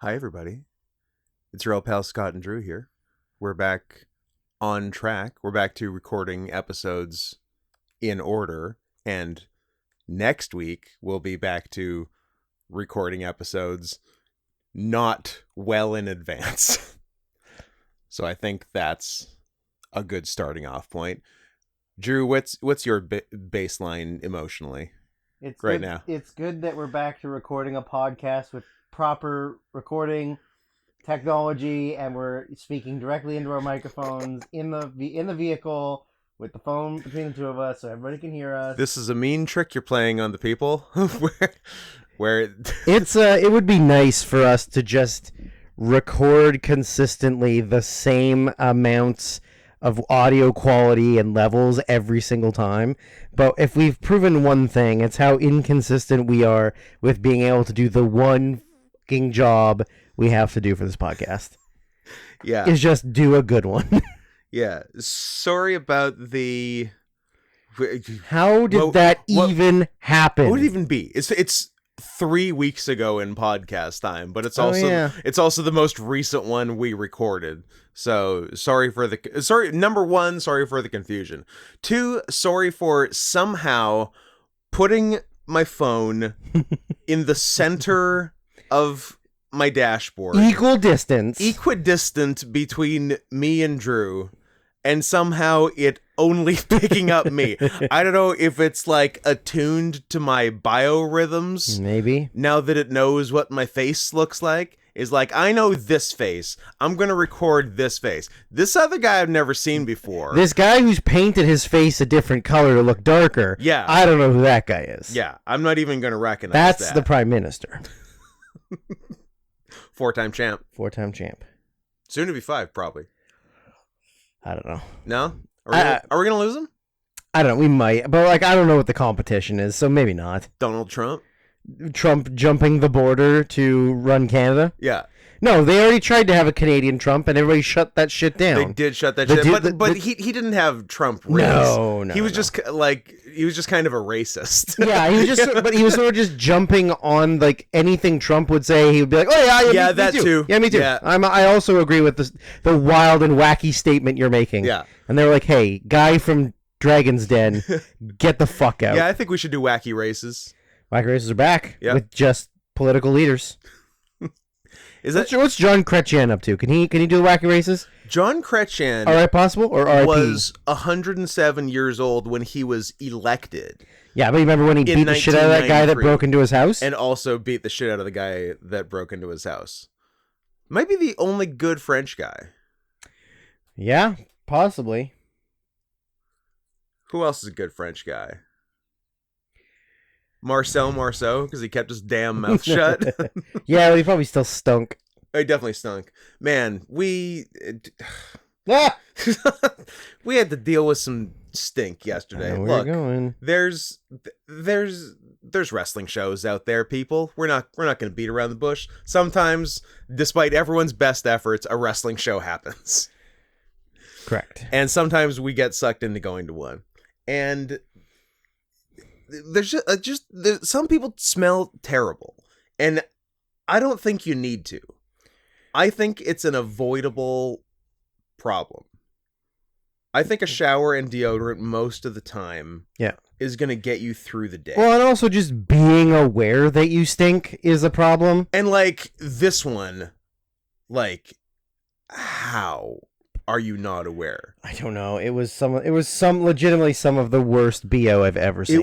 Hi, everybody. It's your old pal Scott and Drew here. We're back on track. We're back to recording episodes in order. And next week, we'll be back to recording episodes not well in advance. So I think that's a good starting off point. Drew, what's your baseline emotionally It's right good. now? It's good that we're back to recording a podcast with proper recording technology, and we're speaking directly into our microphones in the vehicle with the phone between the two of us, so everybody can hear us. This is a mean trick you're playing on the people. where It would be nice for us to just record consistently the same amounts of audio quality and levels every single time. But if we've proven one thing, it's how inconsistent we are with being able to do the one fucking job we have to do for this podcast. Yeah. Is just do a good one. Yeah. Sorry about the... How did that even happen? What would it even be? It's 3 weeks ago in podcast time, but it's also it's also the most recent one we recorded. So sorry for number one, sorry for the confusion. Two, sorry for somehow putting my phone in the center of my dashboard. Equidistant between me and Drew, and somehow it only picking up me. I don't know if it's like attuned to my biorhythms. Maybe. Now that it knows what my face looks like, is like, I know this face. I'm going to record this face. This other guy I've never seen before. This guy who's painted his face a different color to look darker. Yeah. I don't know who that guy is. Yeah, I'm not even going to recognize That's that. the Prime Minister. 4-time champ. 4-time champ. Soon to be 5, probably. I don't know. No? Are we going to lose him? I don't know. We might. But, I don't know what the competition is, so maybe not. Donald Trump? Trump jumping the border to run Canada? Yeah. No, they already tried to have a Canadian Trump, and everybody shut that shit down. They did shut that shit. But he didn't have Trump race. No. He was just kind of a racist. Yeah, he was sort of just jumping on anything Trump would say. He would be like, "Oh yeah, that too. Yeah, me too. Yeah. I also agree with the wild and wacky statement you're making." Yeah. And they were like, "Hey, guy from Dragon's Den, get the fuck out." Yeah, I think we should do wacky races. Wacky races are back with just political leaders. What's John Chrétien up to? Can he do the wacky races? John Chrétien, all right, possible or RIP? Was 107 years old when he was elected. Yeah, but you remember when he beat the shit out of that guy that broke into his house? And also beat the shit out of the guy that broke into his house. Might be the only good French guy. Yeah, possibly. Who else is a good French guy? Marcel Marceau, because he kept his damn mouth shut. Yeah, well, he probably still stunk. He definitely stunk. Man, we had to deal with some stink yesterday. Look, there's wrestling shows out there, people. We're not going to beat around the bush. Sometimes, despite everyone's best efforts, a wrestling show happens. Correct. And sometimes we get sucked into going to one. And there's some people smell terrible, and I don't think you need to. I think it's an avoidable problem. I think a shower and deodorant most of the time is going to get you through the day. Well, and also just being aware that you stink is a problem. And this one, how are you not aware? I don't know. It was legitimately some of the worst BO I've ever seen.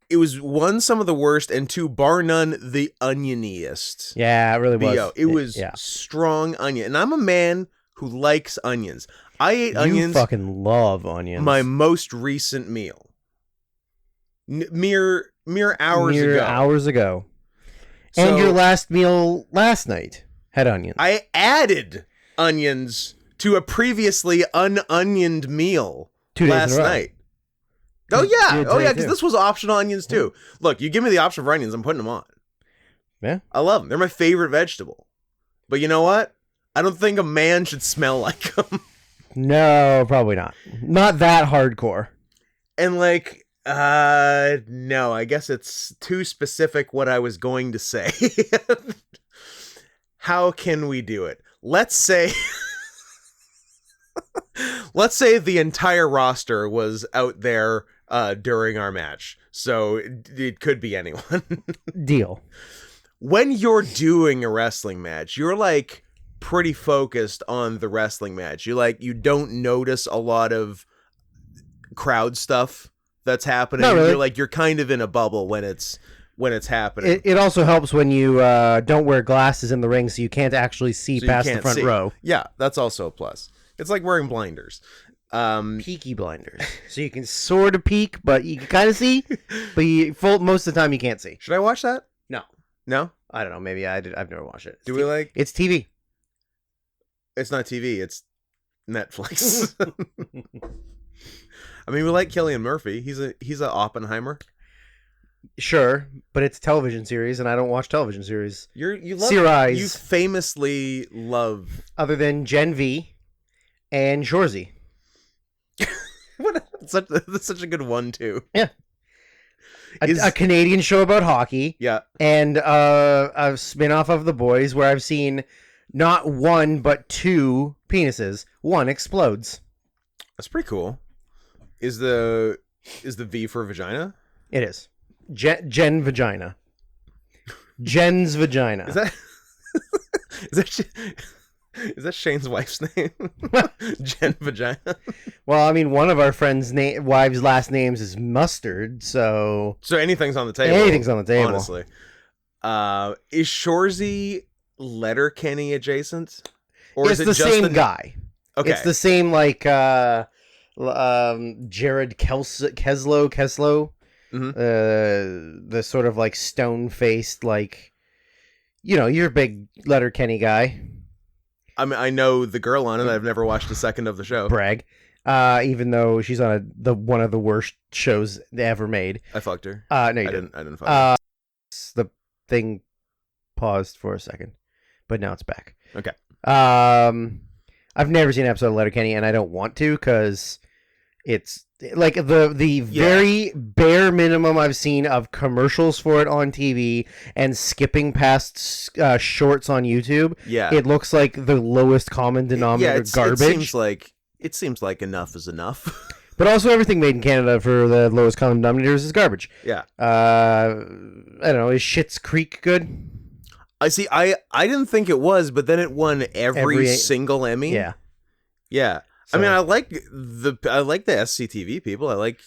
It was one, some of the worst, and two, bar none, the onioniest. Yeah, it really was. BO. It was strong onion. And I'm a man who likes onions. I ate onions. You fucking love onions. My most recent meal. Mere hours ago. And your last meal last night had onions. I added onions to a previously unonioned meal 2 days last in a row. night. Oh yeah, because this was optional onions too. Look, you give me the option for onions, I'm putting them on. Yeah, I love them. They're my favorite vegetable. But you know what? I don't think a man should smell like them. No, probably not. Not that hardcore. And no, I guess it's too specific what I was going to say. how can we do it? Let's say let's say the entire roster was out there during our match. So it could be anyone. Deal. When you're doing a wrestling match, you're like pretty focused on the wrestling match. You don't notice a lot of crowd stuff that's happening. Not really. You're kind of in a bubble when it's happening. It also helps when you don't wear glasses in the ring, so you can't actually see past the front row. Yeah, that's also a plus. It's like wearing blinders. Peaky blinders, so you can sort of peek, but you can kind of see. But most of the time, you can't see. Should I watch that? No, I don't know. Maybe I did. I've never watched it. Do we like? It's TV. It's not TV. It's Netflix. I mean, we like Cillian Murphy. He's a Oppenheimer. Sure, but it's a television series, and I don't watch television series. You love series. You famously love Other than Gen V and Shorzy. that's such a good one too. Yeah. A Canadian show about hockey. Yeah. And a spin-off of The Boys where I've seen not one but two penises. One explodes. That's pretty cool. Is the V for vagina? It is. Jen vagina. Jen's vagina. Is that Shane's wife's name? Jen vagina. Well, I mean, one of our friends' wives' last names is Mustard, so anything's on the table. Anything's on the table. Honestly, is Shorzy Letterkenny adjacent, or it's is it the just same guy? Okay, it's the same like Jared Keslow. Mm-hmm. The sort of like stone-faced, like, you're a big Letterkenny guy. I mean, I know the girl on it. I've never watched a second of the show. Brag. Even though she's on one of the worst shows ever made. I fucked her. No, you didn't. I didn't fuck her. The thing paused for a second, but now it's back. Okay. I've never seen an episode of Letterkenny, and I don't want to because it's like the very bare minimum I've seen of commercials for it on TV and skipping past shorts on YouTube. Yeah, it looks like the lowest common denominator garbage. It seems like enough is enough. But also everything made in Canada for the lowest common denominators is garbage. Yeah. I don't know. Is Schitt's Creek good? I see. I didn't think it was, but then it won every single Emmy. Yeah. Yeah. So, I mean, I like the SCTV people. I like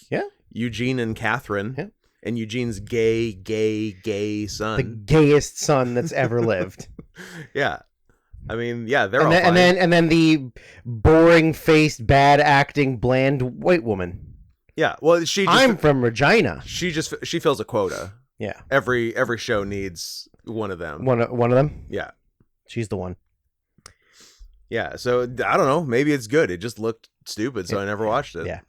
Eugene and Catherine and Eugene's gay son. The gayest son that's ever lived. Yeah. I mean, yeah, they're all fine. And then the boring-faced, bad-acting, bland white woman. Yeah. Well, I'm from Regina. She fills a quota. Yeah. Every show needs one of them. One of them? Yeah. She's the one. Yeah, so I don't know. Maybe it's good. It just looked stupid, so I never watched it. Yeah,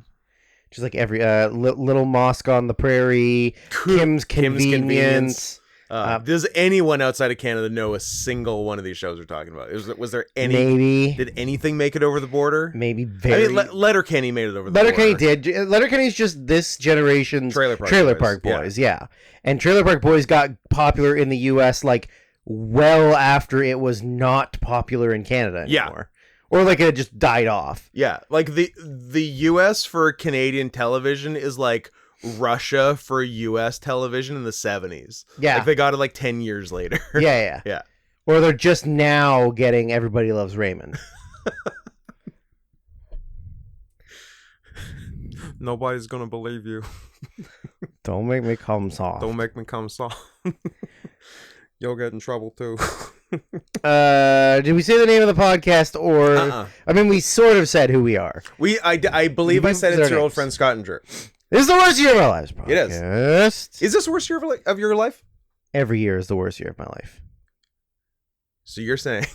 just like every Little Mosque on the Prairie, Kim's Convenience. Does anyone outside of Canada know a single one of these shows we're talking about? Was there any? Maybe. Did anything make it over the border? Maybe very. I mean, Letterkenny made it over the border. Letterkenny did. Letterkenny's just this generation's Trailer Park Boys. Yeah, and Trailer Park Boys got popular in the U.S. like well after it was not popular in Canada anymore. Or like it just died off. Yeah, like the US for Canadian television is like Russia for US television in the 70s. Yeah. Like they got it like 10 years later. Yeah. Yeah. Or they're just now getting Everybody Loves Raymond. Nobody's gonna believe you. Don't make me come soft. Don't make me come soft. You'll get in trouble too. Did we say the name of the podcast or? I mean, we sort of said who we are. I believe I said it's your old friend Scott and Drew. This is the worst year of our lives. Podcast. It is. Is this the worst year of your life? Every year is the worst year of my life. So you're saying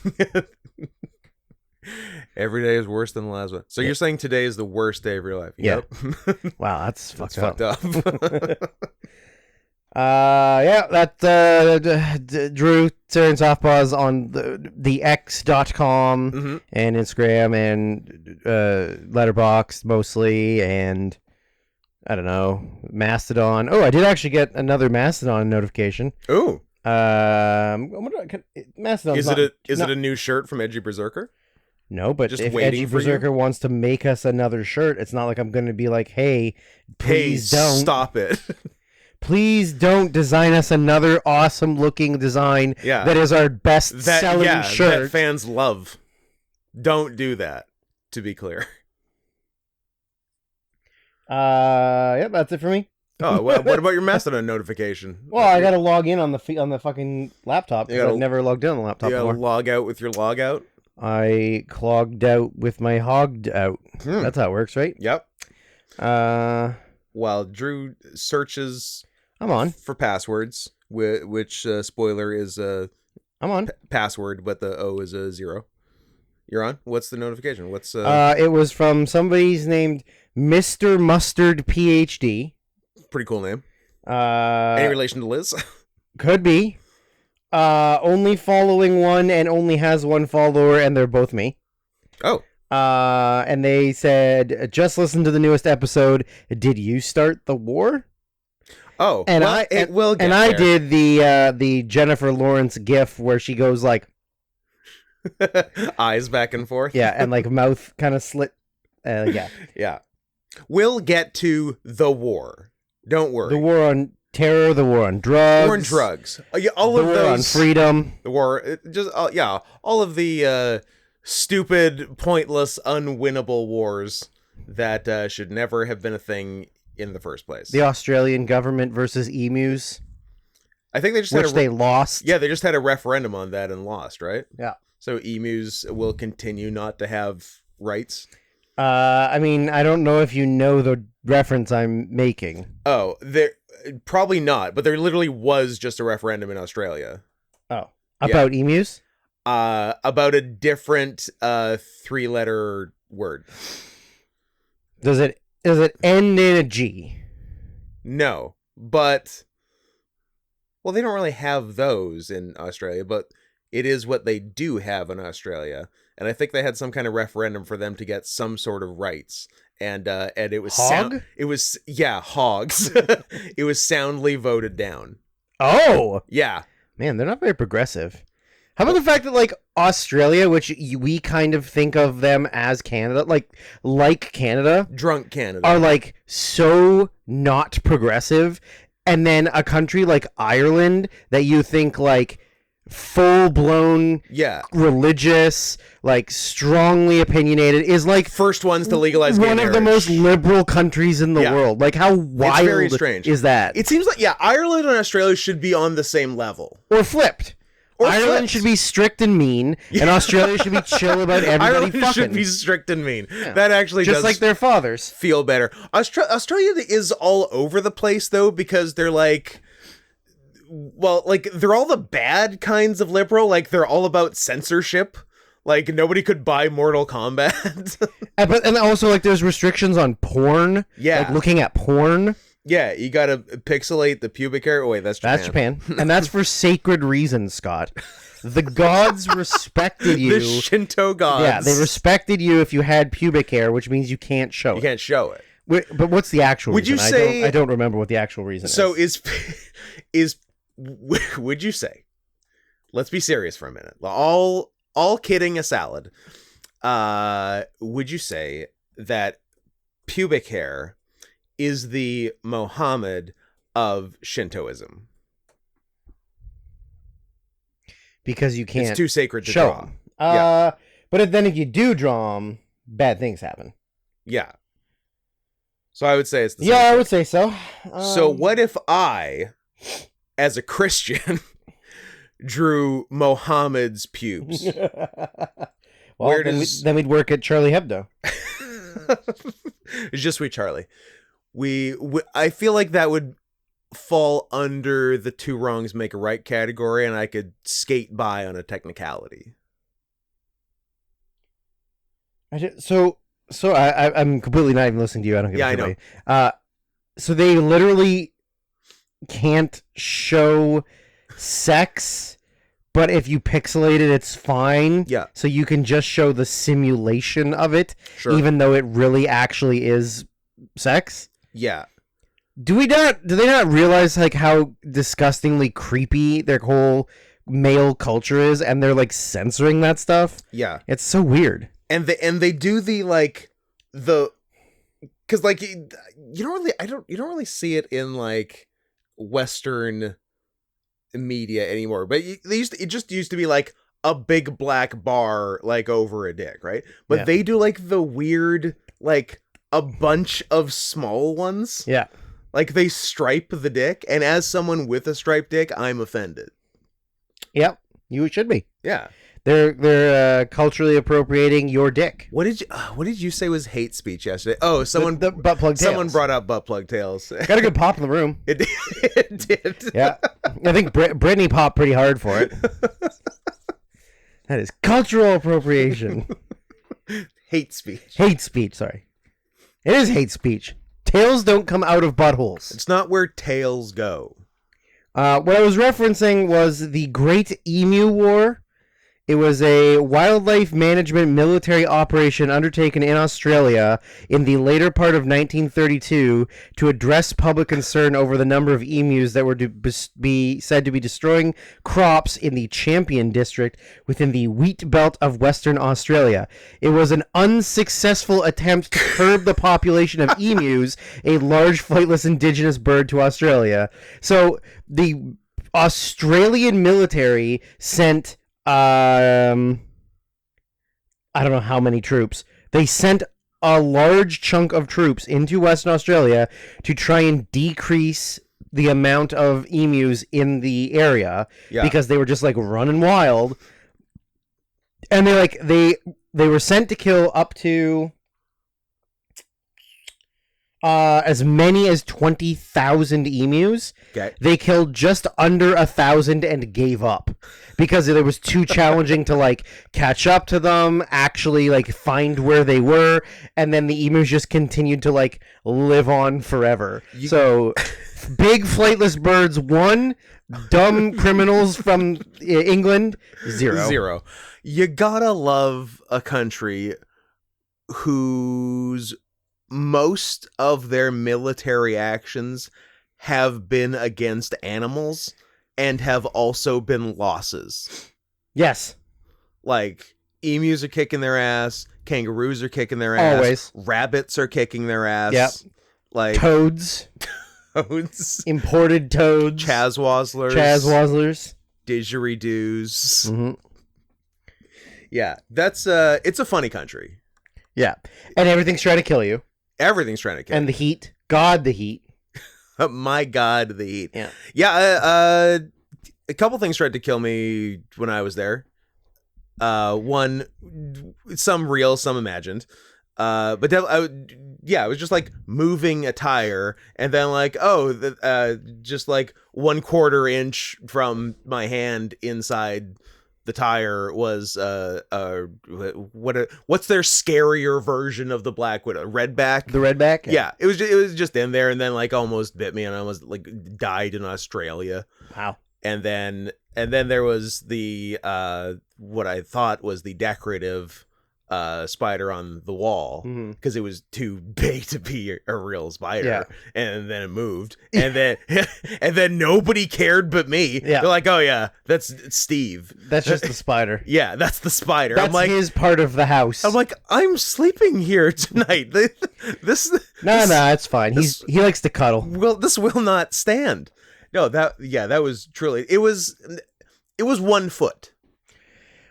every day is worse than the last one. So you're saying today is the worst day of your life. Yeah. Yep. Wow, that's fucked up. Drew Turn Softpaws on the X.com and Instagram and Letterboxd mostly, and I don't know, Mastodon. Oh, I did actually get another Mastodon notification. Oh. Mastodon's Is it a new shirt from Edgy Berserker? No, but just if waiting Edgy for you? Berserker wants to make us another shirt, it's not like I'm going to be like, hey, please don't. Stop it. Please don't design us another awesome-looking design Yeah. that is our best-selling shirt. That fans love. Don't do that, to be clear. Yep, that's it for me. Oh, well, what about your Mastodon notification? Well, I got to log in on the fucking laptop because I've never logged in on the laptop You got to before. log out with your logout? I clogged out with my hogged out. That's how it works, right? Yep. I'm While Drew searches on. for passwords, which spoiler is I'm on. password, but the O is a 0. You're on? What's the notification? What's It was from somebody's named Mr. Mustard PhD. pretty cool name. Any Any relation to Liz? Could be. Only following one and only has one follower, and they're both me. Oh. And they said, just listen to the newest episode. Did you start the war? Oh. And well, it will get and there. I did the Jennifer Lawrence gif where she goes like, eyes back and forth. yeah, and like mouth kind of slit. Yeah. Yeah. We'll get to the war. Don't worry. The war on terror, the war on drugs. War on drugs. Yeah, all the of war those. on freedom. The war. All of the stupid, pointless, unwinnable wars that should never have been a thing in the first place. The Australian government versus emus, I think they just which they lost. Yeah, they just had a referendum on that and lost, right? Yeah. So emus will continue not to have rights. I mean, I don't know if you know the reference I'm making. Oh, there probably not, but there literally was just a referendum in Australia. Oh, about emus? About a different 3-letter word. Does it end in a G? No, but well, they don't really have those in Australia, but it is what they do have in Australia, and I think they had some kind of referendum for them to get some sort of rights, and it was Hog? hogs. It was soundly voted down. Oh, Yeah, man, they're not very progressive. How about the fact that like Australia, which we kind of think of them as Canada, like Canada, drunk Canada. are like so not progressive, and then a country like Ireland that you think like full blown Yeah, religious, like strongly opinionated, is like first ones to legalize gay one of the marriage. most liberal countries in the Yeah. world. Like how wild very strange. is that? It seems like Ireland and Australia should be on the same level. Or flipped. Or Ireland flipped. should be strict and mean, and Australia should be chill about everybody Ireland fucking. should be strict and mean. That actually Just does like their fathers. feel better. Australia is all over the place though, because they're like, well, like they're all the bad kinds of liberal. Like they're all about censorship. Like nobody could buy Mortal Kombat. And also like there's restrictions on porn. Yeah. Like looking at porn. Yeah, you gotta pixelate the pubic hair. Oh, wait, that's Japan. That's Japan. And that's for sacred reasons, Scott. The gods respected you. The Shinto gods. Yeah, they respected you if you had pubic hair, which means you can't show You it. can't show it. But what's the actual Would you reason? say- I don't remember what the actual reason So is. would you say? Let's be serious for a minute. All kidding aside, would you say that pubic hair is the Mohammed of Shintoism? Because you can't It's too sacred to show draw. them. Yeah. But then if you do draw them, bad things happen. Yeah. So I would say it's the Yeah, same I thing. would say so. So what if I, as a Christian, drew Mohammed's pubes? Well, Where then, does- then we'd work at Charlie Hebdo. Just sweet Charlie. I feel like that would fall under the two wrongs make a right category, and I could skate by on a technicality. So I'm completely not even listening to you. I don't give Yeah, a I shit know. about you. So they literally can't show sex, but if you pixelate it, it's fine. Yeah. So you can just show the simulation of it, Sure. even though it really actually is sex. Yeah. Do they not realize like how disgustingly creepy their whole male culture is, and they're like censoring that stuff? Yeah. It's so weird. And they do the like the because like you don't really see it in like Western media anymore, but it just used to be like a big black bar like over a dick, right? But Yeah. they do like the weird like a bunch of small ones. Yeah. Like they stripe the dick, and as someone with a striped dick, I'm offended. Yep. You should be. Yeah. They're culturally appropriating your dick. What did you say was hate speech yesterday? Oh, someone The butt plug tails. someone brought up butt plug tails. Got a good pop in the room. It did. Yeah. I think Brittany popped pretty hard for it. That is cultural appropriation. Hate speech. Hate speech, sorry. It is hate speech. Tails don't come out of buttholes. It's not where tails go. What I was referencing was the Great Emu War. It was a wildlife management military operation undertaken in Australia in the later part of 1932 to address public concern over the number of emus that were to be said to be destroying crops in the Champion district within the wheat belt of Western Australia. It was an unsuccessful attempt to curb the population of emus, a large flightless indigenous bird to Australia. So the Australian military sent I don't know how many troops. They sent a large chunk of troops into Western Australia to try and decrease the amount of emus in the area because they were just like running wild. And they were sent to kill up to as many as 20,000 emus. Okay. They killed just under 1,000 and gave up because it was too challenging to like catch up to them, actually like find where they were, and then the emus just continued to like live on forever. So big flightless birds 1, dumb criminals from England 0. You gotta love a country whose most of their military actions have been against animals and have also been losses. Yes. Like, emus are kicking their ass, kangaroos are kicking their ass, always. Rabbits are kicking their ass. Yep. Like Toads. Imported toads. Chaswazzlers. Didgeridoos. Mm-hmm. Yeah, that's it's a funny country. Yeah. And everything's trying to kill you. Everything's trying to kill you. And the heat. God, the heat. My God, the heat. Yeah. Yeah, a couple things tried to kill me when I was there. One, some real, some imagined. But it was just like moving a tire, and then like, just like 1/4 inch from my hand inside the tire was what's their scarier version of the Black Widow? Redback? The redback? Yeah, it was just in there, and then like almost bit me, and I almost like died in Australia. Wow. And then there was the what I thought was the decorative spider on the wall because it was too big to be a real spider, and then it moved, and then nobody cared but me. They're like, oh yeah, that's Steve. That's just the spider. Yeah, that's the spider. That's I'm like, his part of the house. I'm like, I'm sleeping here tonight. No, it's fine. He likes to cuddle. Well, this will not stand. No, that was truly. It was 1 foot.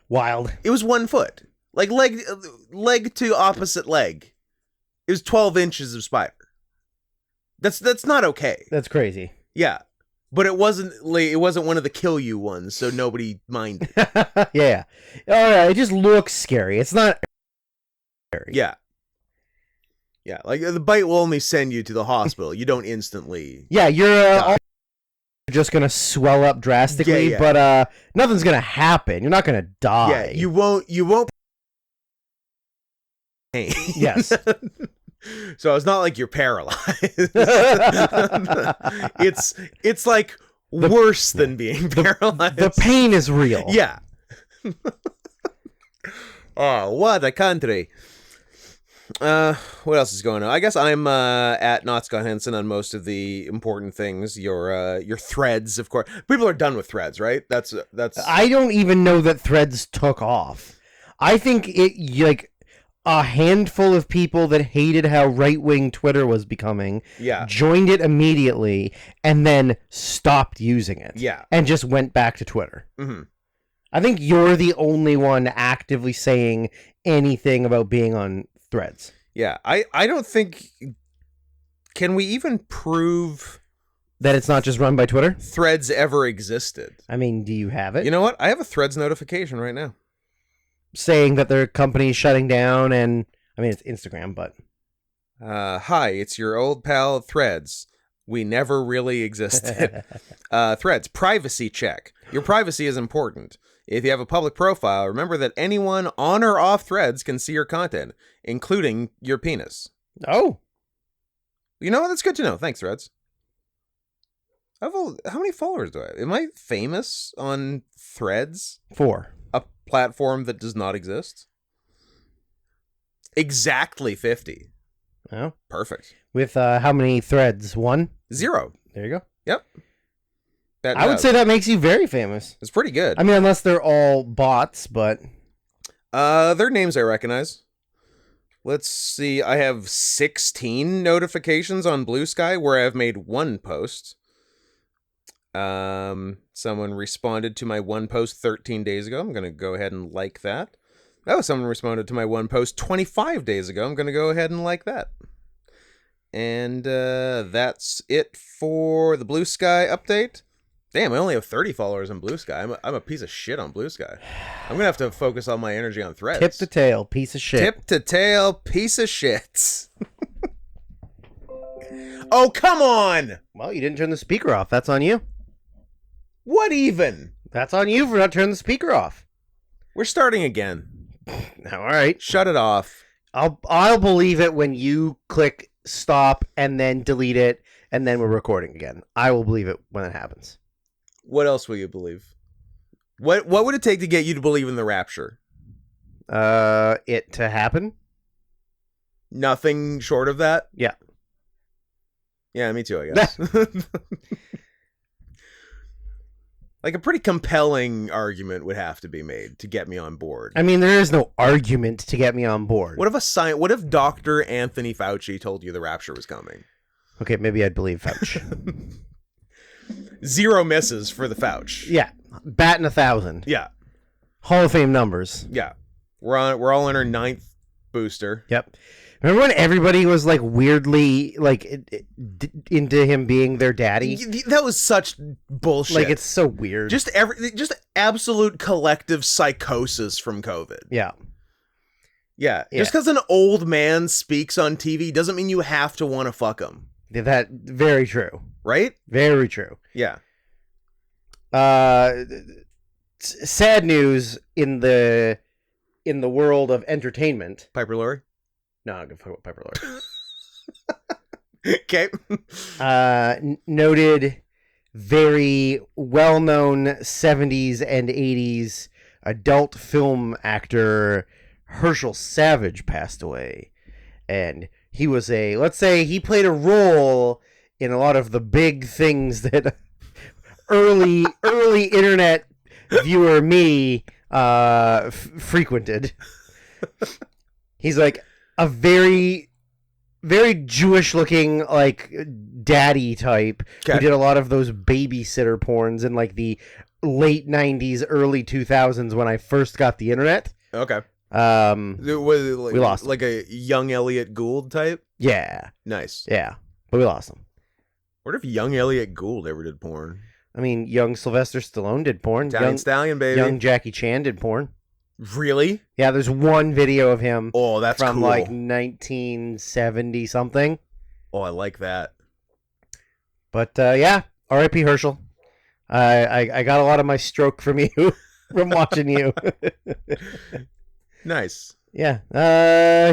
Wild. It was 1 foot. Like leg to opposite leg. It was 12 inches of spider. That's not okay. That's crazy. Yeah. But it wasn't one of the kill you ones, so nobody minded. Yeah. All right, it just looks scary. It's not scary. Yeah. Yeah, like the bite will only send you to the hospital. You don't instantly. Yeah, you're just gonna swell up drastically, but nothing's gonna happen. You're not gonna die. Yeah, you won't. Yes. So it's not like you're paralyzed. it's like worse than being paralyzed. The pain is real. Yeah. Oh, what a country. What else is going on? I guess I'm at Not Scott Henson on most of the important things. Your threads, of course. People are done with threads, right? That's. I don't even know that Threads took off. I think like a handful of people that hated how right-wing Twitter was becoming joined it immediately and then stopped using it. Yeah. And just went back to Twitter. Mm-hmm. I think you're the only one actively saying anything about being on Threads. Yeah. I don't think... Can we even prove... that it's not just run by Twitter? Threads ever existed? I mean, do you have it? You know what? I have a Threads notification right now. Saying that their company's shutting down and... I mean, it's Instagram, but... Hi, it's your old pal Threads. We never really existed. Threads, privacy check. Your privacy is important. If you have a public profile, remember that anyone on or off Threads can see your content, including your penis. Oh. You know what? That's good to know. Thanks, Threads. How many followers do I have? Am I famous on Threads? 4. A platform that does not exist? Exactly 50. Oh. Perfect. With how many threads? 1? 0. There you go. Yep. I would say that makes you very famous. It's pretty good. I mean, unless they're all bots, but... their names I recognize. Let's see. I have 16 notifications on Blue Sky where I've made one post. Someone responded to my one post 13 days ago. I'm going to go ahead and like that. Oh, someone responded to my one post 25 days ago. I'm going to go ahead and like that. And that's it for the Blue Sky update. Damn, I only have 30 followers on Blue Sky. I'm a piece of shit on Blue Sky. I'm going to have to focus all my energy on Threads. Tip to tail, piece of shit. Tip to tail, piece of shit. Oh, come on! Well, you didn't turn the speaker off. That's on you. What even? That's on you for not turning the speaker off. We're starting again. All right. Shut it off. I'll believe it when you click stop and then delete it and then we're recording again. I will believe it when it happens. What else will you believe? What would it take to get you to believe in the rapture? It to happen? Nothing short of that? Yeah. Yeah, me too, I guess. Like a pretty compelling argument would have to be made to get me on board. I mean, there is no argument to get me on board. What if Dr. Anthony Fauci told you the rapture was coming? Okay, maybe I'd believe Fauci. 0 misses for the Fauci. Yeah. Batting 1,000. Yeah. Hall of Fame numbers. Yeah. We're all in our 9th booster. Yep. Remember when everybody was like weirdly like into him being their daddy? That was such bullshit. Like, it's so weird. Just absolute collective psychosis from COVID. Yeah. Yeah. Just because an old man speaks on TV doesn't mean you have to want to fuck him. That very true. Right? Very true. Yeah. Sad news in the world of entertainment. Piper Laurie? No, I'm going to fuck about Piper Laurie. Okay. Noted, very well-known 70s and 80s adult film actor Herschel Savage passed away. And he was let's say he played a role in a lot of the big things that early internet viewer me frequented. He's like a very, very Jewish looking, like, daddy type who did a lot of those babysitter porns in, like, the late 90s, early 2000s when I first got the internet. Okay. Was we lost him. Like a young Elliot Gould type? Yeah. Nice. Yeah. But we lost him. What if young Elliot Gould ever did porn? I mean, young Sylvester Stallone did porn. Italian Stallion, baby. Young Jackie Chan did porn. Really? Yeah, there's one video of him. Oh, that's from cool. Like 1970 something. Oh, I like that. But yeah, R.I.P. Herschel. I got a lot of my stroke from you, from watching you. Nice. Yeah. Yeah.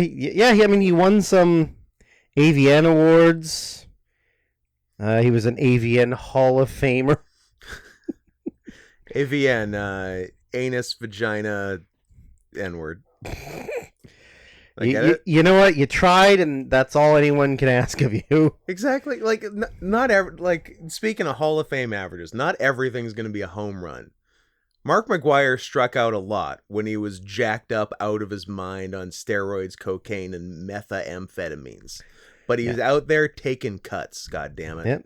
I mean, he won some AVN awards. He was an AVN Hall of Famer. AVN, anus, vagina, N-word. I get it. You know what? You tried, and that's all anyone can ask of you. Exactly. Like, not every, like, speaking of Hall of Fame averages, not everything's going to be a home run. Mark McGwire struck out a lot when he was jacked up out of his mind on steroids, cocaine, and methamphetamines. But he was out there taking cuts, God damn it. Yep.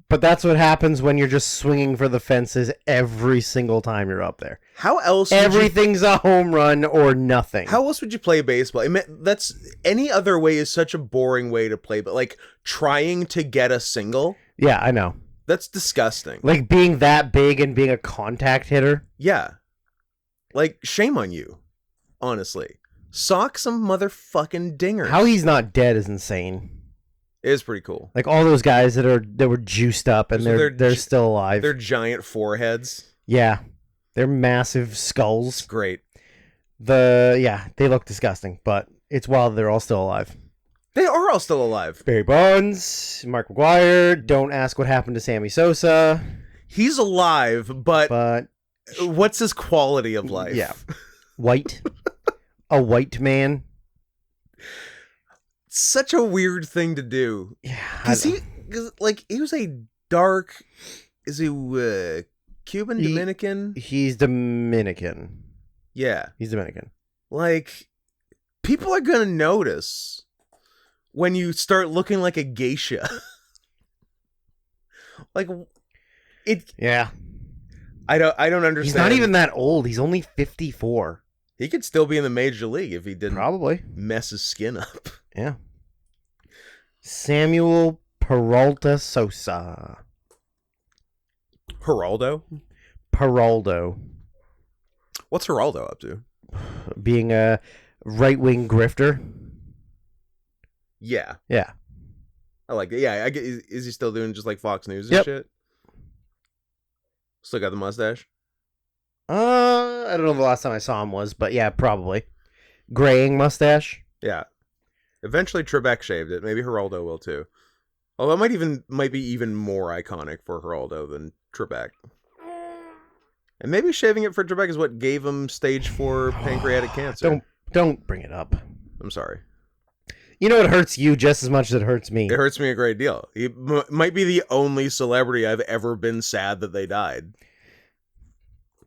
But that's what happens when you're just swinging for the fences every single time you're up there. How else? Everything's a home run or nothing. How else would you play baseball? I mean, that's any other way is such a boring way to play. But like trying to get a single, Yeah, I know. that's disgusting. Like being that big and being a contact hitter. Yeah, like shame on you. Honestly, sock some motherfucking dingers. How he's not dead is insane. It is pretty cool. Like all those guys that were juiced up and So they're still alive. Their giant foreheads. Yeah, they're massive skulls. Great. They look disgusting, but it's wild they're all still alive. They are all still alive. Barry Bonds, Mark McGwire. Don't ask what happened to Sammy Sosa. He's alive, but what's his quality of life? Yeah, white, a white man. Such a weird thing to do. Yeah, Because he was a dark. Is he Cuban, Dominican? He's Dominican. Yeah. He's Dominican. Like, people are gonna notice when you start looking like a geisha. Like, it. Yeah, I don't understand. he's not even that old. He's only 54. He could still be in the major league if he didn't Probably. mess his skin up. Yeah. Samuel Peralta Sosa. Geraldo? Peraldo. What's Geraldo up to? Being a right-wing grifter. Yeah. Yeah. I like it. Yeah, I get. Is he still doing just like Fox News and Yep. shit? Still got the mustache? I don't know the last time I saw him was, but yeah, probably. Graying mustache. Yeah. Eventually Trebek shaved it. Maybe Geraldo will too. Although it might be even more iconic for Geraldo than Trebek. And maybe shaving it for Trebek is what gave him stage 4 pancreatic cancer. Don't bring it up. I'm sorry. You know it hurts you just as much as it hurts me. It hurts me a great deal. He might be the only celebrity I've ever been sad that they died.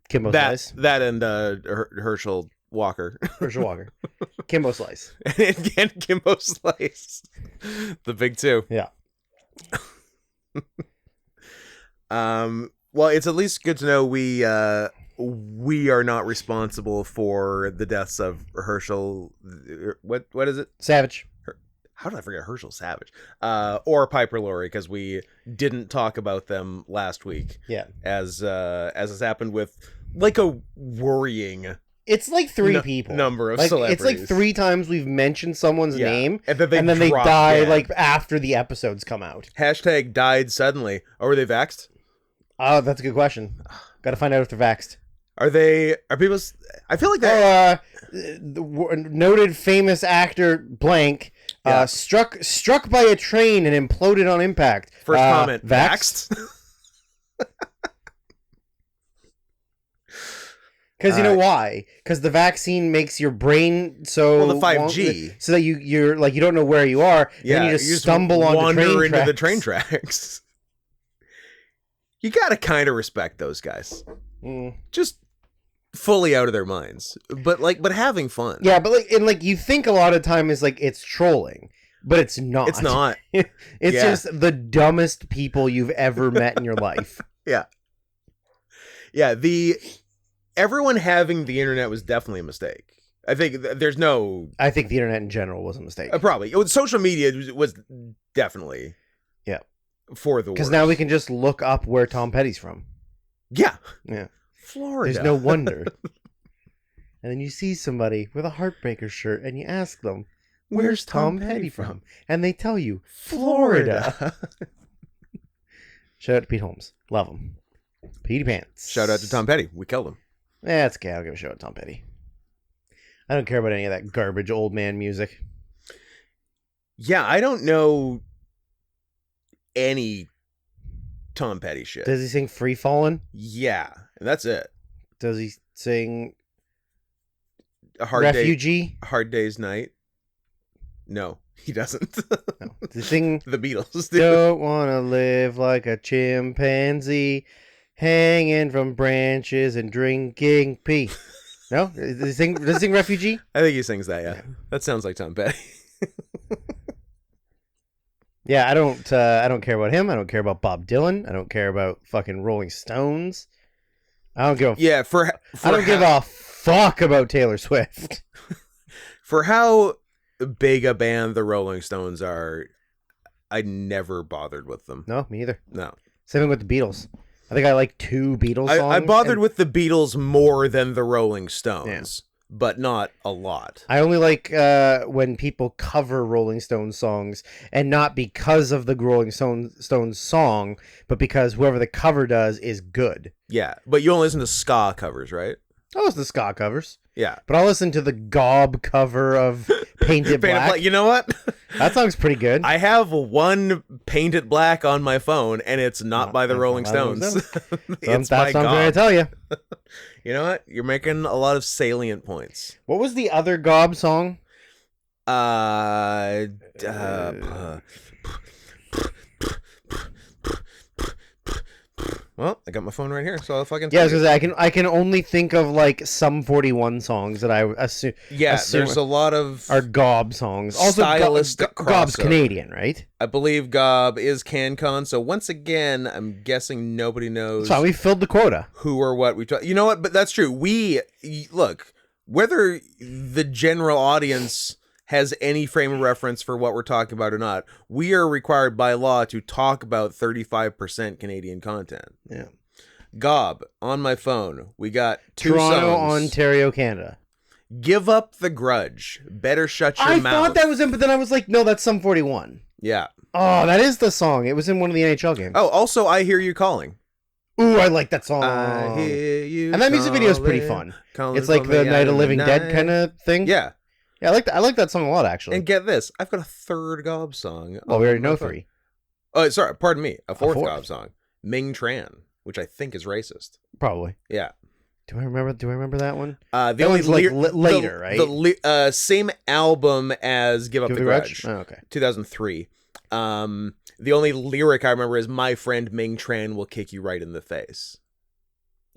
Kimbo Slice. That and Herschel Walker. Herschel Walker. Kimbo Slice. and Kimbo Slice. The big two. Yeah. Well, it's at least good to know we are not responsible for the deaths of Herschel. What is it? Savage. How did I forget Herschel Savage? Or Piper Laurie, because we didn't talk about them last week. Yeah. As has happened with like a worrying It's like three people. number of like, celebrities. It's like 3 times we've mentioned someone's name, and then they drop die dead. like after the episodes come out. Hashtag died suddenly. Oh, are they vaxxed? Oh, that's a good question. Got to find out if they're vaxxed. Are people? I feel like they. Noted famous actor blank struck by a train and imploded on impact. First comment. Vaxxed? Because you know why? Because the vaccine makes your brain so the 5G, so that you're like you don't know where you are. Yeah, then you just stumble on into the train tracks. You gotta kind of respect those guys. Just fully out of their minds, but having fun. Yeah, but you think a lot of time is like it's trolling, but it's not. It's not. It's just the dumbest people you've ever met in your life. Yeah. Yeah. Everyone having the internet was definitely a mistake. I think there's no. I think the internet in general was a mistake. Probably social media was definitely. Yeah. For the because now we can just look up where Tom Petty's from. Yeah. Yeah. Florida. There's no wonder. And then you see somebody with a Heartbreaker shirt and you ask them, where's Tom Petty from? And they tell you, Florida. Shout out to Pete Holmes. Love him. Petey Pants. Shout out to Tom Petty. We killed him. That's okay. I'll give a shout out to Tom Petty. I don't care about any of that garbage old man music. Yeah, I don't know any Tom Petty shit. Does he sing Free Fallin'? Yeah, and that's it. Does he sing A Hard Refugee? Hard Day's Night. No, he doesn't. No. The thing. The Beatles do. Don't wanna live like a chimpanzee, hanging from branches and drinking pee. No, does he sing Refugee? I think he sings that. Yeah, that sounds like Tom Petty. Yeah, I don't care about him. I don't care about Bob Dylan. I don't care about fucking Rolling Stones. I don't give. Yeah, I don't give a fuck about Taylor Swift. For how big a band the Rolling Stones are, I never bothered with them. No, me either. No. Same thing with the Beatles. I think I like 2 Beatles songs. I bothered with the Beatles more than the Rolling Stones, but not a lot. I only like when people cover Rolling Stones songs, and not because of the Rolling Stones song, but because whoever the cover does is good. Yeah, but you only listen to ska covers, right? I listen to ska covers. Yeah. But I'll listen to the Gob cover of Paint It Black. You know what? That song's pretty good. I have one Paint It Black on my phone, and it's not by the Rolling Stones. It's by That's what I'm Gob. trying to tell you. You know what? You're making a lot of salient points. What was the other Gob song? Well, I got my phone right here, so I'll fucking. Yeah, I was gonna say, I can only think of like some 41 songs that I assume. Yeah, there's a lot of are Gob songs. Also, stylistic Gob's crossover. Canadian, right? I believe Gob is CanCon, so once again, I'm guessing nobody knows So we filled the quota. who or what we. You know what? But that's true. Look, whether the general audience has any frame of reference for what we're talking about or not, we are required by law to talk about 35% Canadian content. Yeah. Gob, on my phone, we got 2 Toronto, songs. Ontario, Canada. Give Up the Grudge. Better Shut Your I Mouth. thought that was him, but then I was like, no, that's some 41. Yeah. Oh, that is the song. It was in one of the NHL games. Oh, also, I Hear You Calling. Ooh, I like that song. I hear you And that music video is pretty calling, fun. calling It's like for the me Night out of the Living Dead night. kind of thing. Yeah. Yeah, I like that song a lot, actually. And get this, I've got a third Gob song. Well, we already on my know phone. 3. Oh, sorry, pardon me. A fourth fourth. Gob song. Ming Tran, which I think is racist. Probably. Yeah. Do I remember that one? The That only one's like later, right? The same album as Give Up Give the the Grudge. Grudge? Oh, okay. 2003. The only lyric I remember is "My friend Ming Tran will kick you right in the face."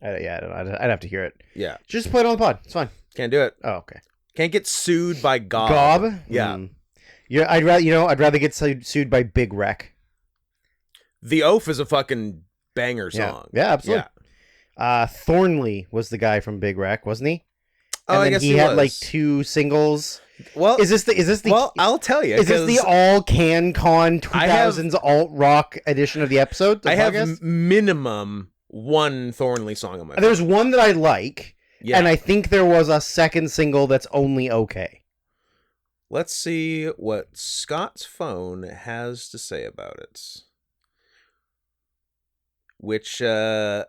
Yeah, I'd have to hear it. Yeah. Just play it on the pod. It's fine. Can't do it. Oh, okay. Can't get sued by Gob. Gob? Yeah. Yeah, I'd rather get sued by Big Wreck. The Oaf is a fucking banger song. Yeah, absolutely. Thornley was the guy from Big Wreck, wasn't he? Oh, And I then guess he he had was. like 2 singles. Well, Is this the well, I'll tell you. is this the 'cause all CanCon I have- 2000s alt rock edition of the episode? I have minimum one Thornley song on my phone. There's one that I like, Yeah. and I think there was a second single that's only okay. Let's see what Scott's phone has to say about it. Which I'm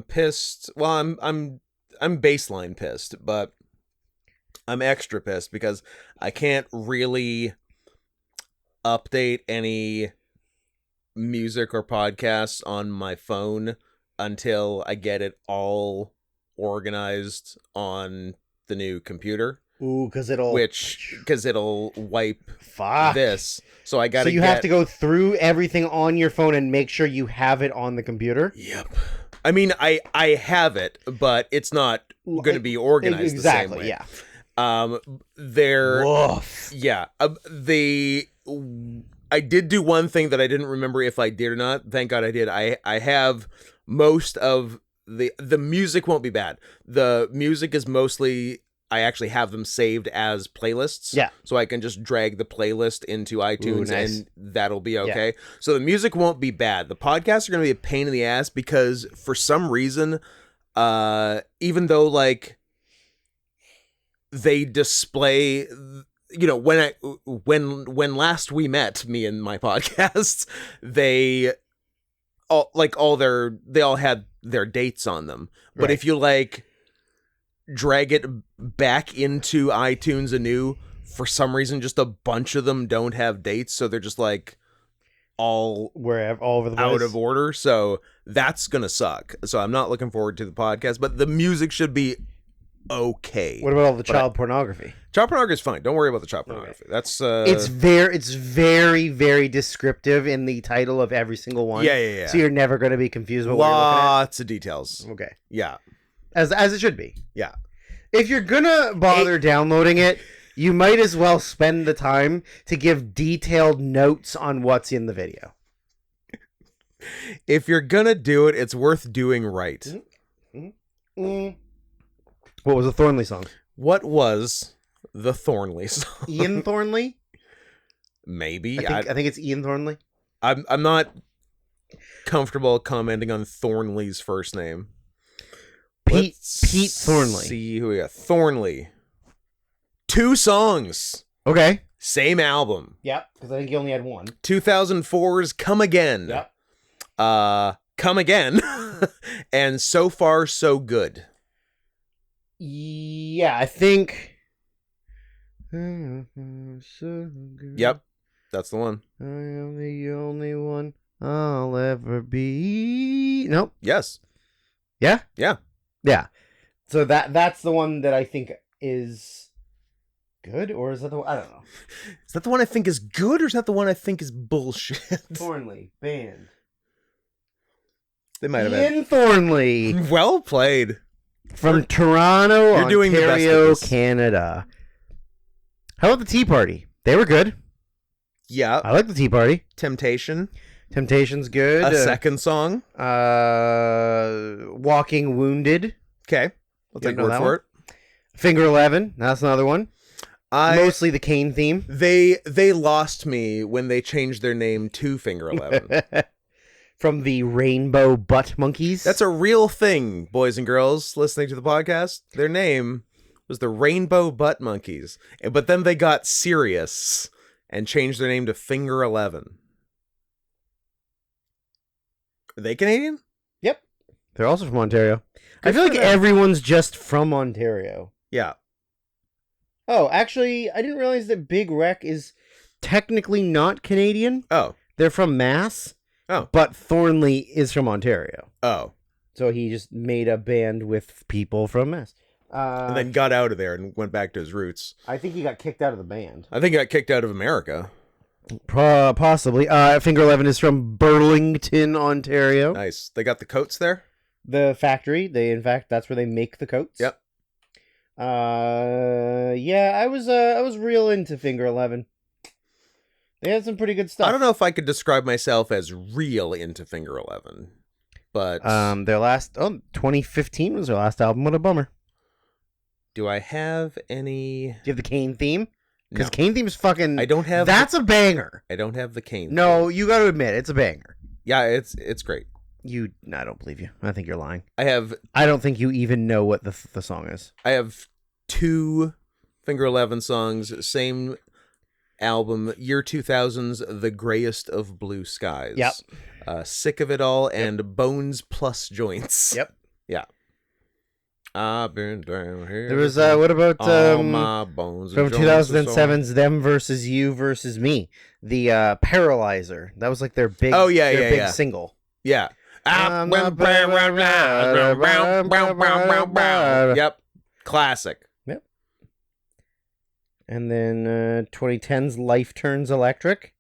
pissed. Well, I'm baseline pissed, but I'm extra pissed because I can't really update any music or podcasts on my phone until I get it all organized on the new computer. Ooh, because it'll wipe fuck this. So I gotta. So you have to go through everything on your phone and make sure you have it on the computer. Yep. I mean, I have it, but it's not going to be organized Exactly. the same way. Yeah. There. Woof. Yeah. I did do one thing that I didn't remember if I did or not. Thank God I did. I have most of the music won't be bad. The music is mostly. I actually have them saved as playlists. Yeah. So I can just drag the playlist into iTunes nice. and that'll be okay. So the music won't be bad. The podcasts are going to be a pain in the ass because for some reason, even though like they display, you know, when last we met, me and my podcasts, they all had their dates on them. But Right. if you like drag it back into iTunes anew, for some reason just a bunch of them don't have dates, so they're just like all over the place. out of order. So that's gonna suck. So I'm not looking forward to the podcast, but the music should be okay. What about all the But child pornography? Child pornography is fine. Don't worry about the child pornography. That's It's very, very descriptive in the title of every single one. Yeah. So you're never going to be confused about what you're lots of details. looking at. Okay. Yeah. As it should be. Yeah. If you're going to bother downloading it, you might as well spend the time to give detailed notes on what's in the video. If you're gonna do it, it's worth doing right. What was the Thornley song? What was the Thornley song? Ian Thornley? Maybe. I think it's Ian Thornley. I'm not comfortable commenting on Thornley's first name. Pete Thornley. See who we got. Thornley. 2 songs. Okay. Same album. Yep, because I think you only had one. 2004's Come Again. Yep. Come Again. And So Far So Good. Yeah, I think. Yep. That's the one. I am the only one I'll ever be. Nope. Yes. Yeah? Yeah. Yeah. So that's the one that I think is good, or is that the one? I don't know. Is that the one I think is good, or is that the one I think is bullshit? Thornley band. They might have Ian Thornley been. Well played. from Toronto, You're doing the best Ontario, of this. Canada. How about the Tea Party? They were good. Yeah. I like the Tea Party. Temptation. Temptation's good. A second song. Walking Wounded. Okay. I'll You take know word that for one? it. Finger 11. That's another one. Mostly the Kane theme. They lost me when they changed their name to Finger 11. From the Rainbow Butt Monkeys. That's a real thing, boys and girls listening to the podcast. Their name was the Rainbow Butt Monkeys. But then they got serious and changed their name to Finger 11. Are they Canadian? Yep. They're also from Ontario. Good I feel for like them. everyone's just from Ontario. Yeah. Oh, actually, I didn't realize that Big Wreck is technically not Canadian. Oh. They're from Mass. Oh. But Thornley is from Ontario. Oh. So he just made a band with people from Mass. And then got out of there and went back to his roots. I think he got kicked out of the band. I think he got kicked out of America. Possibly. Finger 11 is from Burlington, Ontario. Nice. They got the coats there? The factory. In fact, that's where they make the coats. Yep. Yeah, I was real into Finger 11. They had some pretty good stuff. I don't know if I could describe myself as real into Finger 11, but their last 2015 was their last album. What a bummer. do I have any? Do you have the Kane theme? Because No. Kane theme is fucking. I don't have. That's a banger. I don't have the cane. No, you got to admit it's a banger. Yeah, it's great. I don't believe you. I think you're lying. I don't think you even know what the song is. I have 2 Finger 11 songs, same album, year 2000's The Grayest of Blue Skies. Yep. Sick of It All and Bones Plus Joints. Yep. Yeah. I've been down here. There was what about all my bones from and joints are 2007's Them Versus You Versus Me, the Paralyzer. That was like their big big single. Yeah. I'm not Yep. Classic. Yep. And then 2010's Life Turns Electric.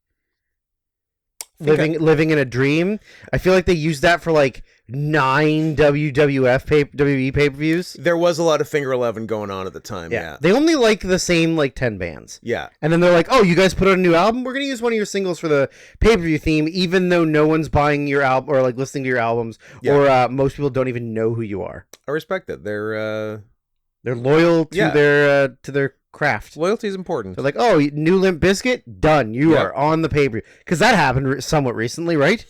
Living in a Dream. I feel like they used that for like 9 WWE pay-per-views. There was a lot of Finger 11 going on at the time. Yeah. They only like the same like 10 bands. Yeah. And then they're like, "Oh, you guys put out a new album? We're going to use one of your singles for the pay-per-view theme, even though no one's buying your album or like listening to your albums, or most people don't even know who you are." I respect it. They're loyal to their craft. loyalty is important. They're like, "Oh, new Limp Bizkit, done. You are on the pay-per-view." Because that happened somewhat recently, right?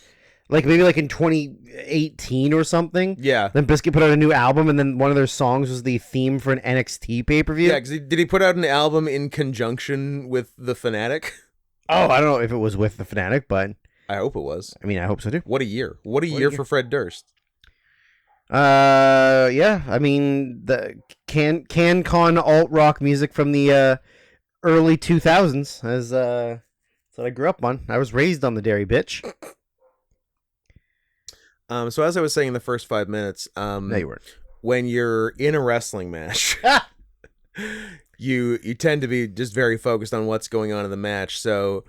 Like maybe like in 2018 or something. Yeah. Then Bizkit put out a new album, and then one of their songs was the theme for an NXT pay-per-view. Yeah, because did he put out an album in conjunction with The Fanatic? Oh, I don't know if it was with the Fanatic, but I hope it was. I mean, I hope so too. What a year. What a year for Fred Durst. Yeah. I mean, the CanCon alt rock music from the early 2000s as that's what I grew up on. I was raised on the dairy bitch. So as I was saying in the first 5 minutes, No, you weren't. when you're in a wrestling match, you tend to be just very focused on what's going on in the match. So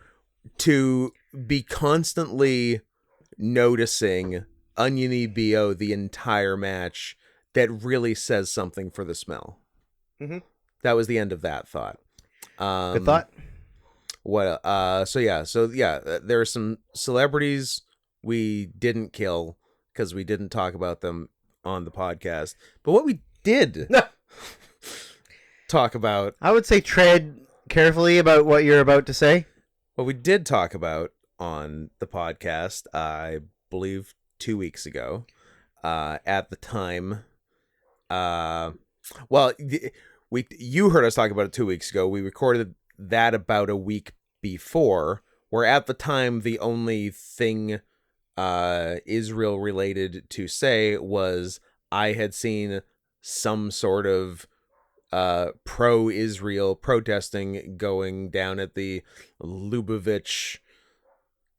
to be constantly noticing oniony BO the entire match, that really says something for the smell. Mhm. That was the end of that thought. Good thought. What? So there are some celebrities we didn't kill because we didn't talk about them on the podcast. But what we did talk about, I would say tread carefully about what you're about to say. what we did talk about on the podcast, I believe 2 weeks ago, at the time, you heard us talk about it 2 weeks ago. We recorded that about a week before, where at the time the only thing Israel related to say was I had seen some sort of pro-Israel protesting going down at the Lubavitch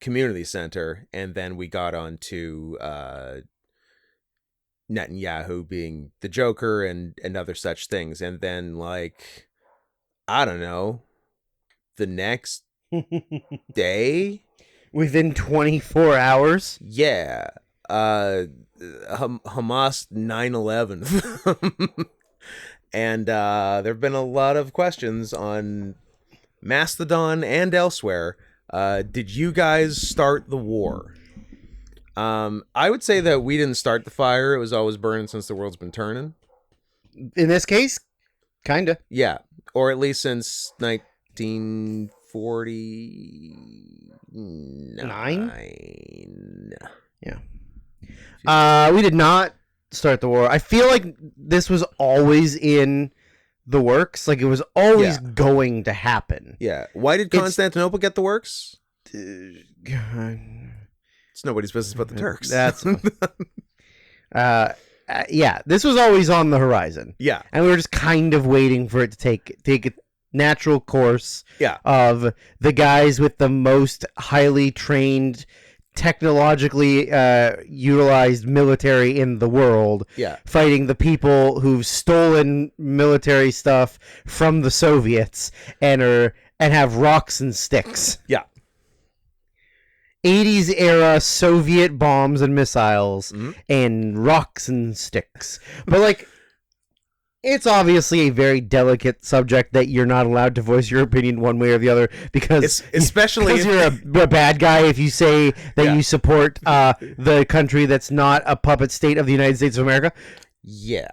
Community Center, and then we got on to Netanyahu being the Joker and other such things. And then, like, I don't know, the next day, Within 24 hours? yeah, Hamas 9/11. And there have been a lot of questions on Mastodon and elsewhere. Did you guys start the war? I would say that we didn't start the fire. It was always burning since the world's been turning. In this case, kinda. Yeah, or at least since 1949. Yeah. We did not start the war. I feel like this was always in the works. Like, it was always going to happen. Yeah. Why did Constantinople get the works? God. It's nobody's business but the Turks. That's yeah, this was always on the horizon. Yeah. And we were just kind of waiting for it to take a natural course of the guys with the most highly trained, technologically utilized military in the world fighting the people who've stolen military stuff from the Soviets and have rocks and sticks. Yeah. 80s era Soviet bombs and missiles and rocks and sticks. But, like, it's obviously a very delicate subject that you're not allowed to voice your opinion one way or the other because you're a bad guy if you say that you support the country that's not a puppet state of the United States of America. Yeah.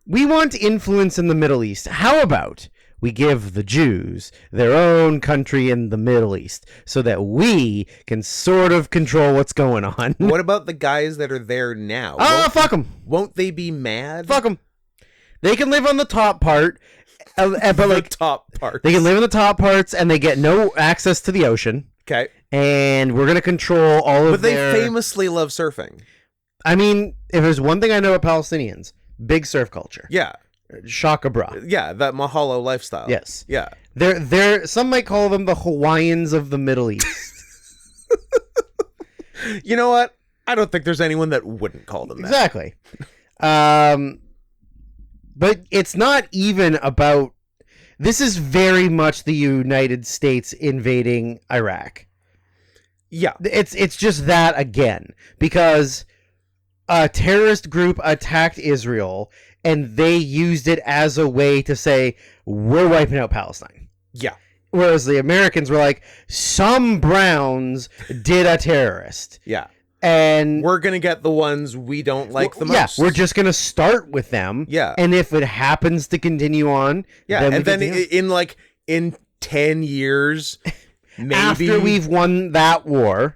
We want influence in the Middle East. How about we give the Jews their own country in the Middle East so that we can sort of control what's going on? What about the guys that are there now? Fuck them. Won't they be mad? Fuck them. They can live on the top part, but like top parts. They can live in the top parts, and they get no access to the ocean. Okay. And we're gonna control all of their... But they famously love surfing. I mean, if there's one thing I know about Palestinians, big surf culture. Yeah. Shaka bra. Yeah, that Mahalo lifestyle. Yes. Yeah. They're some might call them the Hawaiians of the Middle East. You know what? I don't think there's anyone that wouldn't call them that. Exactly. But it's not even about... This is very much the United States invading Iraq. Yeah. It's just that again. Because a terrorist group attacked Israel, and they used it as a way to say, we're wiping out Palestine. Yeah. Whereas the Americans were like, some Browns did a terrorist. Yeah. And we're going to get the ones we don't like the most. Yeah, we're just going to start with them. Yeah. And if it happens to continue on... Yeah, and then in 10 years, maybe... After we've won that war,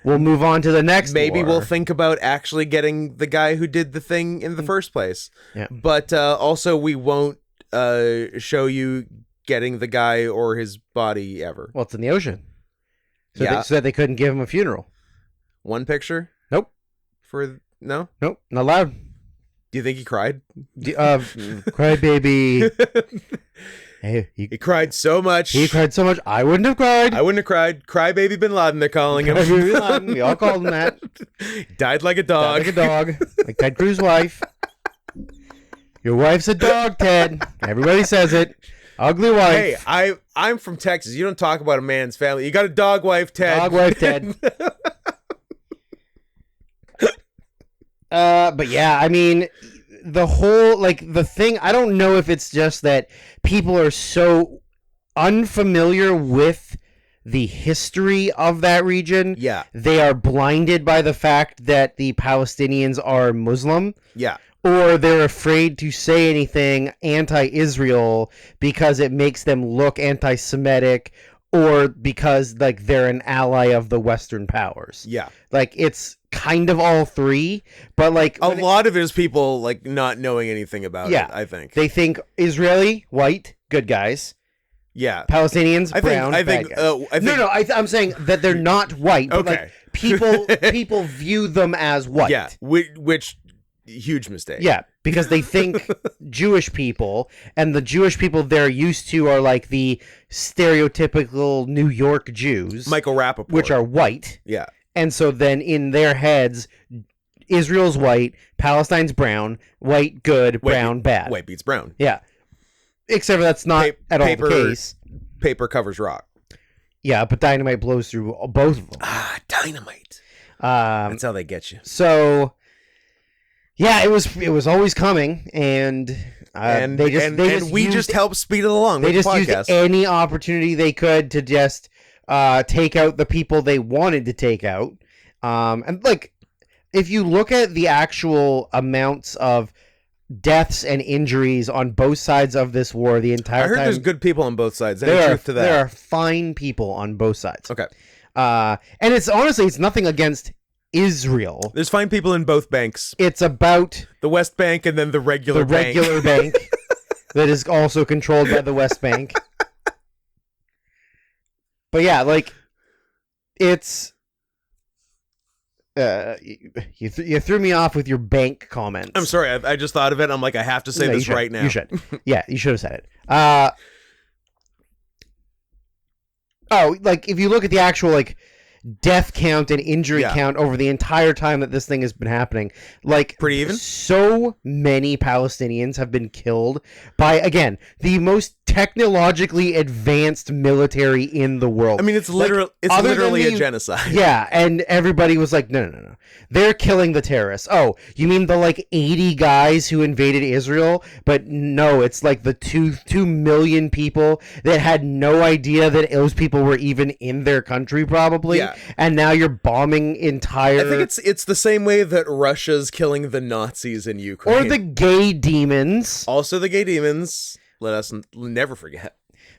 we'll move on to the next Maybe war. we'll think about actually getting the guy who did the thing in the first place. Yeah. But also, we won't show you getting the guy or his body ever. Well, it's in the ocean. So that they couldn't give him a funeral. One picture? Nope. No? Nope, not allowed. Do you think he cried? Cry baby. Hey, he cried so much. He cried so much. I wouldn't have cried. I wouldn't have cried. Cry baby Bin Laden, they're calling him. Bin Laden. We all called him that. Died like a dog. Died like a dog. Like Ted Cruz's wife. Your wife's a dog, Ted. Everybody says it. Ugly wife. Hey, I'm from Texas. You don't talk about a man's family. You got a dog wife, Ted. Dog wife, Ted. But yeah, I mean, the whole, like, the thing, I don't know if it's just that people are so unfamiliar with the history of that region. Yeah. They are blinded by the fact that the Palestinians are Muslim. Yeah. Or they're afraid to say anything anti-Israel because it makes them look anti-Semitic, or because, like, they're an ally of the Western powers. Yeah. Like, it's kind of all three, but, like... A lot of it is people, like, not knowing anything about it, I think. They think Israeli, white, good guys. Yeah. Palestinians, brown, bad guys. No, I'm saying that they're not white, but, Okay. like, people view them as white. Yeah, which huge mistake. Yeah, because they think Jewish people, and the Jewish people they're used to are like the stereotypical New York Jews, Michael Rappaport. which are white. Yeah. And so then in their heads, Israel's white, Palestine's brown, white good, brown bad. White beats brown. Yeah. Except for that's not at all the case. Paper covers rock. Yeah, but dynamite blows through both of them. Ah, dynamite. That's how they get you. So... yeah, it was always coming, and we just helped speed it along. They with just the used podcast. any opportunity they could to just take out the people they wanted to take out. And like, if you look at the actual amounts of deaths and injuries on both sides of this war, the entire I heard time, there's good people on both sides. Any truth to that? There are fine people on both sides. Okay. And it's honestly, it's nothing against Israel. There's fine people in both banks. It's about The West Bank and then the regular bank. bank that is also controlled by the West Bank. But yeah, like, it's you threw me off with your bank comments. I'm sorry. I just thought of it. I'm like, I have to say No, this right now. You should. Yeah, you should have said it. Like, if you look at the actual, like, death count and injury count over the entire time that this thing has been happening, like, pretty even. So many Palestinians have been killed by, again, the most technologically advanced military in the world. I mean, it's literally a genocide. Yeah, and everybody was like, no. They're killing the terrorists. Oh, you mean the, like, 80 guys who invaded Israel? But no, it's like the 2 million people that had no idea that those people were even in their country, probably. Yeah. And now you're bombing entire... I think it's the same way that Russia's killing the Nazis in Ukraine. Or the gay demons. Also the gay demons. Let us never forget.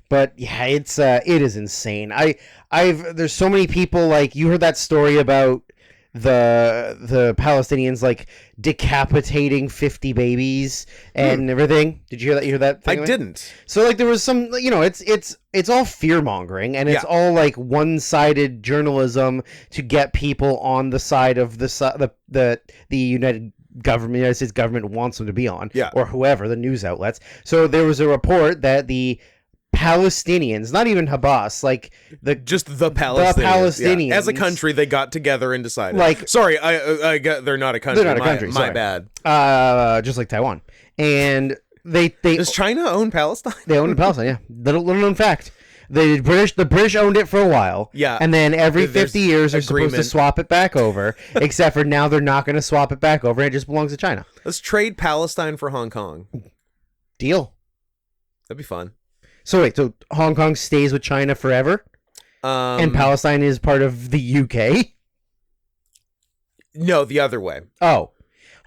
But yeah, it is insane. There's so many people, like, you heard that story about the Palestinians, like, decapitating 50 babies and everything. Did you hear that? You heard that thing? I didn't. So, like, there was some, you know, it's all fear mongering, and it's all like one-sided journalism to get people on the side of the United States government wants them to be on, or whoever, the news outlets. So there was a report that the Palestinians, not even Hamas, like the Palestinians, as a country, they got together and decided. Like, sorry, I they're not a country. They're not a country. My bad. Just like Taiwan, and they does China own Palestine? They own Palestine. Yeah, little known fact. The British owned it for a while. Yeah, and then every 50 years they're supposed to swap it back over. Except for now they're not going to swap it back over. And it just belongs to China. Let's trade Palestine for Hong Kong. Deal. That'd be fun. So wait, so Hong Kong stays with China forever, and Palestine is part of the UK? No, the other way. Oh,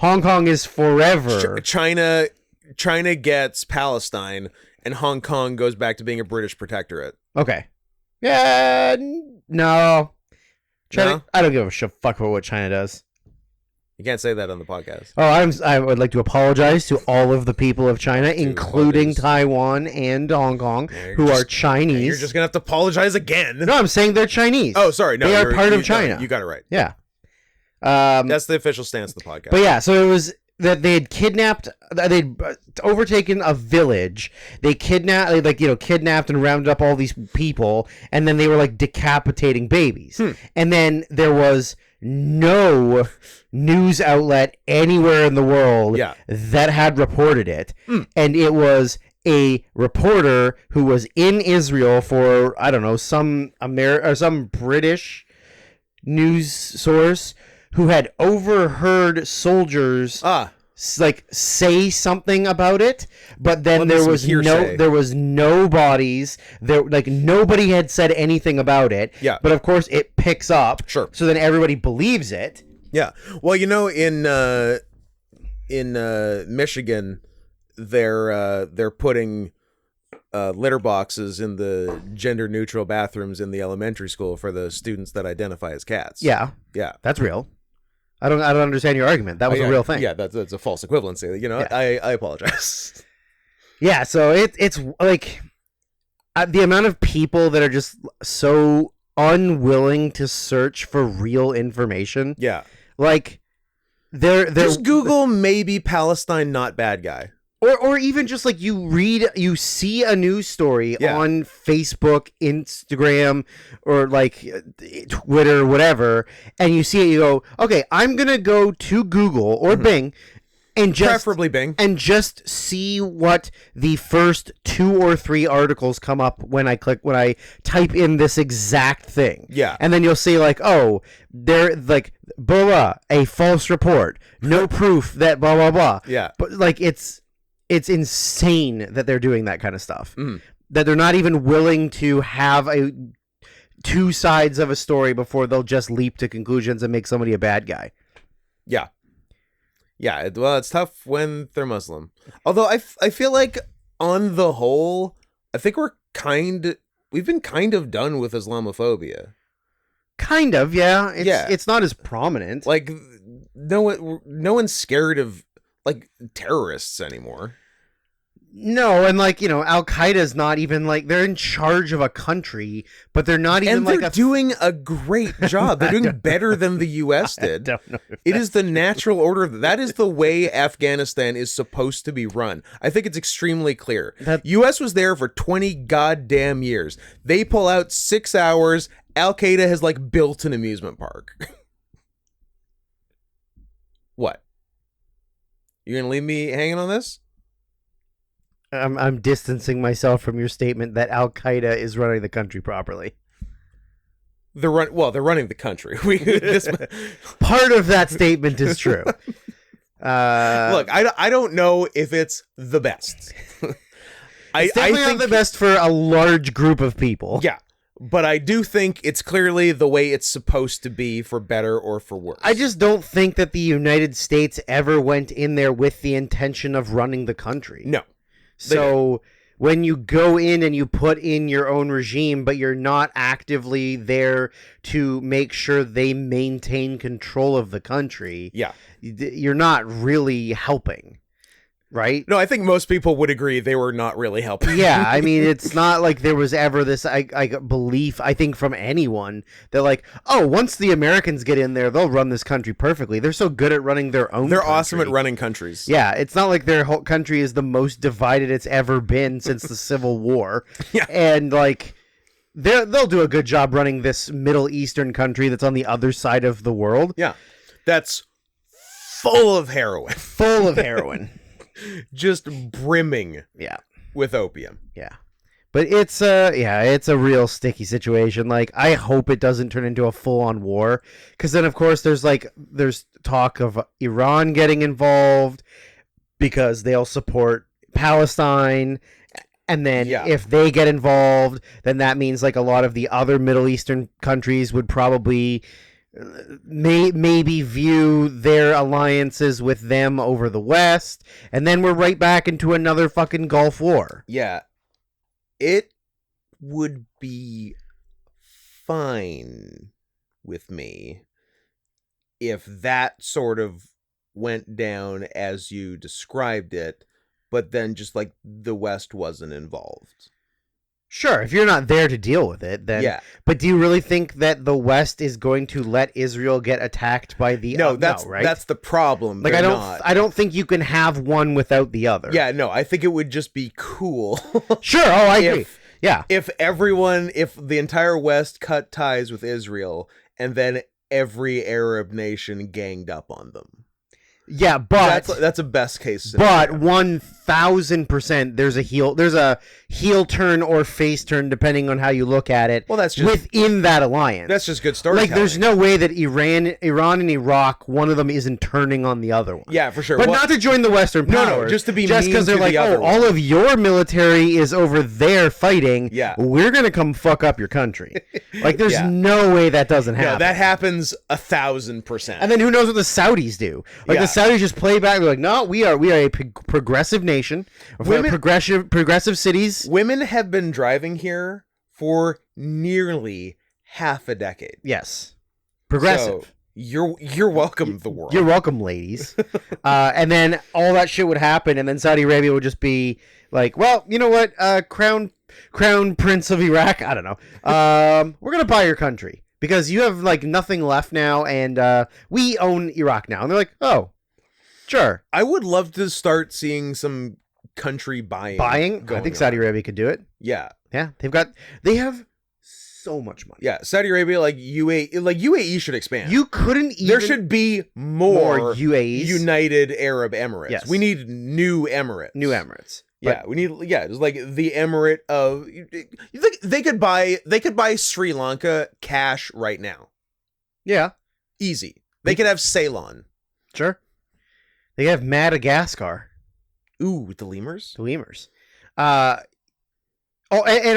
Hong Kong is forever. China gets Palestine, and Hong Kong goes back to being a British protectorate. Okay. Yeah, no. China, I don't give a fuck about what China does. You can't say that on the podcast. Oh, I would like to apologize to all of the people of China, including Taiwan and Hong Kong, who are Chinese. You're just going to have to apologize again. No, I'm saying they're Chinese. Oh, sorry. No, they are part of China. No, you got it right. Yeah. That's the official stance of the podcast. But yeah, so it was that they'd overtaken a village. They kidnapped and rounded up all these people, and then they were like decapitating babies. And then there was no news outlet anywhere in the world Yeah. that had reported it. And it was a reporter who was in Israel for, I don't know, some British news source who had overheard soldiers like say something about it, but then there was no bodies there, like nobody had said anything about it. Yeah. But of course it picks up. Sure. So then everybody believes it. Yeah. Well, in Michigan, they're putting litter boxes in the gender neutral bathrooms in the elementary school for the students that identify as cats. Yeah. Yeah. That's real. I don't understand your argument. That was a real thing. Yeah, that's a false equivalency. I apologize. Yeah, so it's like the amount of people that are just so unwilling to search for real information. Yeah. Like they're just Google maybe Palestine not bad guy. Or even just like you see a news story on Facebook, Instagram, or like Twitter, whatever, and you see it, you go, okay, I'm gonna go to Google or Bing, and just preferably Bing, and just see what the first 2 or 3 articles come up when I type in this exact thing. Yeah, and then you'll see like, oh, they're like blah blah, a false report, no proof that blah blah blah. Yeah, but like it's insane that they're doing that kind of stuff. That they're not even willing to have two sides of a story before they'll just leap to conclusions and make somebody a bad guy. Yeah. Yeah, well, it's tough when they're Muslim. Although I feel like on the whole, I think we've been kind of done with Islamophobia. Kind of, yeah. It's not as prominent. Like no one's scared of like terrorists anymore. No, and like, Al Qaeda's not even like, they're in charge of a country, but they're not even and they're doing a great job. They're doing better than the US did. I don't know it is the natural order. That is the way Afghanistan is supposed to be run. I think it's extremely clear. US was there for 20 goddamn years. They pull out 6 hours. Al Qaeda has like built an amusement park. What? You're gonna leave me hanging on this? I'm distancing myself from your statement that Al Qaeda is running the country properly. They're running the country. Part of that statement is true. Look, I don't know if it's the best. It's definitely not the best for a large group of people. Yeah. But I do think it's clearly the way it's supposed to be, for better or for worse. I just don't think that the United States ever went in there with the intention of running the country. No. So when you go in and you put in your own regime, but you're not actively there to make sure they maintain control of the country, you're not really helping. Right? No, I think most people would agree they were not really helping. Yeah, I mean, it's not like there was ever this belief, I think, from anyone that like, oh, once the Americans get in there, they'll run this country perfectly. They're so good at running their own They're country. awesome at running countries. Yeah, it's not like their whole country is the most divided it's ever been since the Civil War. Yeah. And like, they'll do a good job running this Middle Eastern country that's on the other side of the world. Yeah. That's full of heroin. Full of heroin. Just brimming with opium. Yeah. But it's a real sticky situation. Like, I hope it doesn't turn into a full-on war, because then of course there's talk of Iran getting involved because they'll support Palestine, and then if they get involved, then that means like a lot of the other Middle Eastern countries would probably maybe view their alliances with them over the West, and then we're right back into another fucking Gulf War. Yeah. It would be fine with me if that sort of went down as you described it, but then just like the West wasn't involved. Sure, if you're not there to deal with it, then... Yeah. But do you really think that the West is going to let Israel get attacked by the... No, right? That's the problem. Like, I don't think you can have one without the other. Yeah, no, I think it would just be cool. Sure, I agree. Yeah. If the entire West cut ties with Israel, and then every Arab nation ganged up on them. Yeah, but That's a best case scenario. But 1000% there's a heel turn or face turn depending on how you look at it. Well, that's just within that alliance. That's just good storytelling. Like there's no way that Iran and Iraq, one of them isn't turning on the other one. Yeah, for sure. But not to join the Western powers. No, just to be just because they're like, the all of your military is over there fighting. Yeah, we're gonna come fuck up your country. Like there's no way that doesn't happen. No, that happens 1,000%. And then who knows what the Saudis do? Like the Saudis just play back. They're like, no, we are a progressive nation. Progressive cities. Women have been driving here for nearly half a decade. Yes, progressive. So you're welcome, the world. You're welcome, ladies. And then all that shit would happen, and then Saudi Arabia would just be like, well, you know what, Crown Prince of Iraq. I don't know. We're gonna buy your country because you have like nothing left now, and we own Iraq now. And they're like, oh. Sure. I would love to start seeing some country buying. I think Saudi Arabia could do it. Yeah. Yeah. They have so much money. Yeah. Saudi Arabia, like UAE should expand. You couldn't even. There should be more UAEs. United Arab Emirates. Yes. We need new Emirates. New Emirates. Yeah, we need. Yeah, it's like the Emirate of. You think they could buy Sri Lanka cash right now? Yeah. Easy. They could have Ceylon. Sure. They have Madagascar. Ooh, with the lemurs? The lemurs. And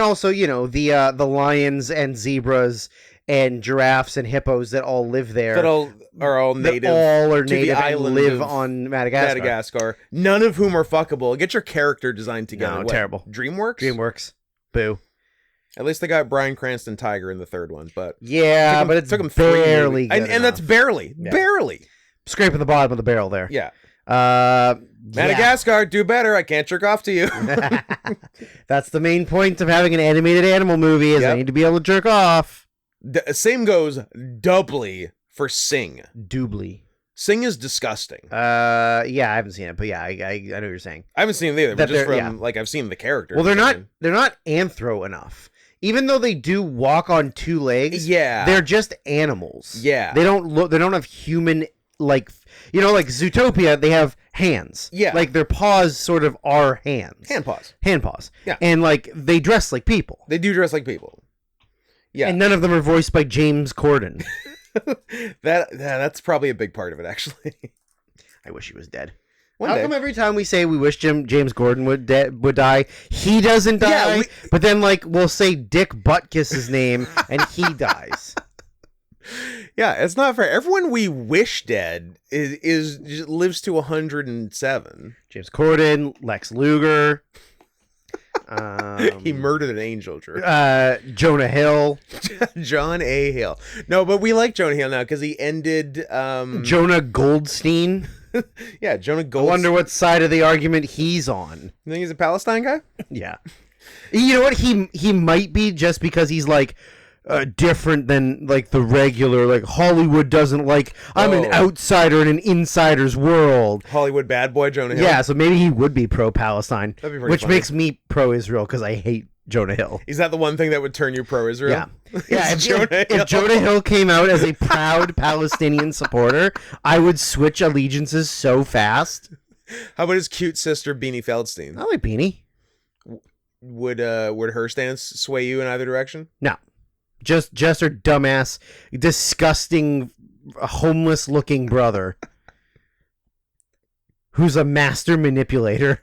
also, you know, the lions and zebras and giraffes and hippos that all live there. That are all native. All are to native the and island live of on Madagascar. None of whom are fuckable. Get your character design together. No, What, terrible. DreamWorks? Boo. At least they got Bryan Cranston Tiger in the third one, but yeah, but it's barely good and that's barely. Scraping the bottom of the barrel there. Yeah. Madagascar, do better. I can't jerk off to you. That's the main point of having an animated animal movie is I need to be able to jerk off. Same goes doubly for Sing. Doubly. Sing is disgusting. Yeah, I haven't seen it, but yeah, I know what you're saying. I haven't seen it either. But just from like I've seen the characters. Well, they're not anthro enough. Even though they do walk on two legs, they're just animals. Yeah, they don't have human like Zootopia. They have hands. Yeah, like their paws sort of are hands. Hand paws. Yeah, and like they dress like people. They do dress like people. Yeah, and none of them are voiced by James Corden. That's probably a big part of it, actually. I wish he was dead. How come every time we say we wish James Corden would die, he doesn't die? But then like we'll say Dick Buttkiss's name and he dies. Yeah, it's not fair. Everyone we wish dead lives to 107. James Corden, Lex Luger. He murdered an angel, Drew. Jonah Hill. John A. Hill. No, but we like Jonah Hill now because he ended... Jonah Goldstein. Yeah, Jonah Goldstein. I wonder what side of the argument he's on. You think he's a Palestine guy? Yeah. You know what? He might be just because he's like... different than like the regular, like Hollywood doesn't like I'm an outsider in an insider's world. Hollywood bad boy Jonah Hill. Yeah, so maybe he would be pro-Palestine, which funny. Makes me pro-Israel because I hate Jonah Hill. Is that the one thing that would turn you pro-Israel? Yeah. Yeah, if Jonah Hill came out as a proud Palestinian supporter, I would switch allegiances so fast. How about his cute sister Beanie Feldstein? I like Beanie. Would her stance sway you in either direction? No. Just her dumbass, disgusting, homeless-looking brother, who's a master manipulator.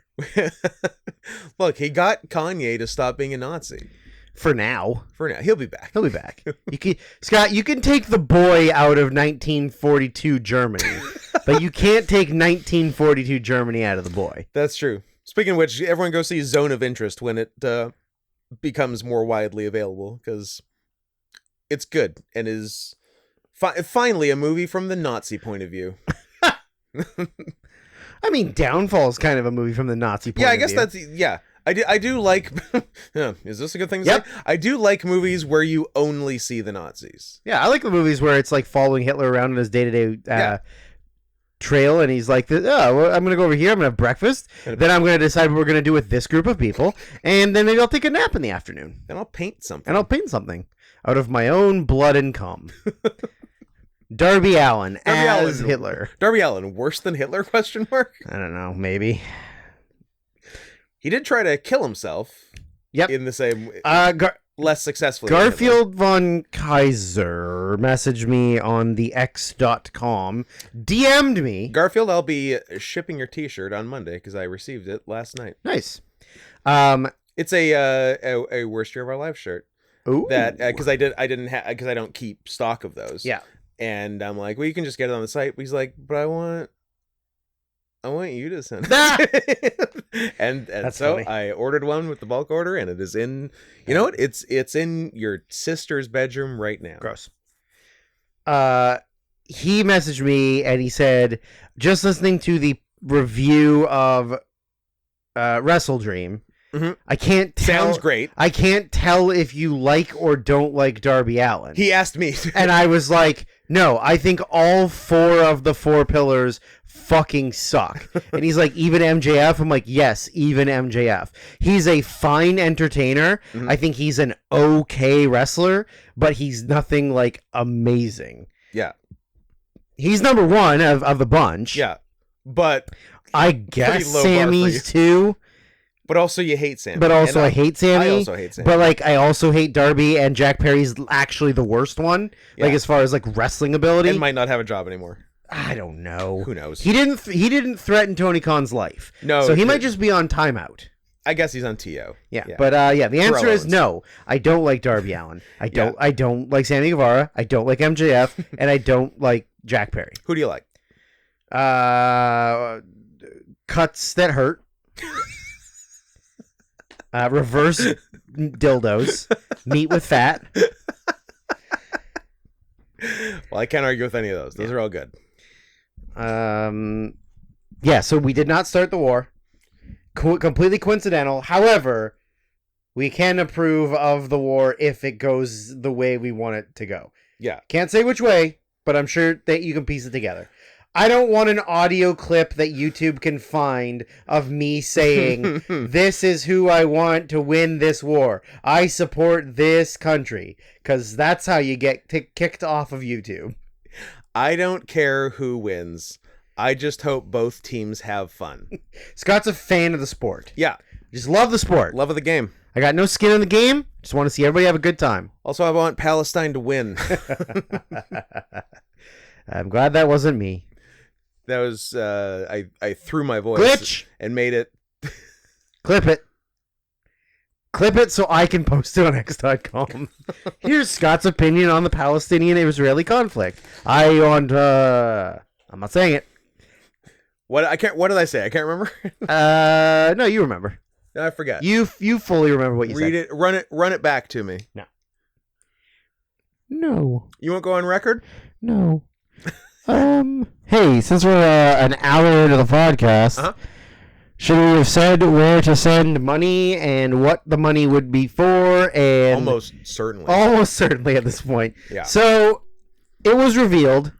Look, he got Kanye to stop being a Nazi. For now, he'll be back. Scott, you can take the boy out of 1942 Germany, but you can't take 1942 Germany out of the boy. That's true. Speaking of which, everyone go see Zone of Interest when it becomes more widely available because. It's good and is finally a movie from the Nazi point of view. I mean, Downfall is kind of a movie from the Nazi point of view. Yeah, I guess that's... Yeah. I do like... Is this a good thing to say? I do like movies where you only see the Nazis. Yeah, I like the movies where it's like following Hitler around in his day-to-day trail, and he's like, I'm going to go over here, I'm going to have breakfast, then I'm going to decide what we're going to do with this group of people, and then maybe I'll take a nap in the afternoon. And I'll paint something. Out of my own blood and cum. Darby Allin Darby as Allin. Hitler. Darby Allin, worse than Hitler? Question mark. I don't know. Maybe. He did try to kill himself. Yep. In the same, less successfully. Garfield von Kaiser messaged me on the X.com, DM'd me. Garfield, I'll be shipping your T-shirt on Monday because I received it last night. Nice. It's a worst year of our lives shirt. Ooh. That because I don't keep stock of those. Yeah. And I'm like, well, you can just get it on the site. But he's like, but I want you to send it. and so funny. I ordered one with the bulk order, and it is in. You know what? It's in your sister's bedroom right now. Gross. He messaged me and he said, just listening to the review of Wrestle Dream. Mm-hmm. I can't tell. Sounds great. I can't tell if you like or don't like Darby Allin. He asked me. And I was like, no, I think all 4 of the 4 pillars fucking suck. And he's like, even MJF? I'm like, yes, even MJF. He's a fine entertainer. Mm-hmm. I think he's an okay wrestler, but he's nothing like amazing. Yeah. He's number 1 of the bunch. Yeah. But I guess Sammy's too. But also you hate Sammy. But also I hate Sammy. I also hate Sammy. But like I also hate Darby, and Jack Perry's actually the worst one. Yeah. Like as far as like wrestling ability. And might not have a job anymore. I don't know. Who knows? He didn't threaten Tony Khan's life. No. So he might just be on timeout. I guess he's on TO. Yeah. But the answer is no. I don't like Darby Allin. I don't like Sammy Guevara. I don't like MJF, and I don't like Jack Perry. Who do you like? Cuts that hurt. Reverse dildos. Meat with fat. Well, I can't argue with any of those. Those are all good. Yeah, so we did not start the war. Completely coincidental. However, we can approve of the war if it goes the way we want it to go. Yeah. Can't say which way, but I'm sure that you can piece it together. I don't want an audio clip that YouTube can find of me saying, this is who I want to win this war. I support this country. Because that's how you get kicked off of YouTube. I don't care who wins. I just hope both teams have fun. Scott's a fan of the sport. Yeah. Just love the sport. Love of the game. I got no skin in the game. Just want to see everybody have a good time. Also, I want Palestine to win. I'm glad that wasn't me. That was, I threw my voice. Glitch! And made it. Clip it. Clip it so I can post it on X.com. Here's Scott's opinion on the Palestinian-Israeli conflict. I'm not saying it. What did I say? I can't remember. No, you remember. No, I forgot. You fully remember what you said. Read it. Run it back to me. No. You won't go on record? No. Hey, since we're an hour into the podcast, should we have said where to send money and what the money would be for? And almost certainly at this point. Yeah. So it was revealed.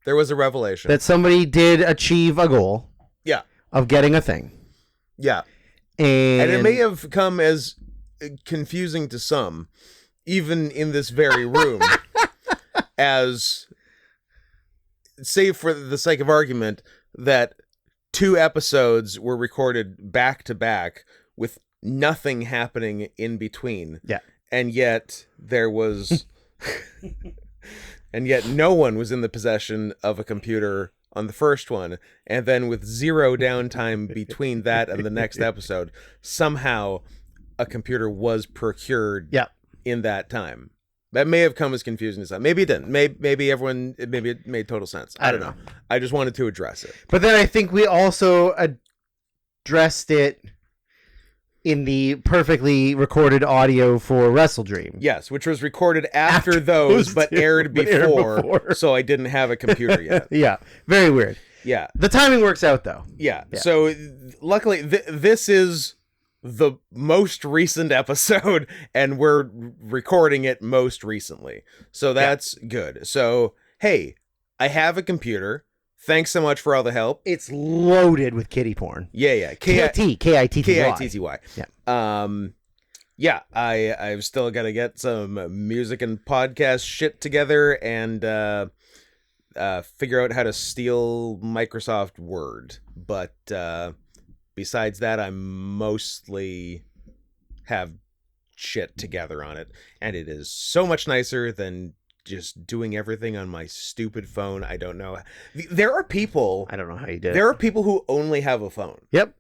There was a revelation that somebody did achieve a goal. Yeah. Of getting a thing. Yeah. And it may have come as confusing to some, even in this very room, as, save for the sake of argument, that 2 episodes were recorded back to back with nothing happening in between. Yeah. And yet there was, and yet no one was in the possession of a computer on the first one, and then with 0 downtime between that and the next episode, somehow a computer was procured in that time. That may have come as confusing as that. Maybe it didn't. Maybe it made total sense. I don't know. I just wanted to address it. But then I think we also addressed it in the perfectly recorded audio for Wrestle Dream. Yes, which was recorded after those, but aired before, so I didn't have a computer yet. Yeah, very weird. Yeah. The timing works out, though. Yeah. So, luckily, this is the most recent episode, and we're recording it most recently. So, that's good. So, hey, I have a computer. Thanks so much for all the help. It's loaded with kitty porn. Yeah. Kitty. K-I-T-T-Y. Yeah. I've still got to get some music and podcast shit together, and figure out how to steal Microsoft Word. But besides that, I mostly have shit together on it. And it is so much nicer than just doing everything on my stupid phone. I don't know. There are people... I don't know how you did There it. are people who only have a phone. Yep.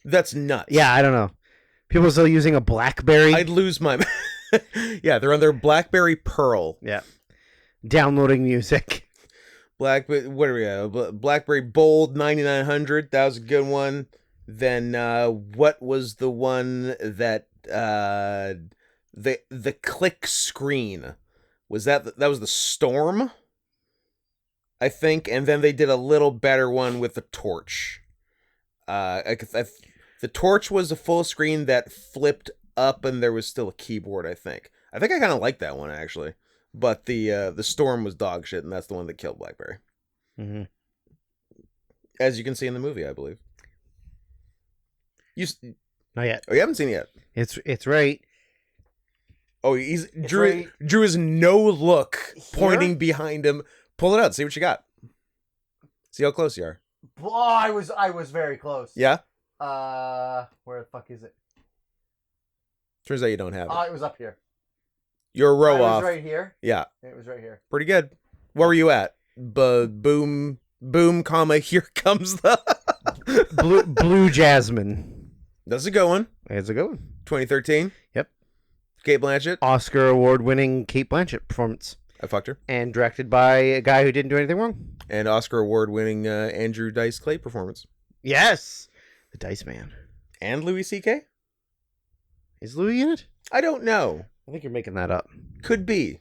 That's nuts. Yeah, I don't know. People still using a BlackBerry. I'd lose my... Yeah, they're on their BlackBerry Pearl. Yeah. Downloading music. What are we at? BlackBerry Bold 9900. That was a good one. Then what was the one that the click screen? Was that was the Storm? I think, and then they did a little better one with the Torch. The Torch was a full screen that flipped up, and there was still a keyboard. I think I kind of like that one actually, but the Storm was dog shit, and that's the one that killed BlackBerry. Mm-hmm. As you can see in the movie, I believe. Not yet. Oh, you haven't seen it yet. It's right. Oh, Drew is no look Here? pointing behind him. Pull it out. See what you got. See how close you are. Oh, I was very close. Yeah. Where the fuck is it? Turns out you don't have it. It was up here. You're a row It was off. right here. Yeah. It was right here. Pretty good. Where were you at? Boom, comma, here comes the... Blue Jasmine. That's a good one. It's a good one. 2013. Yep. Kate Blanchett. Oscar award-winning Kate Blanchett performance. I fucked her. And directed by a guy who didn't do anything wrong. And Oscar award-winning Andrew Dice Clay performance. Yes. The Dice Man. And Louis C.K.? Is Louis in it? I don't know. I think you're making that up. Could be.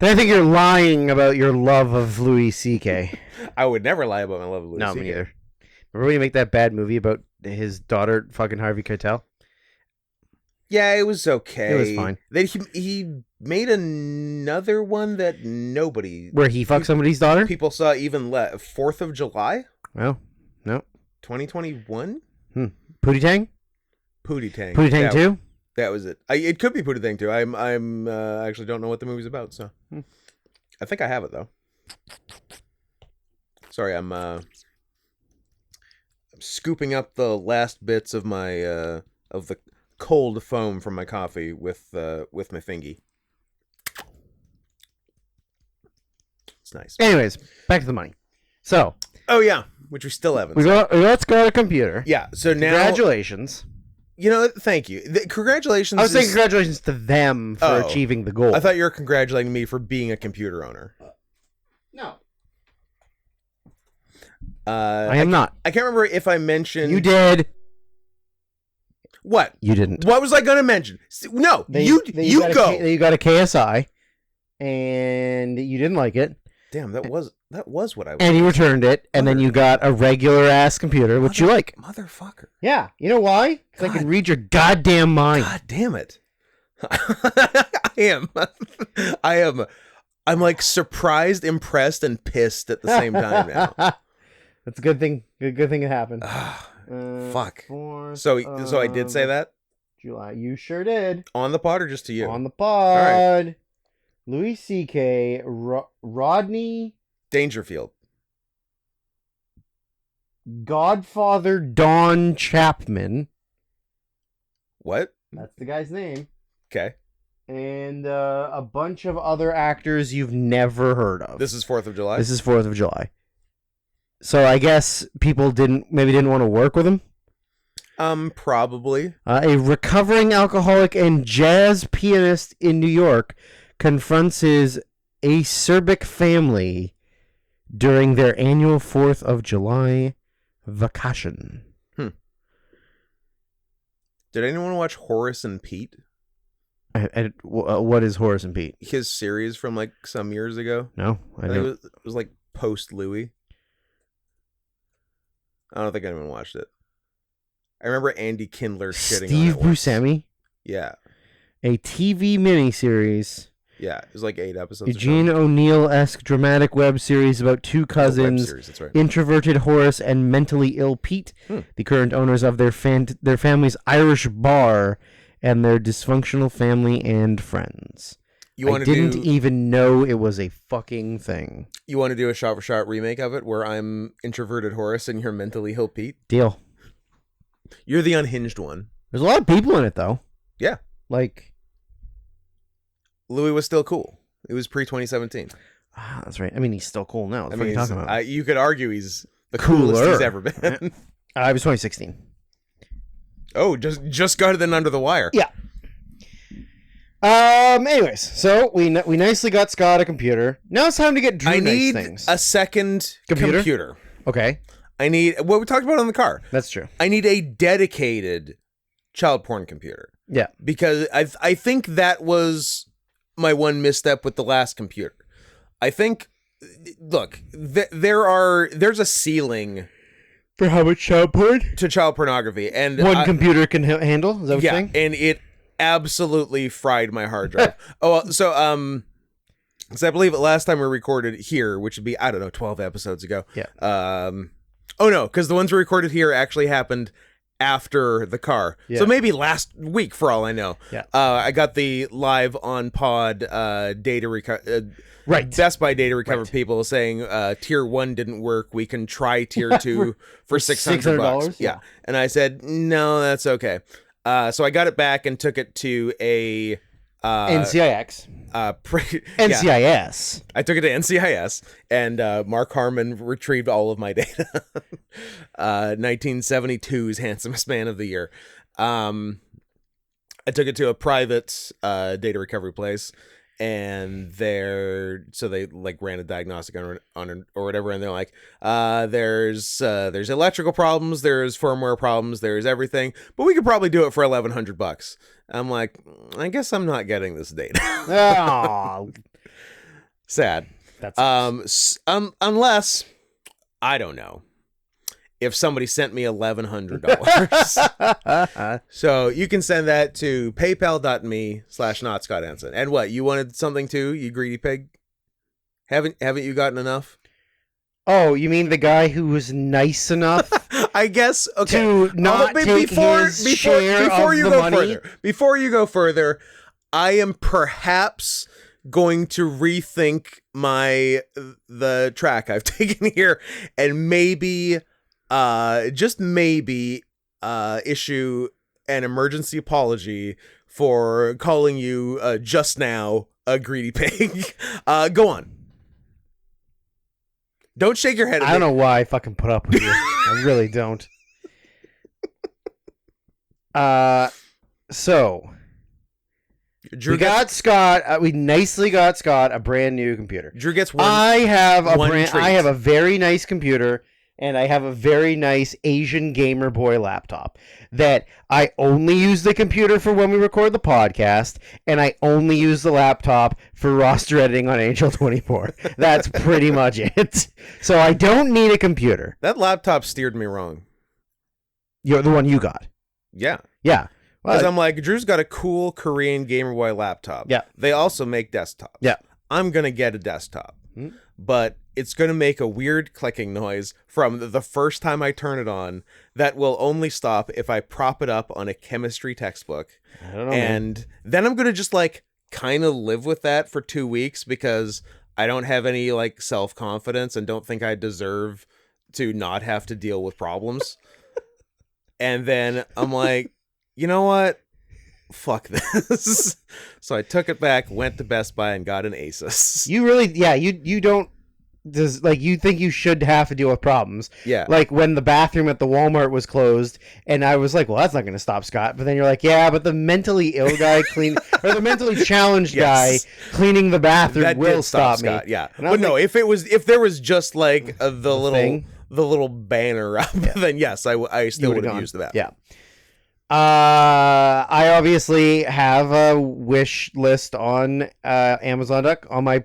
Then I think you're lying about your love of Louis C.K. I would never lie about my love of Louis No, C.K. me neither. Remember when you make that bad movie about his daughter fucking Harvey Keitel? Yeah, it was okay. It was fine. Then he made another one that nobody... Where he fucked somebody's daughter? People saw even 4th of July? Well, no. 2021? Pootie Tang? Pootie Tang. Pootie Tang 2? That was it. It could be Pootie Tang 2. I'm actually don't know what the movie's about, so... I think I have it, though. Sorry, I'm scooping up the last bits of my of the cold foam from my coffee with my fingy. It's nice. Anyways, back to the money. So, Oh yeah, which we still haven't. let's go to computer. Yeah. So now, Congratulations. You know, thank you. Congratulations. I was saying congratulations to them for achieving the goal. I thought you were congratulating me for being a computer owner. No. I am not. I can't remember if I mentioned. You did. What? You didn't. What was I going to mention? No, you go. You got a KSI, and you didn't like it. Damn, that was what I wanted. And you returned it, and then you got a regular ass computer, which you like. Motherfucker. Yeah. You know why? Because I can read your goddamn mind. God damn it. I am. I'm like surprised, impressed, and pissed at the same time now. That's a good thing. Good thing it happened. Fuck. 4th So I did say that July. You sure did. on the pod or just to you? On the pod. Right. Louis C.K. Rodney Dangerfield. Godfather Don Chapman. What? That's the guy's name. Okay. And a bunch of other actors you've never heard of. This is 4th of July? This is 4th of July. So I guess people didn't want to work with him. Probably. A recovering alcoholic and jazz pianist in New York confronts his acerbic family during their annual 4th of July vacation. Did anyone watch Horace and Pete? What is Horace and Pete? His series from like some years ago. No, I think don't. it was like post Louis. I don't think anyone watched it. I remember Andy Kindler shitting Steve on it once. Buscemi. Yeah. A TV miniseries. Yeah, it was like 8 episodes. Eugene O'Neill-esque dramatic web series about two cousins, series, that's right. introverted Horace and mentally ill Pete, the current owners of their family's Irish bar, and their dysfunctional family and friends. I didn't even know it was a fucking thing. You want to do a shot-for-shot remake of it where I'm introverted Horace and you're mentally Hill Pete? Deal. You're the unhinged one. There's a lot of people in it, though. Yeah. Like... Louis was still cool. It was pre-2017. That's right. I mean, he's still cool now. What are you talking about? You could argue he's the coolest he's ever been. It was 2016. Oh, just got it in under the wire. Yeah. Anyways, so we nicely got Scott a computer. Now it's time to get Drew nice things. A second computer. Okay. I need what we talked about on the car. That's true. I need a dedicated child porn computer. Yeah. Because I think that was my one misstep with the last computer. I think, look, there's a ceiling for how much child porn to child pornography, and one computer can handle. Is that what you're saying? And it absolutely fried my hard drive. So I believe the last time we recorded here, which would be 12 episodes ago. Yeah. Oh no, because the ones we recorded here actually happened after the car. Yeah. So maybe last week for all I know. Yeah. I got the live on pod data recovery. Right. Best Buy data recover people saying tier 1 didn't work. We can try tier 2 for $600. Yeah. And I said, no, that's okay. So I got it back and took it to a NCIX. NCIS. I took it to NCIS, and Mark Harmon retrieved all of my data. 1972's handsomest man of the year. I took it to a private data recovery place, and they like ran a diagnostic on it or whatever, and they're like, there's electrical problems, there's firmware problems, there's everything, but we could probably do it for $1,100. I'm like, I guess I'm not getting this data. Oh, sad. That's unless I don't know if somebody sent me $1,100. So you can send that to paypal.me/notscottenson. And what, you wanted something too, you greedy pig? Haven't you gotten enough? Oh, you mean the guy who was nice enough? I guess. Okay. To not take his share of the money? Before you go further, I am perhaps going to rethink the track I've taken here, and maybe, just maybe, issue an emergency apology for calling you just now a greedy pig. Go on. Don't shake your head at me. I don't know why I fucking put up with you. I really don't. So Drew got Scott. We nicely got Scott a brand new computer. Drew gets one. I have treat. I have a very nice computer, and I have a very nice Asian Gamer Boy laptop that I only use the computer for when we record the podcast, and I only use the laptop for roster editing on Angel 24. That's pretty much it. So I don't need a computer. That laptop steered me wrong. You're the one you got. Yeah. Yeah. Because I'm like, Drew's got a cool Korean Gamer Boy laptop. Yeah. They also make desktops. Yeah. I'm going to get a desktop. But it's going to make a weird clicking noise from the first time I turn it on that will only stop if I prop it up on a chemistry textbook. I don't know, and then I'm going to just like kind of live with that for 2 weeks because I don't have any like self-confidence and don't think I deserve to not have to deal with problems. And then I'm like, you know what? Fuck this. So I took it back, went to Best Buy, and got an Asus. You really, yeah, you don't, you think you should have to deal with problems. Yeah. Like when the bathroom at the Walmart was closed, and I was like, well, that's not going to stop Scott. But then you're like, yeah, but the mentally ill guy or the mentally challenged guy cleaning the bathroom that will stop me. Scott, yeah. But no, if there was just like the little banner up, then yes, I still would have used that. Yeah. I obviously have a wish list on Amazon on my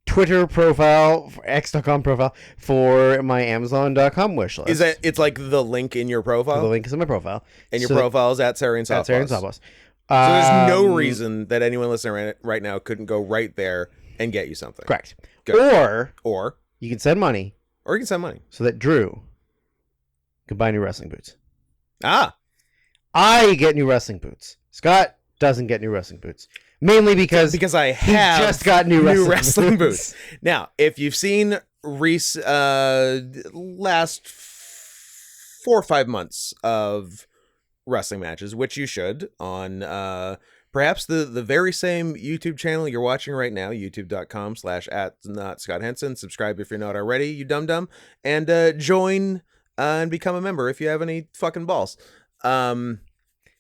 Twitter profile, x.com profile for my Amazon.com wish list. It's like the link in your profile? The link is in my profile. And your profile is at Sarah and Softboss. So there's no reason that anyone listening right now couldn't go right there and get you something. Correct. Good. Or you can send money. Or you can send money. So that Drew can buy new wrestling boots. Ah. I get new wrestling boots. Scott doesn't get new wrestling boots. Mainly because I have just got new wrestling boots. Now, if you've seen Reese last 4 or 5 months of wrestling matches, which you should, on perhaps the very same YouTube channel you're watching right now, youtube.com/@NotScottHenson. Subscribe if you're not already, you dum-dum, and join and become a member if you have any fucking balls.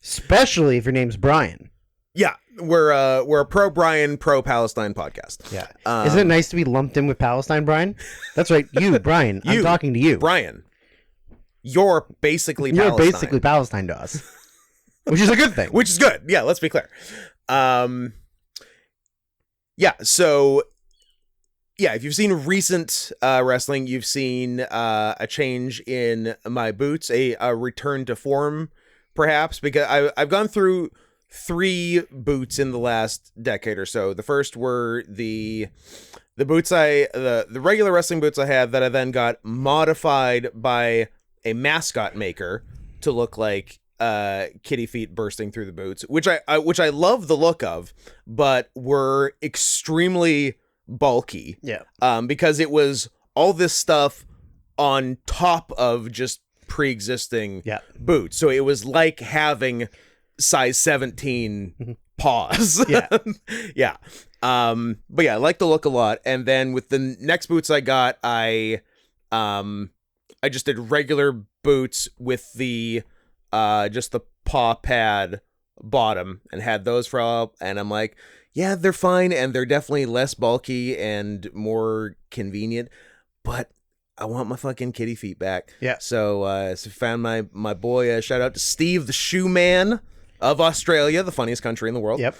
Especially if your name's Brian. Yeah, we're a pro-Brian, pro-Palestine podcast. Yeah. Isn't it nice to be lumped in with Palestine, Brian? That's right. You, Brian. I'm talking to you. Brian. You're basically Palestine to us. Which is a good thing. Which is good. Yeah, let's be clear. Yeah, so yeah, if you've seen recent wrestling, you've seen a change in my boots, a return to form, perhaps, because I've gone through 3 boots in the last decade or so. The first were the boots the regular wrestling boots I had that I then got modified by a mascot maker to look like kitty feet bursting through the boots, which I love the look of, but were extremely bulky. Yeah. Because it was all this stuff on top of just pre-existing boots. So it was like having size 17 paws. Yeah. Yeah. But yeah, I like the look a lot. And then with the next boots I got, I just did regular boots with the just the paw pad bottom and had those for all, and I'm like, yeah, they're fine, and they're definitely less bulky and more convenient, but I want my fucking kitty feet back. Yeah. So found my boy, shout out to Steve the Shoe Man of Australia, the funniest country in the world. Yep.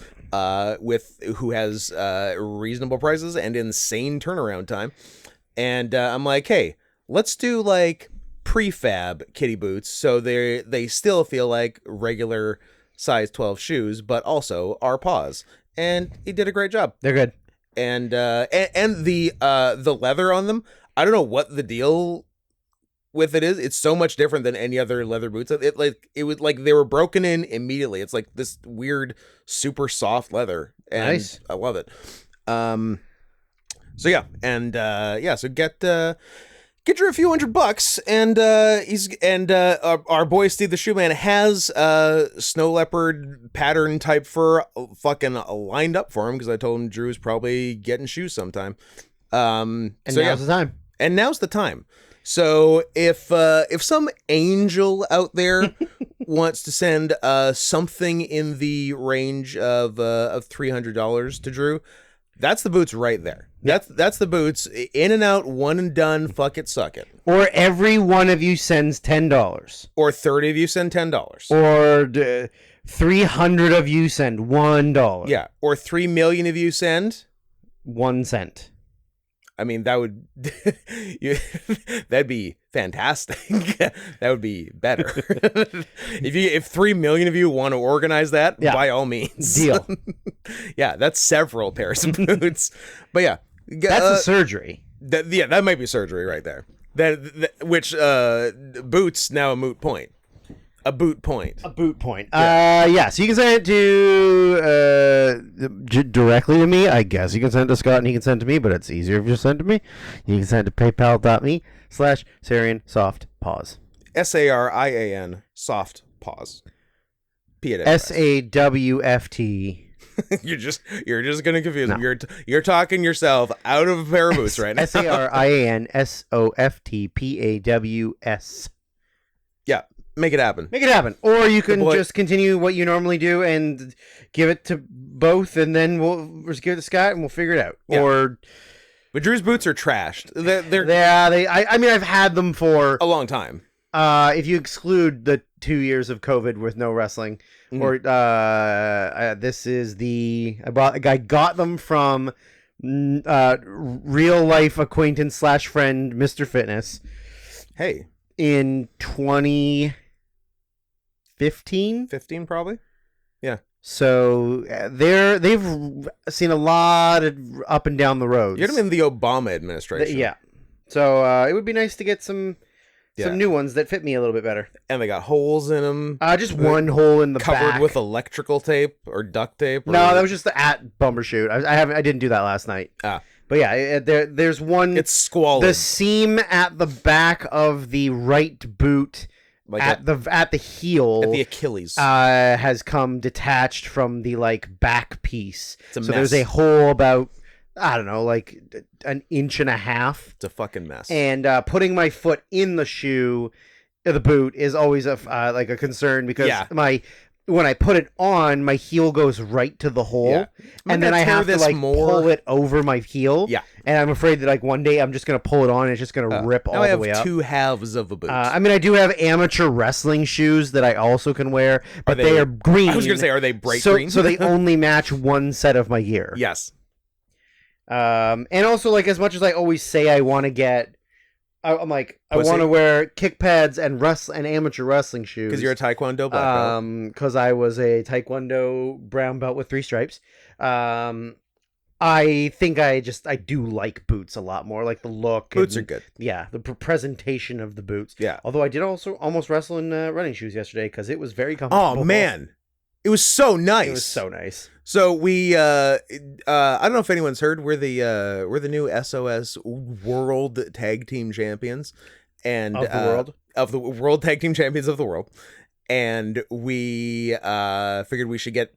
Who has reasonable prices and insane turnaround time. And I'm like, hey, let's do like prefab kitty boots so they still feel like regular size 12 shoes, but also are paws. And he did a great job. They're good. And the leather on them, I don't know what the deal with it is. It's so much different than any other leather boots. It was like they were broken in immediately. It's like this weird, super soft leather. And nice. I love it. So yeah, and so get you a few $100, and our boy Steve the Shoe Man has snow leopard pattern type fur fucking lined up for him, because I told him Drew's probably getting shoes sometime. And now's the time. And now's the time. So if some angel out there wants to send something in the range of $300 to Drew, that's the boots right there. That's the boots. In and out, one and done. Fuck it, suck it. Or every one of you sends $10. Or 30 of you send $10. Or 300 of you send $1. Yeah. Or 3 million of you send 1 cent. I mean, that would that'd be fantastic. That would be better. If 3 million of you want to organize that, by all means. Deal. Yeah, that's several pairs of boots. But yeah, that's a surgery. That might be surgery right there. Which boots now a moot point. A boot point. A boot point. Yeah. So you can send it to directly to me. I guess you can send it to Scott and he can send it to me, but it's easier if you send it to me. You can send it to paypal.me/Sarian Soft Pause. SARIAN Soft Pause. SAWFT. You're just gonna confuse them. You're talking yourself out of a pair of boots right now. SARIANSOFTPAWS. Yeah. Make it happen. Make it happen. Or you can just continue what you normally do and give it to both, and then we'll just give it to Scott and we'll figure it out. Yeah. But Drew's boots are trashed. I mean, I've had them for a long time. If you exclude the 2 years of COVID with no wrestling, or this is I got them from real life acquaintance / friend Mr. Fitness. Hey. In 2015? 15 probably. Yeah. So they've seen a lot of up and down the roads. You're in the Obama administration. Yeah. So it would be nice to get some Yeah. Some new ones that fit me a little bit better. And they got holes in them. Just one hole in the covered back. with electrical tape or duct tape. No, that was just the Bumbershoot. I didn't do that last night. But yeah, there's one. It's squalid. The seam at the back of the right boot, like at the heel, at the Achilles, has come detached from the back piece. It's a so mess. there's a hole about, I don't know, an inch and a half. It's a fucking mess. And putting my foot in the shoe, the boot, is always a concern because when I put it on, my heel goes right to the hole, and then I have to pull it over my heel. Yeah, and I'm afraid that one day I'm just gonna pull it on and it's just gonna rip all the way up. I have two halves of a boot. I mean, I do have amateur wrestling shoes that I also can wear, but they are green. I was gonna say, are they bright green? So they only match one set of my gear. Yes. And also, as much as I always say I want to get, I'm like, I want to wear kick pads and amateur wrestling shoes. Because you're a Taekwondo black belt. Because I was a Taekwondo brown belt with 3 stripes. I think I do like boots a lot more, like the look. Boots are good. Yeah, the presentation of the boots. Yeah. Although I did also almost wrestle in running shoes yesterday because it was very comfortable. Oh man, it was so nice. It was so nice. So we, I don't know if anyone's heard, we're the new SOS World Tag Team Champions, and of the World Tag Team Champions of the world, and we figured we should get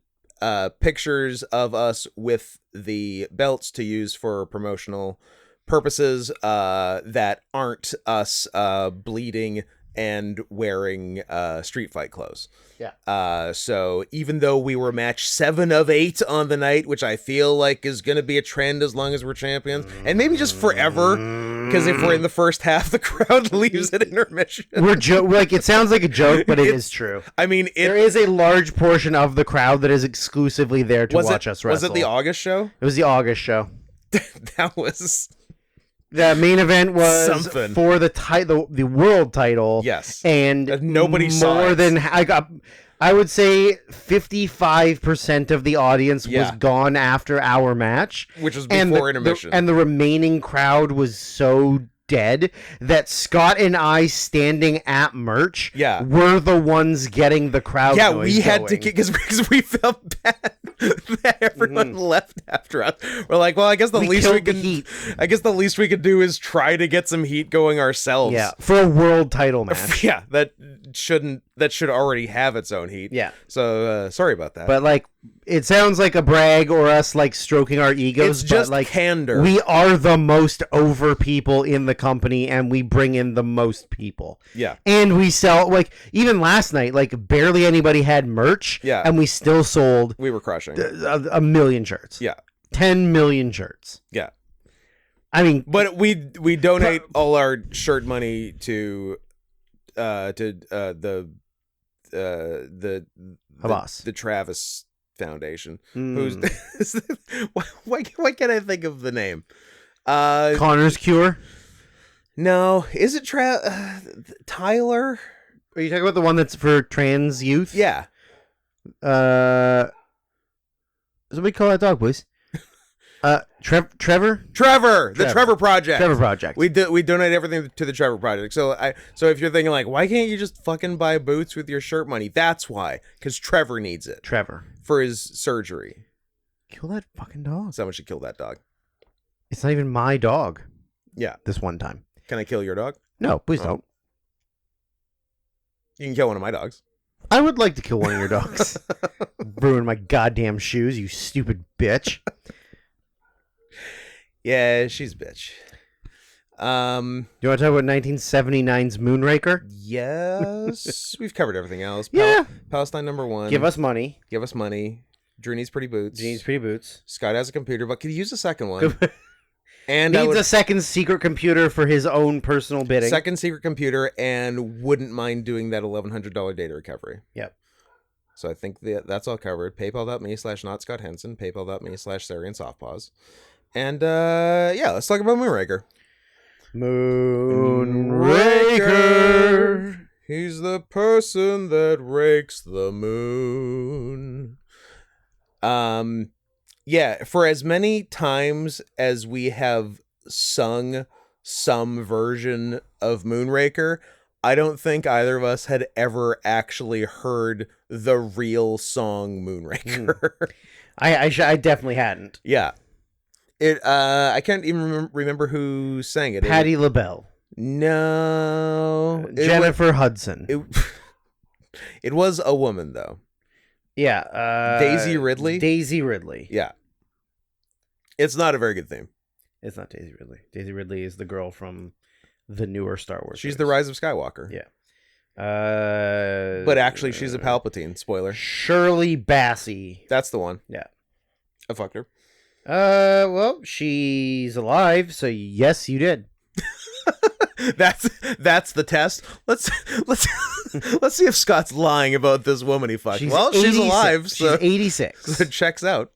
pictures of us with the belts to use for promotional purposes that aren't us bleeding and wearing street fight clothes. Yeah. So even though we were match 7 of 8 on the night, which I feel like is going to be a trend as long as we're champions, and maybe just forever, because if we're in the first half, the crowd leaves at intermission. It sounds like a joke, but it is true. I mean, there is a large portion of the crowd that is exclusively there to watch us wrestle. Was it the August show? It was the August show. That was... The main event was something for the world title. Yes, and nobody saw more it. Than I would say 55% of the audience was gone after our match, which was before intermission, and the remaining crowd was so dead that Scott and I, standing at merch, were the ones getting the crowd. Yeah, we had to because we felt bad that everyone left after us. We're like, well, I guess the least we can. I guess the least we could do is try to get some heat going ourselves. Yeah, for a world title match. Yeah, that should already have its own heat. Yeah. So sorry about that. But it sounds like a brag or us stroking our egos. It's just but candor. We are the most over people in the company, and we bring in the most people. Yeah. And we sell even last night, barely anybody had merch. Yeah. And we still sold. We were crushing a million shirts. Yeah. 10 million shirts. Yeah. I mean, but we donate all our shirt money to the Havas, the Travis Foundation. Who's why can't I think of the name? Connor's Cure. No, is it Tyler? Are you talking about the one that's for trans youth? Yeah. Somebody call that dog, please. Trevor, the Trevor Project. Trevor Project. We donate everything to the Trevor Project. So if you're thinking why can't you just fucking buy boots with your shirt money? That's why, because Trevor needs it. Trevor, for his surgery. Kill that fucking dog. Someone should kill that dog. It's not even my dog. Yeah. This one time. Can I kill your dog? No, please don't. You can kill one of my dogs. I would like to kill one of your dogs. Ruin my goddamn shoes, you stupid bitch. Yeah, she's a bitch. You want to talk about 1979's Moonraker? Yes. We've covered everything else. Yeah. Palestine #1. Give us money. Drew needs pretty boots. Scott has a computer, but could use a second one. And needs a second secret computer for his own personal bidding. Second secret computer, and wouldn't mind doing that $1,100 data recovery. Yep. So I think that's all covered. PayPal.me/NotScottHenson. PayPal.me/SarianSoftPaws. And let's talk about Moonraker. Moonraker. He's the person that rakes the moon. Yeah, for as many times as we have sung some version of Moonraker, I don't think either of us had ever actually heard the real song Moonraker. I definitely hadn't. Yeah. I can't even remember who sang it. Patti LaBelle. No. Jennifer Hudson. It was a woman, though. Yeah. Daisy Ridley? Daisy Ridley. Yeah. It's not a very good theme. It's not Daisy Ridley. Daisy Ridley is the girl from the newer Star Wars. She's series. the Rise of Skywalker. Yeah. But actually, she's a Palpatine. Spoiler. Shirley Bassey. That's the one. Yeah. I fucked her. Well, she's alive, so yes, you did. That's the test. Let's see if Scott's lying about this woman he fucked. Well, she's alive, so she's 86. So it checks out.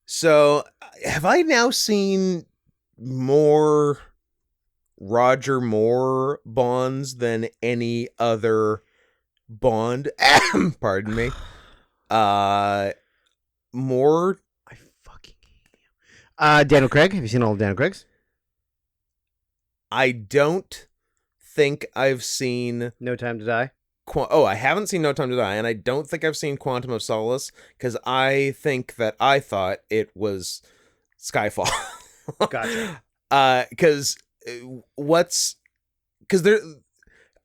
So, have I now seen more Roger Moore Bonds than any other Bond? Pardon me. More. I fucking hate you. Daniel Craig. Have you seen all of Daniel Craig's? I don't think I've seen No Time to Die. I haven't seen No Time to Die, and I don't think I've seen Quantum of Solace, because I thought it was Skyfall. Gotcha. Because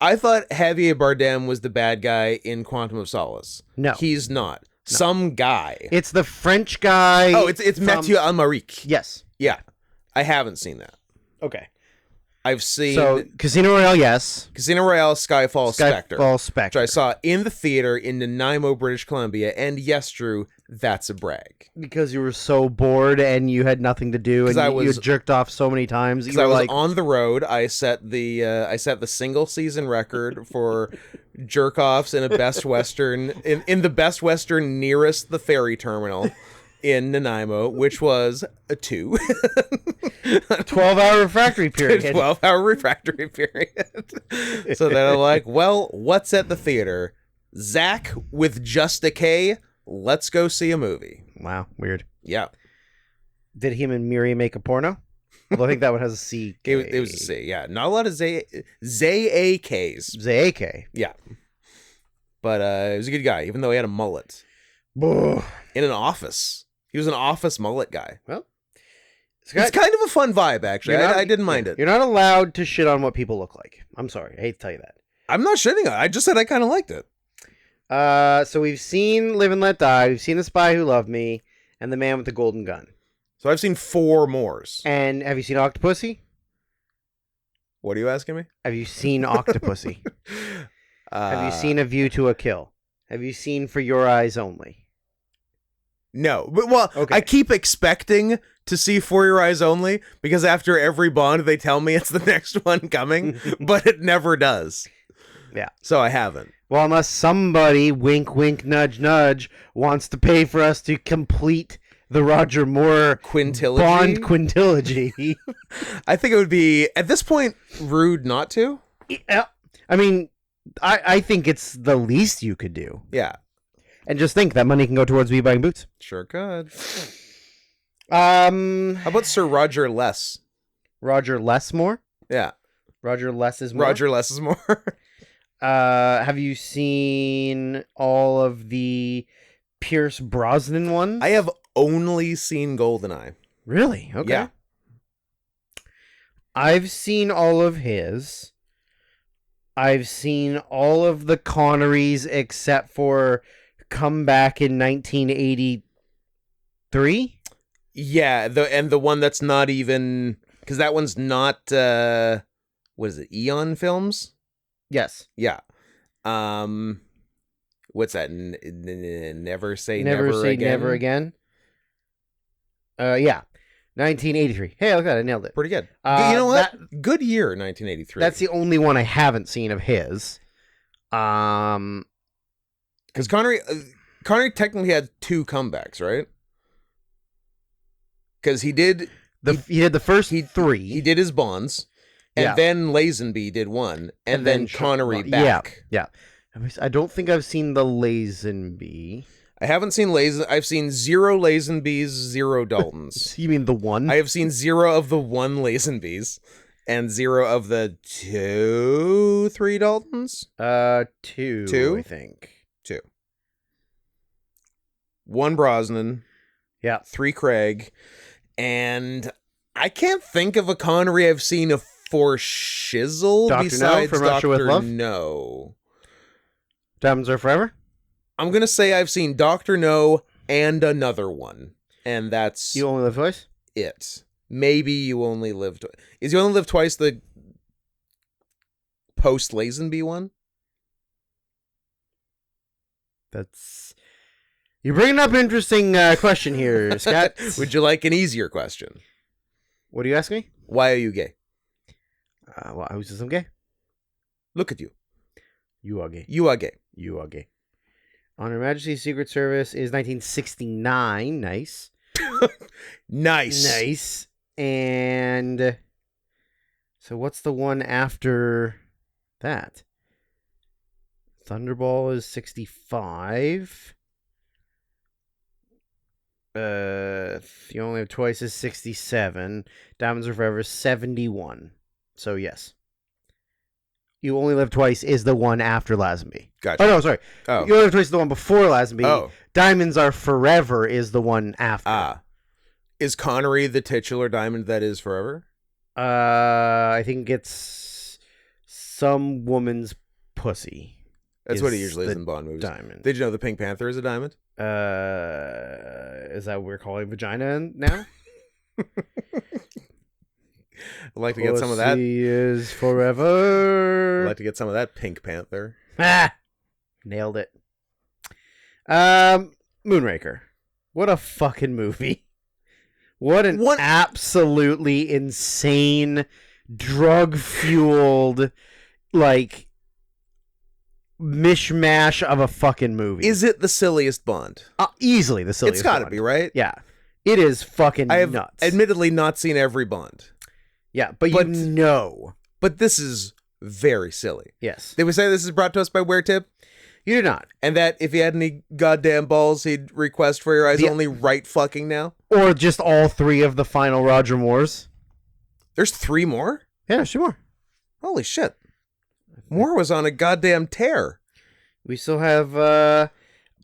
I thought Javier Bardem was the bad guy in Quantum of Solace. No. He's not. No. Some guy. It's the French guy. Oh, it's Mathieu Almaric. Yes. Yeah. I haven't seen that. Okay. I've seen So Casino Royale, yes. Casino Royale, Skyfall, Spectre. Skyfall, Spectre. Which I saw in the theater in Nanaimo, British Columbia, and yes, Drew, that's a brag. Because you were so bored and you had nothing to do, and you had jerked off so many times. Because I was on the road. I set the single season record for jerk offs in a Best Western in the Best Western nearest the ferry terminal in Nanaimo, which was a 2. 12-hour refractory period. 12-hour refractory period. So then I'm like, well, what's at the theater? Zach with just a K. Let's go see a movie. Wow, weird. Yeah. Did him and Miri make a porno? Although I think that one has a C. It was a C, yeah. Not a lot of Z-A-Ks. Z-A-K. Yeah. But he was a good guy, even though he had a mullet. In an office. He was an office mullet guy. Well, it's kind of a fun vibe, actually. I didn't mind it. You're not allowed to shit on what people look like. I'm sorry. I hate to tell you that. I'm not shitting on it. I just said I kind of liked it. So we've seen Live and Let Die. We've seen The Spy Who Loved Me and The Man with the Golden Gun. So I've seen 4 mores. And have you seen Octopussy? What are you asking me? Have you seen Octopussy? Have you seen A View to a Kill? Have you seen For Your Eyes Only? No, but okay. I keep expecting to see For Your Eyes Only because after every Bond they tell me it's the next one coming, but it never does. Yeah. So I haven't. Well, unless somebody, wink, wink, nudge, nudge, wants to pay for us to complete the Roger Moore quintilogy? Bond quintilogy. I think it would be, at this point, rude not to. Yeah. I mean, I think it's the least you could do. Yeah. And just think that money can go towards me buying boots. Sure could. How How about Sir Roger Less? Roger Lessmore? Yeah. Roger Less is more? Roger Less is more. Have you seen all of the Pierce Brosnan ones? I have only seen GoldenEye. Really? Okay. Yeah. I've seen all of his. I've seen all of the Connerys except for Come Back in 1983. Yeah, the one that's not even, because that one's not what is it, Eon Films? Yes. Yeah. What's that? Never Say Never Say Again? Never Again. Yeah. 1983. Hey, look at that. I nailed it. Pretty good. You know what? Good year, 1983. That's the only one I haven't seen of his. Because Connery technically had 2 comebacks, right? Because he did the first 3. He did his Bonds, and then Lazenby did 1, and then Connery back. Yeah. I don't think I've seen the Lazenby. I haven't seen I've seen 0 Lazenbys, 0 Daltons. You mean the one? I have seen 0 of the 1 Lazenbys, And 0 of the 3 Daltons? Two, I think. 2. 1 Brosnan. Yeah. 3 Craig. And I can't think of a Connery I've seen for Shizzle Dr. No besides from Russia with Dr. Love? No. Diamonds Are Forever? I'm going to say I've seen Dr. No and another one. And that's You Only Live Twice? it. Maybe You Only Live Twice. Is You Only Live Twice the post-Lazenby one? That's... You're bringing up an interesting question here, Scott. Would you like an easier question? What do you ask me? Why are you gay? Well, I was just gay. Look at you. You are gay. You are gay. You are gay. On Her Majesty's Secret Service is 1969. Nice. Nice. Nice. And so what's the one after that? Thunderball is 65. You Only Have Twice is 67. Diamonds Are Forever is 71. So yes. You Only Live Twice is the one after Lazenby. Gotcha. Oh no, sorry. Oh. You Only Live Twice is the one before Lazenby. Oh. Diamonds Are Forever is the one after. Ah. Is Connery the titular diamond that is forever? I think it's some woman's pussy. That's what it usually is in Bond movies. Diamond. Did you know the Pink Panther is a diamond? Is that what we're calling vagina now? I'd like to get some of that. Pussy is forever. I'd like to get some of that Pink Panther. Ah, nailed it. Moonraker. What a fucking movie. What an absolutely insane, drug-fueled, like, mishmash of a fucking movie. Is it the silliest Bond? Easily the silliest It's got to Bond. be, right? Yeah. It is fucking I have nuts. admittedly not seen every Bond. Yeah, but you know. But this is very silly. Yes. Did we say this is brought to us by WhereTip? You did not. And that if he had any goddamn balls, he'd request For Your Eyes Only right fucking now? Or just all 3 of the final Roger Moores. There's 3 more? Yeah, there's 2 more. Holy shit. Moore was on a goddamn tear. We still have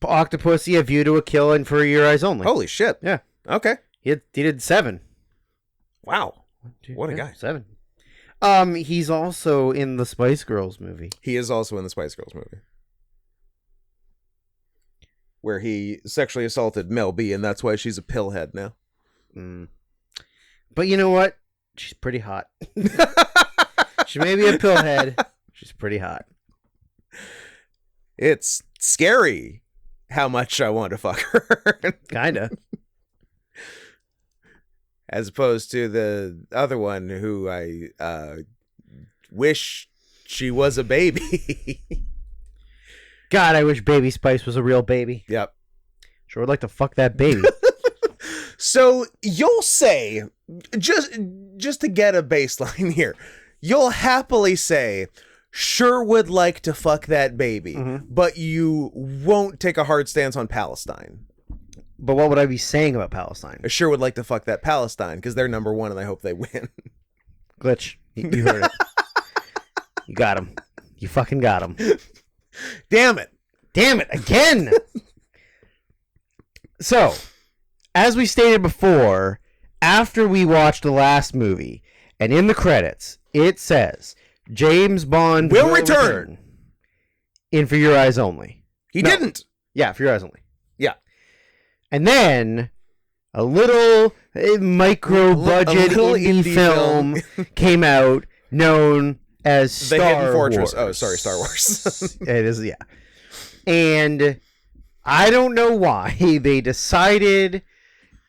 Octopussy, A View to a Kill, and For Your Eyes Only. Holy shit. Yeah. Okay. He did 7. Wow. What a guy. 7. He's also in the Spice Girls movie. He is also in the Spice Girls movie, where he sexually assaulted Mel B, and that's why she's a pillhead now. But you know what? She's pretty hot. She may be a pillhead. She's pretty hot. It's scary how much I want to fuck her. Kinda. As opposed to the other one who I wish she was a baby. God, I wish Baby Spice was a real baby. Yep. Sure would like to fuck that baby. So you'll say, just to get a baseline here, you'll happily say, sure would like to fuck that baby, but you won't take a hard stance on Palestine. But what would I be saying about Palestine? I sure would like to fuck that Palestine because they're number 1 and I hope they win. Glitch. You heard it. You got him. You fucking got him. Damn it. Damn it. Again. So, as we stated before, after we watched the last movie, and in the credits, it says, James Bond will return. In For Your Eyes Only. He didn't. Yeah, For Your Eyes Only. Yeah. And then a little micro-budget indie film came out known as Star The Hidden Fortress. Wars. Oh, sorry, Star Wars. It is, yeah. And I don't know why they decided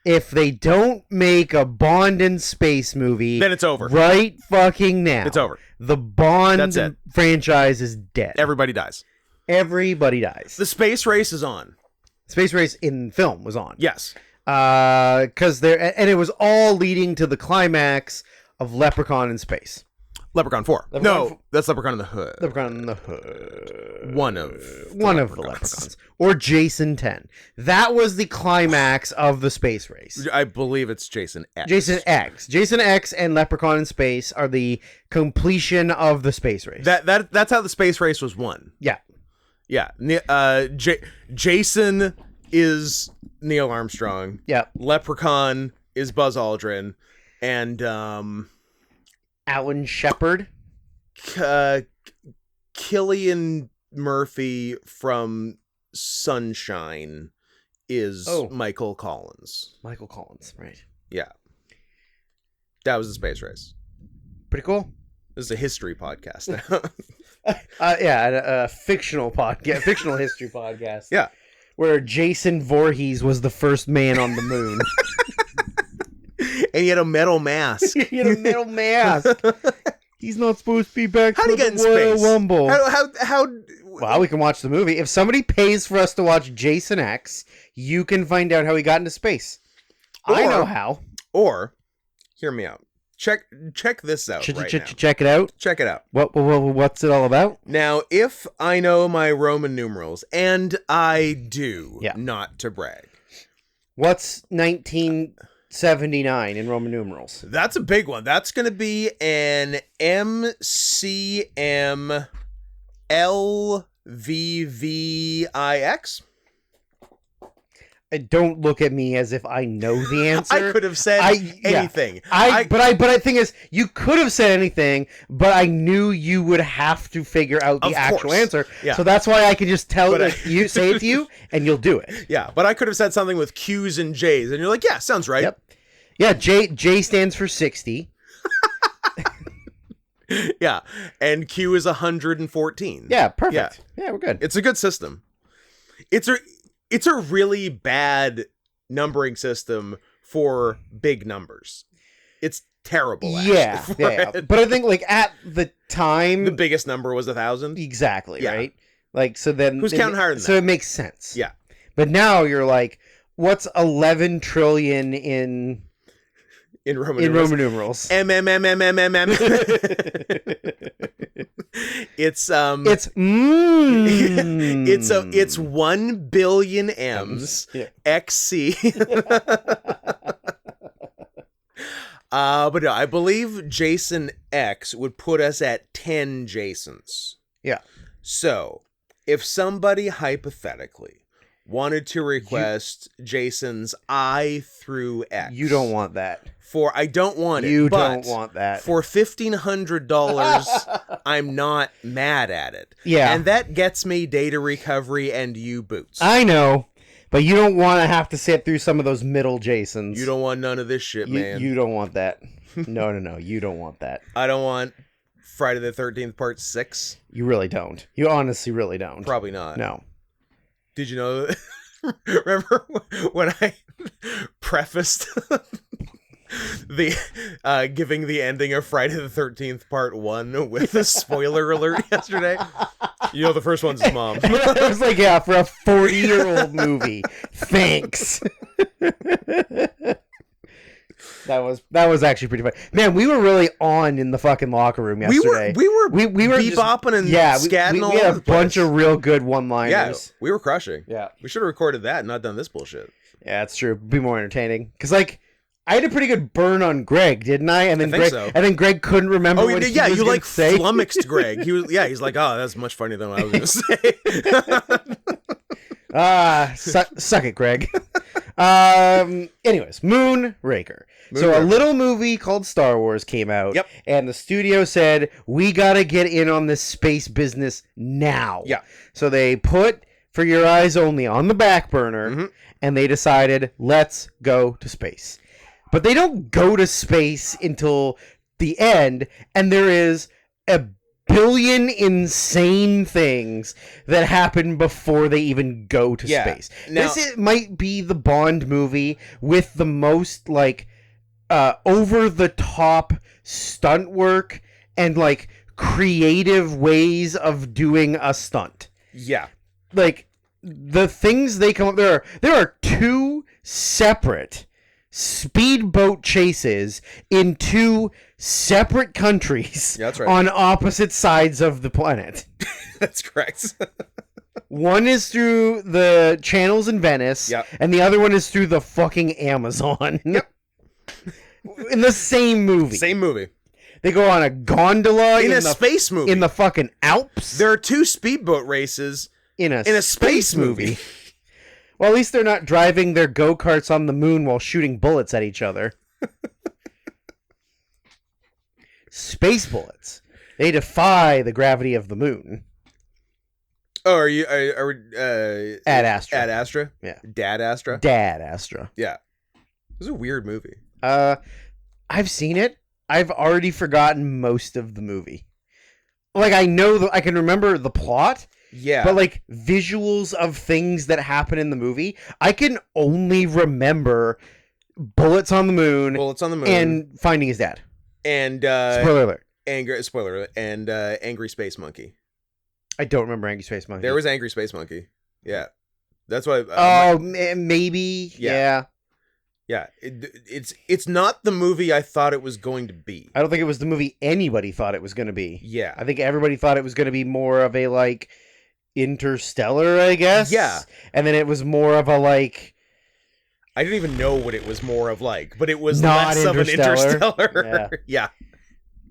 if they don't make a Bond in space movie, then it's over. Right fucking now. It's over. The Bond That's it. franchise is dead. Everybody dies. Everybody dies. The space race is on. Space Race in film was on. Yes. Because and it was all leading to the climax of Leprechaun in space. Leprechaun 4. Leprechaun No, that's Leprechaun in the Hood. Leprechaun in the Hood. One of the Leprechauns. Or Jason 10. That was the climax of the space race. I believe it's Jason X. Jason X. Jason X and Leprechaun in Space are the completion of the space race. That's how the space race was won. Yeah. Yeah. Jason is Neil Armstrong. Yeah. Leprechaun is Buzz Aldrin. And Alan Shepard. Cillian Murphy from Sunshine is Michael Collins. Michael Collins, right. Yeah. That was the space race. Pretty cool. This is a history podcast. A fictional podcast, fictional history podcast. Yeah. Where Jason Voorhees was the first man on the moon. And he had a metal mask. He had a metal mask. He's not supposed to be back How'd for he get the in Royal space? Rumble. How? Well, we can watch the movie. If somebody pays for us to watch Jason X, you can find out how he got into space. I know how. Or, hear me out. Check this out right now. Check it out. Check it out. What's it all about? Now, if I know my Roman numerals, and I do, not to brag. What's 1979 in Roman numerals? That's a big one. That's going to be an MCMLVVIX. Don't look at me as if I know the answer. I could have said anything. But the thing is, you could have said anything, but I knew you would have to figure out the actual answer. Yeah. So that's why I could just you say it to you, and you'll do it. Yeah, but I could have said something with Q's and J's, and you're like, yeah, sounds right. Yep. Yeah, J stands for 60. Yeah, and Q is 114. Yeah, perfect. Yeah, we're good. It's a good system. It's a really bad numbering system for big numbers. It's terrible. Yeah. But I think at the time, the biggest number was 1,000. Exactly. Yeah. Right. So then who's counting higher than that? So it makes sense. Yeah. But now you're like, what's 11 trillion in Roman numerals? It's it's 1 billion M's XC. But no, I believe Jason X would put us at 10 Jasons. Yeah. So if somebody hypothetically wanted to request Jason's I through X, you don't want that. I don't want it. You don't want that. For $1,500, I'm not mad at it. Yeah. And that gets me data recovery and U-boots. I know, but you don't want to have to sit through some of those middle Jasons. You don't want none of this shit, man. You don't want that. No. You don't want that. I don't want Friday the 13th Part 6. You really don't. You honestly really don't. Probably not. No. Did you know? Remember when I prefaced the giving the ending of Friday the 13th Part 1 with a spoiler alert yesterday? You know the first one's his mom. I was like, yeah, for a 40-year-old movie. Thanks. That was actually pretty funny. Man, we were really on in the fucking locker room yesterday. We were bebopping and scatting all over the place. We had a bunch of real good one-liners. Yeah, we were crushing. Yeah. We should have recorded that and not done this bullshit. Yeah, it's true. Be more entertaining. Because, I had a pretty good burn on Greg, didn't I? And then Greg couldn't remember what he was going to say. Flummoxed Greg. He's like, oh, that's much funnier than what I was going to say. Suck it, Greg. Anyways, Moonraker. So a little movie called Star Wars came out. Yep. And the studio said, we got to get in on this space business now. Yeah. So they put For Your Eyes Only on the back burner, and they decided, let's go to space. But they don't go to space until the end, and there is a billion insane things that happen before they even go to space. Now, this might be the Bond movie with the most, over-the-top stunt work and, creative ways of doing a stunt. Yeah. The things they come up... There are two separate speedboat chases in two separate countries Yeah, that's right. on opposite sides of the planet. That's correct. One is through the channels in Venice, Yep. and the other one is through the fucking Amazon. Yep. In the same movie. Same movie. They go on a gondola In a the space movie. in the fucking Alps. There are 2 speedboat races in a space movie. Well, at least they're not driving their go-karts on the moon while shooting bullets at each other. Space bullets. They defy the gravity of the moon. Oh, are we Ad Astra. Ad Astra? Yeah. Dad Astra? Dad Astra. Yeah. It was a weird movie. I've seen it. I've already forgotten most of the movie. Like, I know I can remember the plot. Yeah. But, like, visuals of things that happen in the movie, I can only remember bullets on the moon. Bullets on the moon. And finding his dad. And, Spoiler alert. Spoiler alert. And, Angry Space Monkey. I don't remember Angry Space Monkey. There was Angry Space Monkey. Yeah. That's why. Maybe. Yeah. Yeah. It's not the movie I thought it was going to be. I don't think it was the movie anybody thought it was going to be. Yeah. I think everybody thought it was going to be more of a, like, Interstellar, I guess. Yeah. And then it was more of a, like... I didn't even know what it was more of like, but it was Not less of an Interstellar. Yeah. Yeah.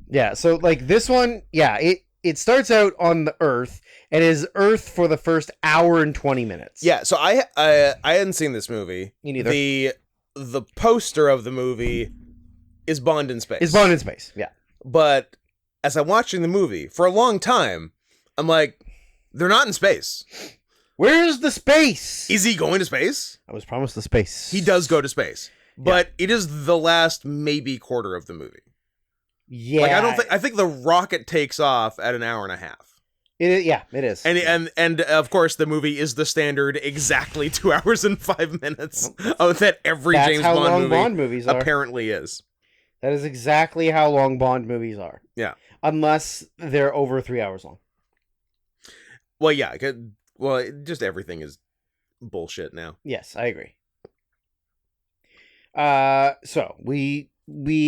Yeah, so, like, this one, yeah, it starts out on the Earth, and is Earth for the first hour and 20 minutes. Yeah, so I hadn't seen this movie. Me neither. The poster of the movie is Bond in space. Is Bond in space, yeah. But as I'm watching the movie, for a long time, I'm like, they're not in space. Where's the space? Is he going to space? I was promised the space. He does go to space. But it is the last maybe quarter of the movie. Yeah. Like I think the rocket takes off at an hour and a half. It is. And of course the movie is the standard exactly 2 hours and 5 minutes that every That's James how Bond long movie Bond movies are. apparently is. That is exactly how long Bond movies are. Yeah. Unless they're over 3 hours long. Well, yeah. Well, just everything is bullshit now. Yes, I agree. So we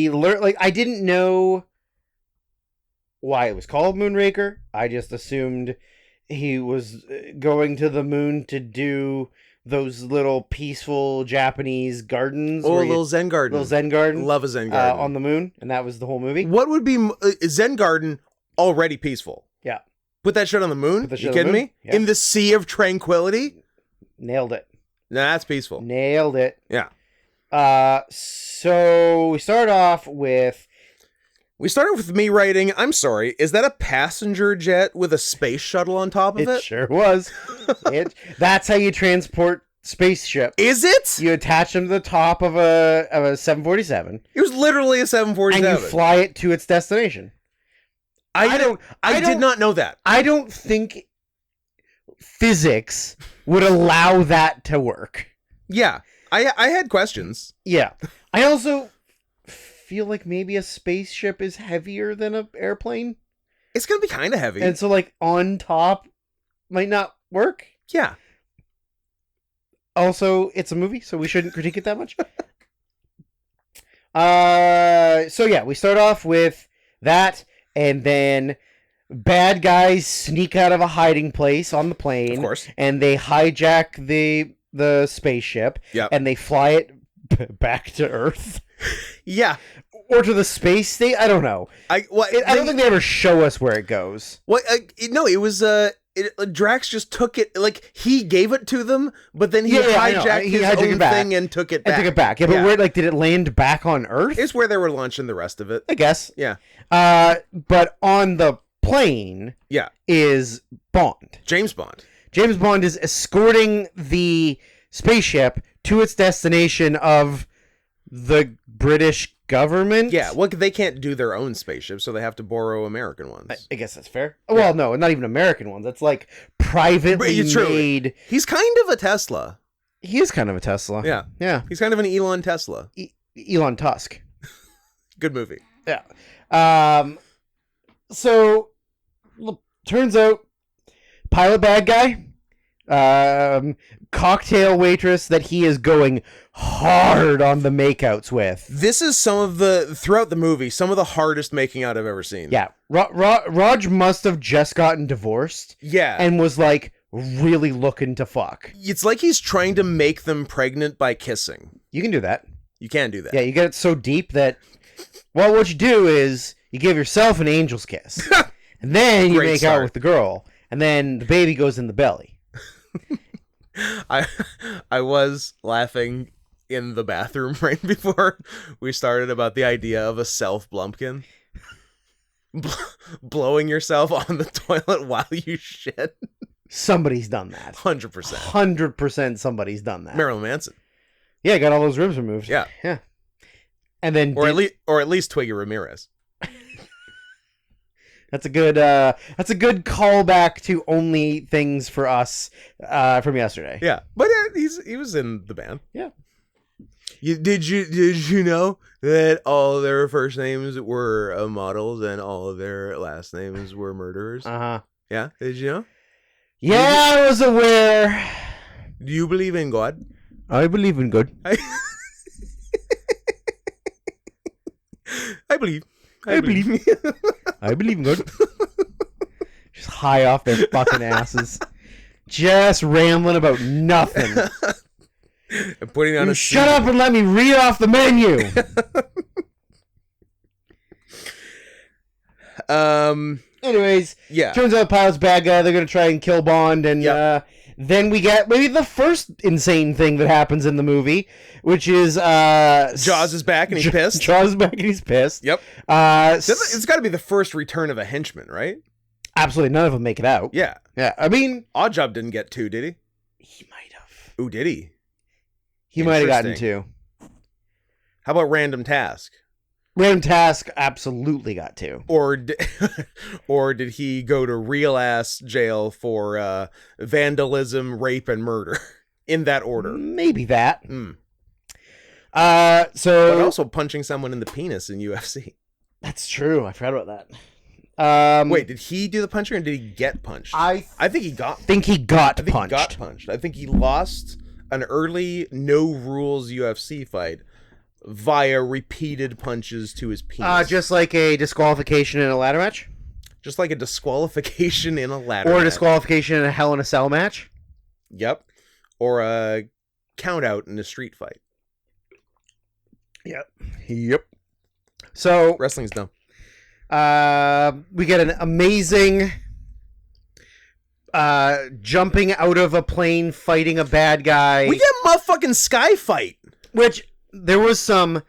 learned, like, I didn't know why it was called Moonraker. I just assumed he was going to the moon to do those little peaceful Japanese gardens. Oh, little Zen garden. Little Zen garden. Love a Zen garden. On the moon, and that was the whole movie. What would be Zen garden already peaceful? Yeah. Put that shit on the moon? You kidding me? Yeah. In the sea of tranquility? Nailed it. Nah, that's peaceful. Nailed it. Yeah. So we start off with... We started with me writing, I'm sorry, is that a passenger jet with a space shuttle on top of it? It sure was. That's how you transport spaceship. Is it? You attach them to the top of a 747. It was literally a 747. And you fly it to its destination. I did not know that. I don't think physics would allow that to work. Yeah. I had questions. Yeah. I also feel like maybe a spaceship is heavier than an airplane. It's going to be kind of heavy. And so, like, on top might not work. Yeah. Also, it's a movie, so we shouldn't critique it that much. So yeah, we start off with that, and then bad guys sneak out of a hiding place on the plane. Of course. And they hijack the spaceship. Yep. And they fly it back to Earth. Yeah. Or to the space state. I don't know. I don't think they ever show us where it goes. Well, no, it was Drax just took it, like, he gave it to them, but then he hijacked his own thing and took it back. And took it back. Yeah, but where, like, did it land back on Earth? It's where they were launching the rest of it. I guess. Yeah. But on the plane is Bond. James Bond. James Bond is escorting the spaceship to its destination of the British government. Yeah, well, they can't do their own spaceship, so they have to borrow American ones. I guess that's fair. Well, no, not even American ones. That's like privately made. He's kind of a Tesla. He is kind of a Tesla. Yeah. Yeah. He's kind of an Elon Tesla. Elon Tusk. Good movie. Yeah. So, turns out, pilot bad guy, Cocktail waitress that he is going hard on the makeouts with. This is throughout the movie, some of the hardest making out I've ever seen. Yeah, Raj must have just gotten divorced. Yeah. And was like really looking to fuck. It's like he's trying to make them pregnant by kissing. You can do that. You can do that. Yeah, you get it so deep that, well, what you do is you give yourself an angel's kiss. And then you Great make start. out with the girl. And then the baby goes in the belly. I was laughing in the bathroom right before we started about the idea of a self Blumpkin. Blowing yourself on the toilet while you shit. Somebody's done that. 100%. 100% somebody's done that. Marilyn Manson. Yeah, got all those ribs removed. Yeah. Yeah. And then Or at least Twiggy Ramirez. that's a good callback to only things for us from yesterday. Yeah. But he was in the band. Yeah. Did you know that all their first names were models and all of their last names were murderers? Uh-huh. Yeah. Did you know? Yeah, I was aware. Do you believe in God? I believe in God. I believe. I believe. I believe in God. Just high off their fucking asses. Just rambling about nothing. And putting on Shut up and let me read off the menu. Anyways, yeah. turns out Pilot's bad guy. They're going to try and kill Bond. And then we get maybe the first insane thing that happens in the movie, which is... Jaws is back and he's pissed. Jaws is back and he's pissed. Yep. It's got to be the first return of a henchman, right? Absolutely. None of them make it out. Yeah. Yeah. I mean... Oddjob didn't get 2, did he? He might have. Ooh, did he? He might have gotten Interesting. 2. How about Random Task? Random Task absolutely got 2. Or did he go to real ass jail for vandalism, rape, and murder in that order? Maybe that. Mm. So But also punching someone in the penis in UFC. that's true. I forgot about that. Wait, did he do the punching or did he get punched? I think he got. think he got I think punched. he got punched. I think he lost an early no rules UFC fight via repeated punches to his penis. Just like a disqualification in a ladder match, Just like a disqualification in a ladder or a match. disqualification in a Hell in a Cell match. Yep. Or a count out in a street fight. Yep. So Wrestling's dumb. we get an amazing jumping out of a plane, fighting a bad guy. We get motherfucking sky fight. Which there was some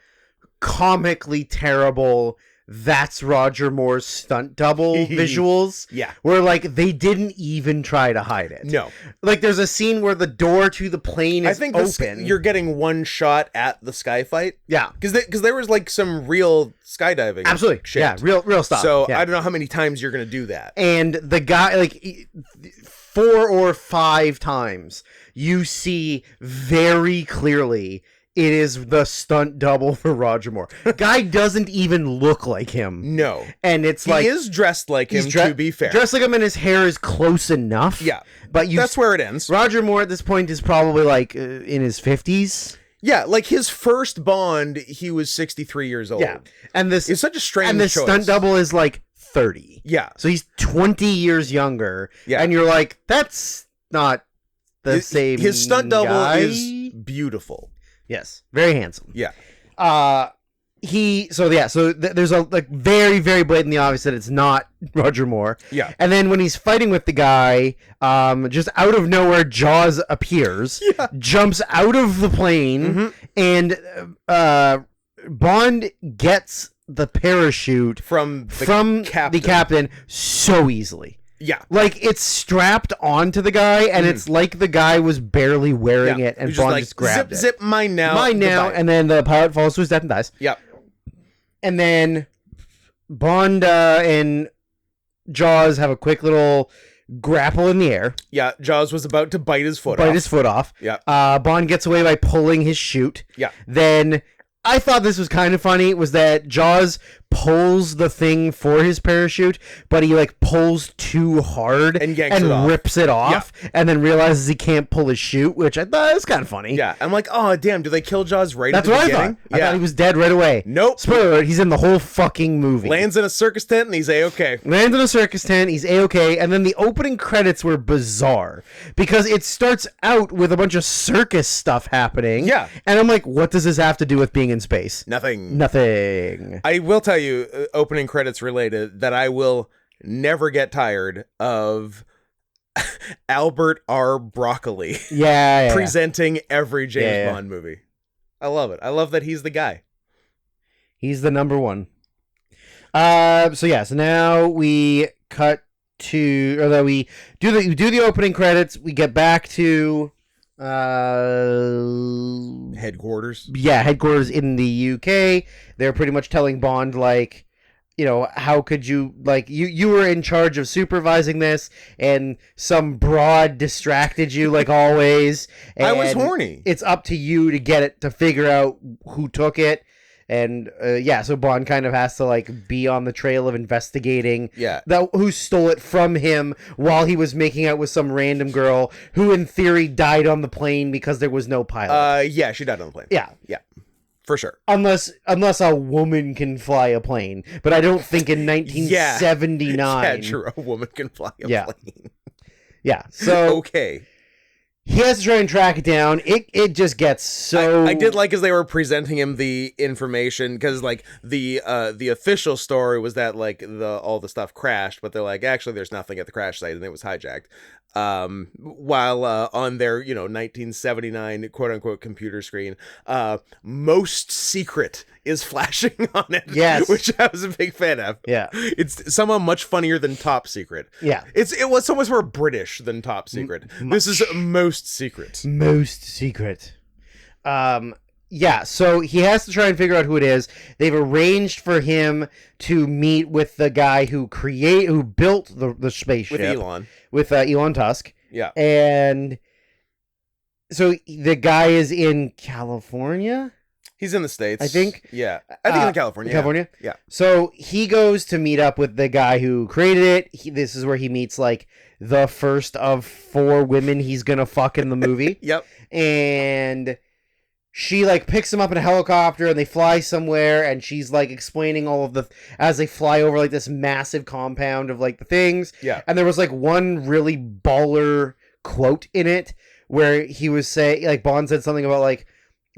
comically terrible "That's Roger Moore's stunt double" visuals. Yeah. Where like they didn't even try to hide it. No. Like there's a scene where the door to the plane is open. You're getting one shot at the sky fight. Yeah. Because there was like some real skydiving. Absolutely. Shit. Yeah, real stuff. So yeah. I don't know how many times you're going to do that. And the guy, like 4 or 5 times, you see very clearly it is the stunt double for Roger Moore. Guy doesn't even look like him. No. And it's He like... is dressed like him, to be fair. Dressed like him, and his hair is close enough. Yeah. But That's where it ends. Roger Moore at this point is probably like in his 50s. Yeah, like his first Bond, he was 63 years old. Yeah. And this... It's such a strange And the choice. stunt double is like 30. Yeah. So he's 20 years younger. Yeah. And you're like, that's not the same His stunt double guy. is beautiful. Yes. Very handsome. Yeah. There's a like very, very blatantly obvious that it's not Roger Moore. Yeah. And then when he's fighting with the guy, just out of nowhere, Jaws appears, jumps out of the plane, and Bond gets the parachute From the captain so easily. Yeah. Like, it's strapped onto the guy, and it's like the guy was barely wearing it, and He's Bond like, just grabbed it. Zip, mine now. Mine now, Goodbye. and then the pilot falls to his death and dies. Yep. And then Bond and Jaws have a quick little grapple in the air. Yeah, Jaws was about to bite his foot off. Yeah. Bond gets away by pulling his chute. Yeah. Then... I thought this was kind of funny, was that Jaws pulls the thing for his parachute, but he like pulls too hard And yanks it off. rips it off, and then realizes he can't pull his chute, which I thought was kind of funny. Yeah, I'm like, oh damn, do they kill Jaws right That's at the what beginning? I thought he was dead right away. Nope. Spoiler alert, he's in the whole fucking movie. Lands in a circus tent and he's A-okay. Lands in a circus tent, he's A-okay, and then the opening credits were bizarre because it starts out with a bunch of circus stuff happening. Yeah. And I'm like, what does this have to do with being in space? Nothing. Nothing. I will tell you, opening credits related, that I will never get tired of Albert R. Broccoli Yeah. presenting every James Yeah. Bond movie. I love it. I love that he's the guy. He's the number one. So now we cut to, or that we do the opening credits. We get back to Headquarters. headquarters in the UK. They're pretty much telling Bond, like, how could you, like, you were in charge of supervising this, and some broad distracted you, like always. I was and horny. It's up to you to get it, to figure out who took it. And so Bond kind of has to like be on the trail of investigating who stole it from him while he was making out with some random girl who in theory died on the plane because there was no pilot. Yeah, she died on the plane. Yeah. For sure. Unless a woman can fly a plane, but I don't think in 1979. Yeah, true. A woman can fly a plane. Yeah. So okay. He has to try and track it down. It just gets so. I did like as they were presenting him the information, because like the official story was that like all the stuff crashed, but they're like, actually there's nothing at the crash site and it was hijacked. While on their 1979 quote unquote computer screen, most secret is flashing on it. Yes, which I was a big fan of. Yeah, it's somehow much funnier than Top Secret. Yeah, it was so much more British than Top Secret. This is most secret. Most secret. Yeah, so he has to try and figure out who it is. They've arranged for him to meet with the guy who built the spaceship. With Elon Tusk. Yeah. And so the guy is in California? He's in the States. I think. Yeah. I think in California. California? Yeah. So he goes to meet up with the guy who created it. This is where he meets like the first of 4 women he's going to fuck in the movie. Yep. And she like picks him up in a helicopter and they fly somewhere, and she's like explaining all of as they fly over like this massive compound of like the things. Yeah. And there was like one really baller quote in it where he was saying, like, Bond said something about like,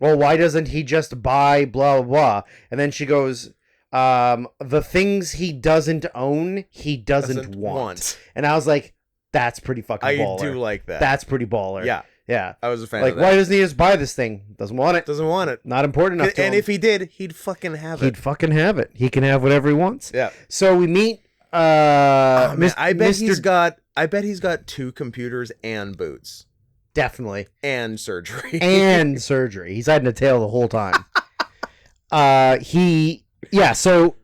well, why doesn't he just buy blah, blah, blah? And then she goes, the things he doesn't own, he doesn't want. And I was like, that's pretty fucking baller. I do like that. That's pretty baller. Yeah. Yeah. I was a fan like, of that. why doesn't he just buy this thing? Doesn't want it. Doesn't want it. Not important enough to And him. if he did, he'd fucking have it. He'd fucking have it. He can have whatever he wants. Yeah. So we meet I bet he's got 2 computers and boots. Definitely. And surgery. And surgery. He's hiding a tail the whole time. So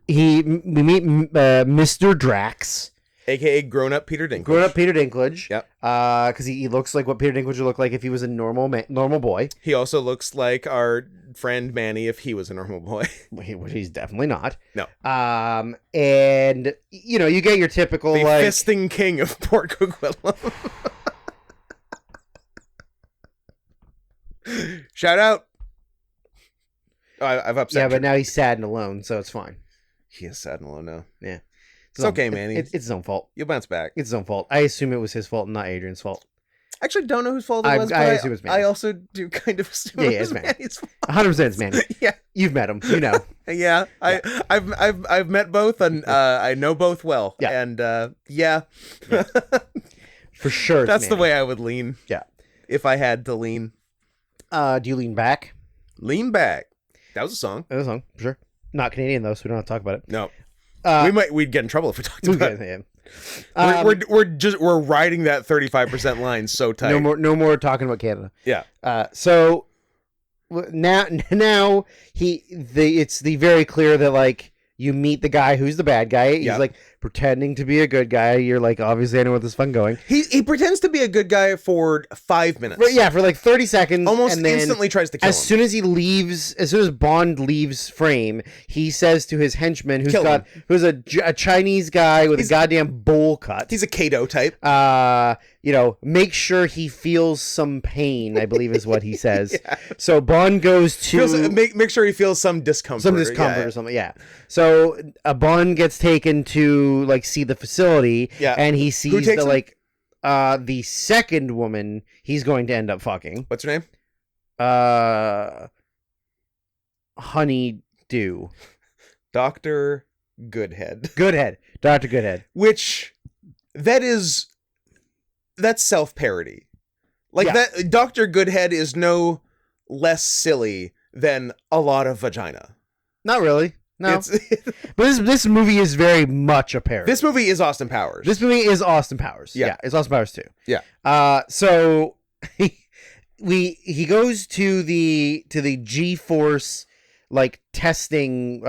we meet Mr. Drax. AKA grown-up Peter Dinklage. Grown-up Peter Dinklage. Yep. Because he looks like what Peter Dinklage would look like if he was a normal boy. He also looks like our friend Manny if he was a normal boy. Which he's definitely not. No. And, you get your typical, the like... fisting king of Port Coquitlam. Shout out. Oh, I've upset Yeah, you. but now he's sad and alone, so it's fine. He is sad and alone now. Yeah. It's okay, Manny. It's his own fault. You'll bounce back. It's his own fault. I assume it was his fault and not Adrian's fault. I actually don't know whose fault it was, but I assume it's Manny's. I also do kind of assume it was Manny's fault. 100% it's Manny. Yeah. You've met him. You know. Yeah. I've met both, and I know both well. Yeah. And yeah. For sure it's That's Manny. the way I would lean. Yeah. If I had to lean. Do you lean back? Lean back. That was a song. That was a song, for sure. Not Canadian though, so we don't have to talk about it. No. We'd get in trouble if we talked about it. We're riding that 35% line so tight. No more talking about Canada. Yeah. So now it's very clear that like you meet the guy who's the bad guy. He's like pretending to be a good guy. You're like, obviously, I know where this is fun going. He pretends to be a good guy for 5 minutes. But yeah, for like 30 seconds. Almost and then instantly tries to kill him. As soon as Bond leaves frame, he says to his henchman, who's a Chinese guy with a goddamn bowl cut. He's a Kato type. Make sure he feels some pain, I believe is what he says. Yeah. So Bond goes to... Make sure he feels some discomfort. Or something, yeah. So Bond gets taken to, like, see the facility, and he sees the second woman he's going to end up fucking. What's her name? Honeydew. Dr. Goodhead. Dr. Goodhead. Which, that's self-parody. Like, that Dr. Goodhead is no less silly than a lot of vagina. Not really. No. But this movie is very much a parody. This movie is Austin Powers. Yeah, it's Austin Powers too. Yeah. So he goes to the G-force like testing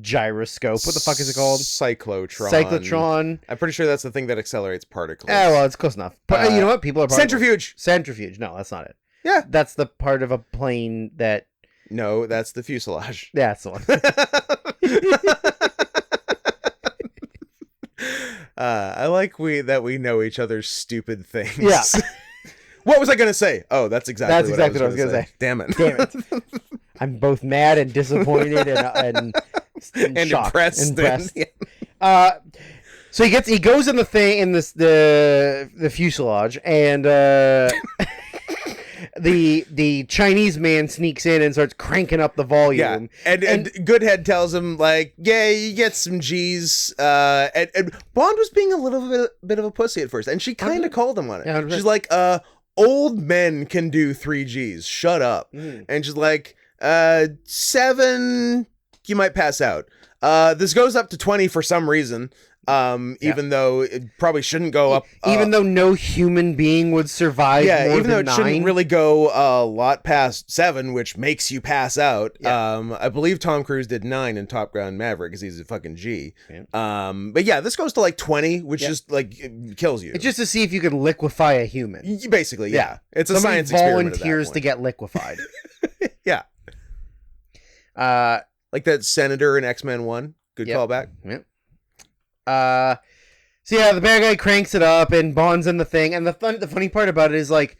gyroscope. What the fuck is it called? Cyclotron. I'm pretty sure that's the thing that accelerates particles. Oh, well, it's close enough. But you know what? People are Centrifuge. No, that's not it. Yeah. That's the part of a plane that... No, that's the fuselage. Yeah, that's the one. I like that we know each other's stupid things. Yeah. What was I going to say? Oh, that's exactly what I was going to say. Damn it. I'm both mad and disappointed and shocked, impressed. So he goes in the fuselage, and the Chinese man sneaks in and starts cranking up the volume. Yeah, and Goodhead tells him, like, yeah, you get some G's. And Bond was being a little bit of a pussy at first, and she kind of called him on it. 100%. She's like, old men can do 3 G's. Shut up. And she's like, 7, you might pass out. This goes up to 20 for some reason. Even though it probably shouldn't go up. Even though no human being would survive more even though than it 9. shouldn't really go a lot past 7, which makes you pass out. Yeah. I believe Tom Cruise did 9 in Top Gun Maverick because he's a fucking G. Yeah. But yeah, this goes to like 20, which just like it kills you. It's just to see if you can liquefy a human. Basically, yeah. It's a science experiment. Volunteers to get liquefied. Yeah. Like that senator in X-Men 1. Good callback. Yep. So yeah, the bad guy cranks it up, and Bond's in the thing. And the funny part about it is like,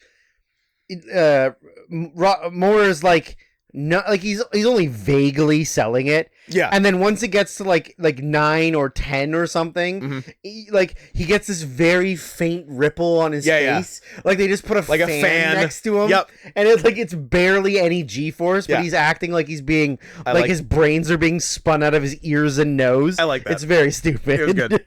Moore is like, not like he's only vaguely selling it. Yeah. And then once it gets to like 9 or 10 or something, he gets this very faint ripple on his face. Yeah. Like they just put a fan next to him. Yep. And it's barely any G-force, but he's acting like he's being his brains are being spun out of his ears and nose. I like that. It's very stupid. It was good.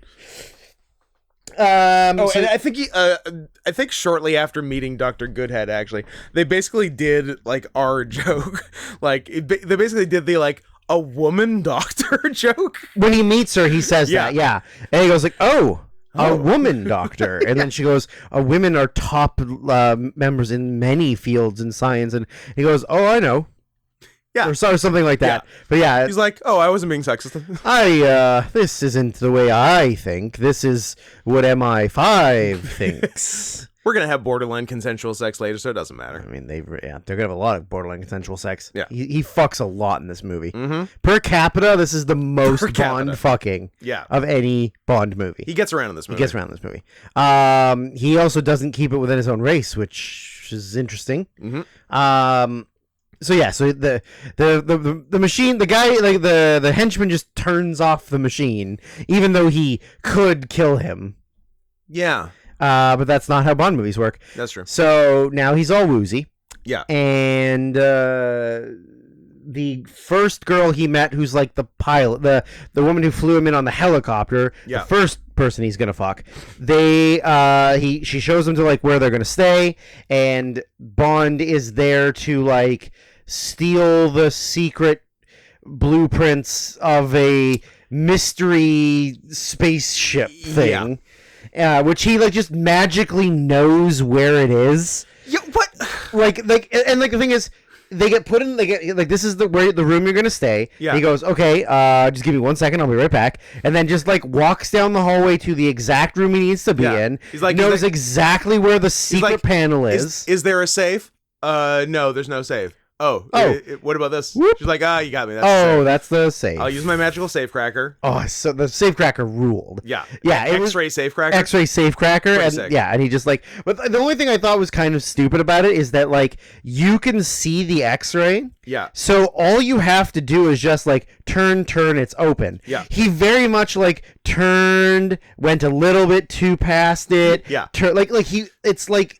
And I think shortly after meeting Dr. Goodhead, actually, they basically did like our joke. Like they basically did the like a woman doctor joke. When he meets her, he says that, yeah. And he goes like, oh. A woman doctor. And then she goes, women are top members in many fields in science. And he goes, oh, I know. Yeah. Or something like that. Yeah. But yeah. He's like, oh, I wasn't being sexist. This isn't the way I think. This is what MI5 thinks. We're going to have borderline consensual sex later, so it doesn't matter. I mean, they're going to have a lot of borderline consensual sex. Yeah. He fucks a lot in this movie. Mm-hmm. Per capita, this is the most Bond fucking of any Bond movie. He gets around in this movie. He also doesn't keep it within his own race, which is interesting. Mm-hmm. So the machine, the guy, like the henchman just turns off the machine, even though he could kill him. Yeah. But that's not how Bond movies work. That's true. So now he's all woozy. Yeah. And the first girl he met, who's like the pilot, the woman who flew him in on the helicopter, the first person he's gonna fuck, she shows him to like where they're gonna stay, and Bond is there to like steal the secret blueprints of a mystery spaceship thing. Which he like just magically knows where it is. Yeah, what? Like the thing is, they get put in. They get like this is the room you're gonna stay. Yeah. He goes, okay, just give me 1 second. I'll be right back. And then just like walks down the hallway to the exact room he needs to be in. He's like knows exactly where the secret panel is. Is there a safe? No, there's no safe. Oh, what about this? Whoop. She's like, you got me. That's that's the safe. I'll use my magical safe cracker. Oh, so the safe cracker ruled. Yeah. Yeah. X-ray safe cracker. X-ray safe cracker. Pretty And sick. yeah, and he just like, but the only thing I thought was kind of stupid about it is that like you can see the X-ray. Yeah. So all you have to do is just like turn, it's open. Yeah. He very much like turned, went a little bit too past it. Yeah. It's like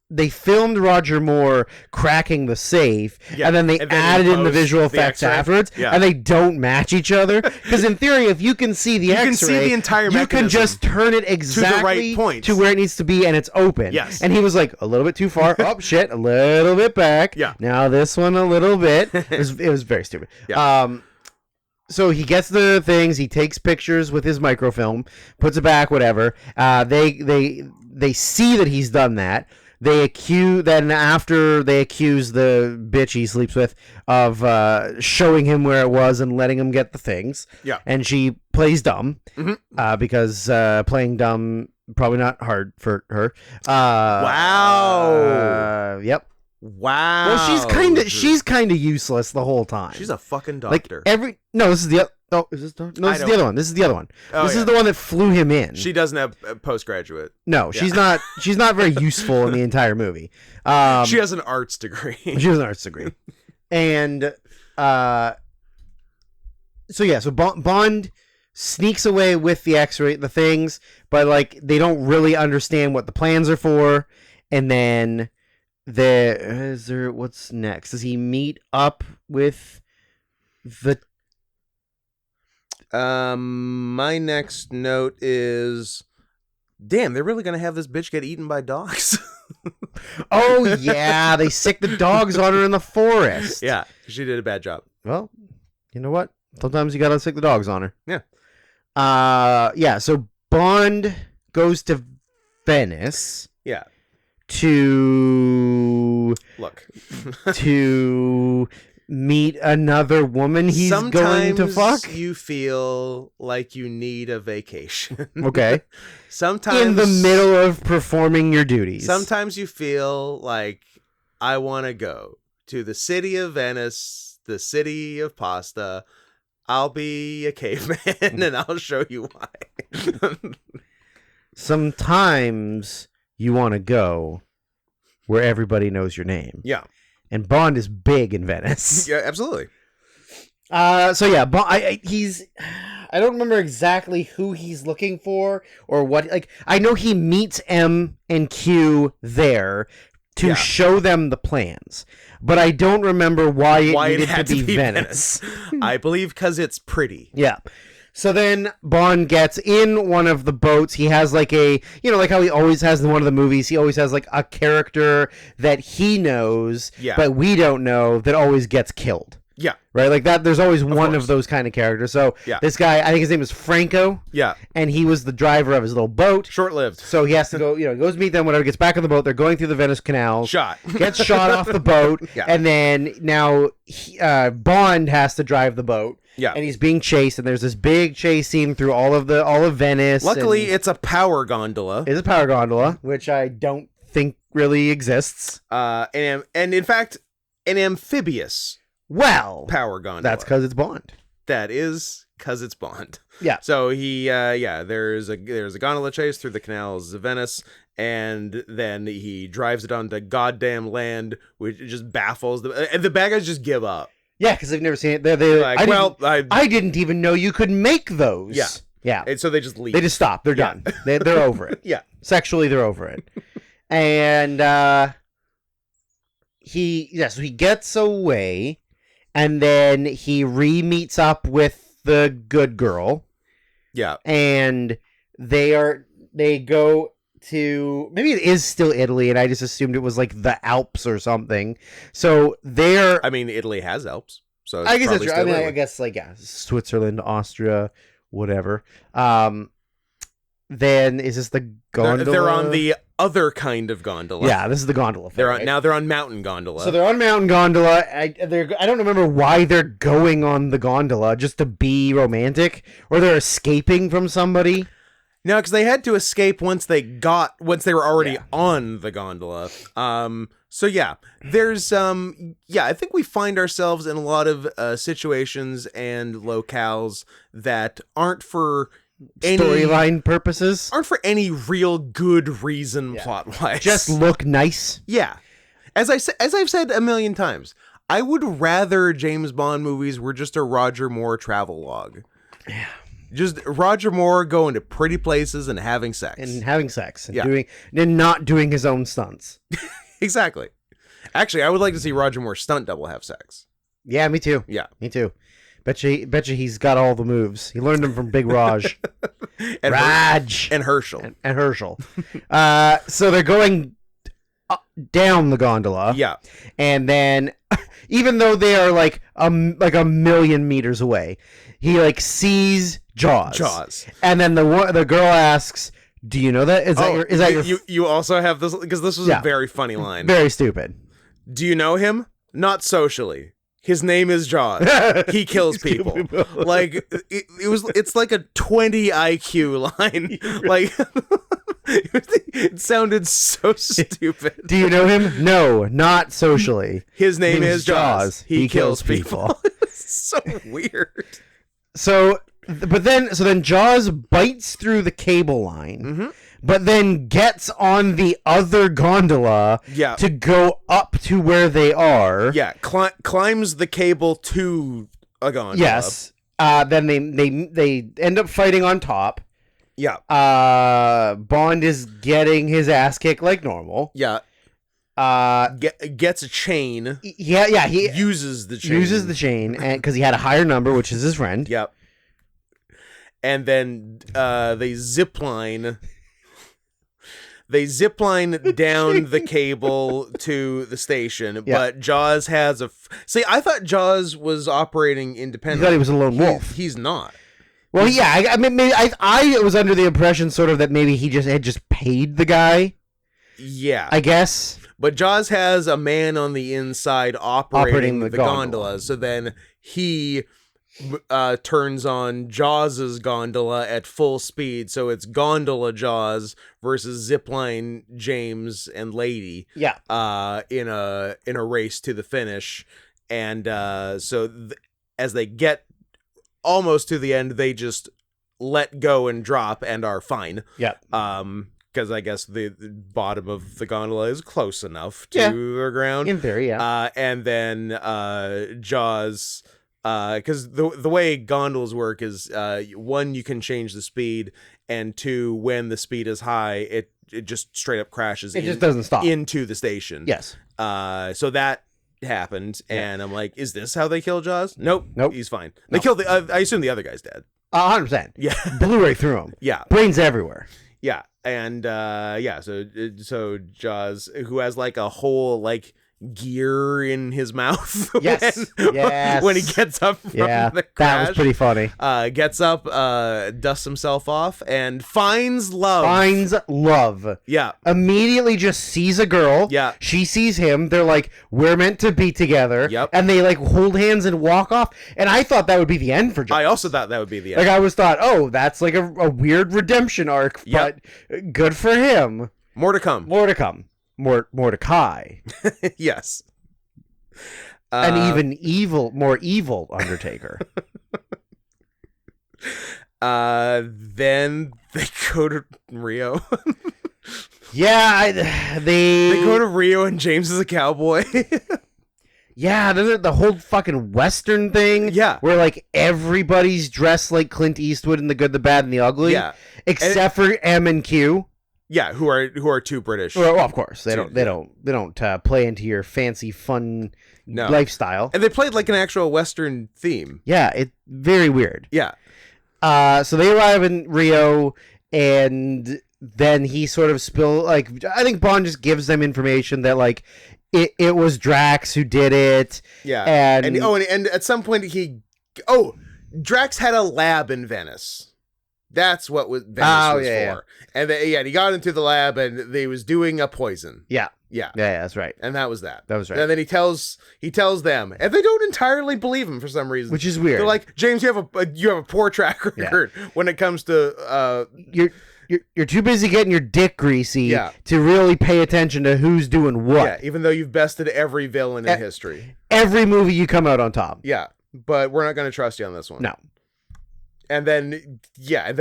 they filmed Roger Moore cracking the safe, and then they added in the visual effects afterwards, and they don't match each other. Because in theory, if you can see the X-ray, can see the entire you can just turn it exactly to the right point, to where it needs to be, and it's open. Yes. And he was like, a little bit too far. Oh, shit, a little bit back. Yeah. Now this one a little bit. It was very stupid. Yeah. So he gets the things. He takes pictures with his microfilm, puts it back, whatever. They see that he's done that. After they accuse the bitch he sleeps with of showing him where it was and letting him get the things. Yeah. And she plays dumb because playing dumb probably not hard for her. Wow. Yep. Wow. Well, she's kind of useless the whole time. She's a fucking doctor. This is the is this no, this is the other one. This is the other one. This is the one that flew him in. She doesn't have a postgraduate. No, she's not. She's not very useful in the entire movie. She has an arts degree. She has an arts degree, and so Bond sneaks away with the X-ray, the things, but like they don't really understand what the plans are for, and then what's next? Does he meet up with the? My next note is, damn, they're really gonna have this bitch get eaten by dogs. Oh yeah, they sick the dogs on her in the forest. Yeah, she did a bad job. Well, you know what? Sometimes you gotta sick the dogs on her. Yeah. Yeah. So Bond goes to Venice. Yeah. To meet another woman he's going to fuck. Sometimes you feel like you need a vacation. Okay. Sometimes in the middle of performing your duties. Sometimes you feel like I want to go to the city of Venice, the city of pasta. I'll be a caveman and I'll show you why. Sometimes you want to go where everybody knows your name. Yeah. And Bond is big in Venice. Yeah, absolutely. So yeah, I don't remember exactly who he's looking for or what. Like, I know he meets M and Q there to show them the plans, but I don't remember why it needed to be Venice. I believe because it's pretty. Yeah. So then Bond gets in one of the boats. He has like like how he always has in one of the movies, he always has like a character that he knows, but we don't know, that always gets killed. Yeah. Right? Like that, there's always one of those kind of characters. So this guy, I think his name is Franco. Yeah. And he was the driver of his little boat. Short-lived. So he has to go, goes meet them, whatever, gets back on the boat. They're going through the Venice Canal. Gets shot off the boat. Yeah. And then now Bond has to drive the boat. Yeah. And he's being chased, and there's this big chase scene through all of Venice. Luckily, it's a power gondola. It's a power gondola, which I don't think really exists. And in fact, an amphibious power gondola. That's because it's Bond. That is because it's Bond. Yeah. So he, there's a gondola chase through the canals of Venice, and then he drives it onto goddamn land, which just baffles and the bad guys just give up. Yeah, because they've never seen it. They're like, I didn't even know you could make those. Yeah. Yeah. And so they just leave. They just stop. They're done. They're over it. Yeah. Sexually, they're over it. And he gets away, and then he re-meets up with the good girl. Yeah. And they go to, maybe it is still Italy, and I just assumed it was like the Alps or something. So I mean, Italy has Alps, so I guess that's true. I mean, I guess Switzerland, Austria, whatever. then is this the gondola? They're on the other kind of gondola. Yeah, this is the gondola. Thing, right? Now they're on mountain gondola. So they're on mountain gondola. I don't remember why they're going on the gondola, just to be romantic, or they're escaping from somebody. No, because they had to escape once they were already on the gondola. So yeah, there's I think we find ourselves in a lot of situations and locales that aren't for Storyline purposes, aren't for any real good reason plot wise. just look nice. Yeah, as I've said a million times, I would rather James Bond movies were just a Roger Moore travel log. Yeah. Just Roger Moore going to pretty places and having sex. And not doing his own stunts. Exactly. Actually, I would like to see Roger Moore stunt double have sex. Yeah, me too. Yeah. Me too. Bet you he's got all the moves. He learned them from Big Raj. And Raj. And Herschel. And Herschel. So they're going down the gondola. Yeah. And then, even though they are like a million meters away, he like sees Jaws. And then the girl asks, "Do you know that? Is that your you also have this, because this was a very funny line. Very stupid. Do you know him? Not socially. His name is Jaws. He kills people." Like it's like a 20 IQ line. Like it sounded so stupid. Do you know him? No, not socially. His name is Jaws. He kills people. It's so weird. So then Jaws bites through the cable line, but then gets on the other gondola to go up to where they are. Yeah, climbs the cable to a gondola. Yes. Then they end up fighting on top. Yeah. Bond is getting his ass kicked like normal. Yeah. Gets a chain. Yeah. He uses the chain, and because he had a higher number, which is his friend. Yep. And then they zip line. They zip line down the cable to the station, but Jaws has See, I thought Jaws was operating independently. I thought he was a lone wolf. He's not. Well, yeah. I mean, maybe I was under the impression sort of that maybe he had paid the guy. Yeah, I guess. But Jaws has a man on the inside operating the gondola. So then he turns on Jaws's gondola at full speed. So it's gondola Jaws versus zipline James and Lady. Yeah. In a race to the finish, and as they get almost to the end, they just let go and drop and are fine. Yeah. Because I guess the bottom of the gondola is close enough to the ground. In theory, yeah. And then Jaws, because the way gondolas work is, one, you can change the speed, and two, when the speed is high, it just straight up crashes. It just doesn't stop into the station. Yes. So that happened, and I'm like, is this how they kill Jaws? Nope. He's fine. They kill I assume the other guy's dead. 100%. Yeah. Blew right through him. Yeah. Brains everywhere. Yeah. And so Jaws, who has like a whole like gear in his mouth when he gets up from the crash. That was pretty funny. Gets up, dusts himself off, and finds love. Yeah. Immediately just sees a girl. Yeah. She sees him. They're like, we're meant to be together. Yep. And they like hold hands and walk off. And I thought that would be the end for Jaws. I also thought that would be the end. Like I was thought, oh, that's like a weird redemption arc, but good for him. More to come. Mordecai. Yes. An even more evil Undertaker. Then they go to Rio. They go to Rio and James is a cowboy. Yeah, the whole fucking Western thing. Yeah. Where like everybody's dressed like Clint Eastwood in The Good, the Bad, and the Ugly. Yeah. Except for M and Q. Yeah, who are too British. Well, of course they don't play into your fancy fun lifestyle. And they played like an actual Western theme. Yeah, it's very weird. Yeah. So they arrive in Rio, and then he sort of I think Bond just gives them information that like it was Drax who did it. Yeah. And at some point Drax had a lab in Venice. That's what Venice was yeah, for. And he got into the lab and they was doing a poison. Yeah. Yeah. Yeah, that's right. And that was that. That was right. And then he tells them, and they don't entirely believe him for some reason. Which is weird. They're like, James, you have a poor track record when it comes to You're too busy getting your dick greasy Yeah. to really pay attention to who's doing what. Yeah, even though you've bested every villain in history. Every movie you come out on top. Yeah. But we're not going to trust you on this one. No. And then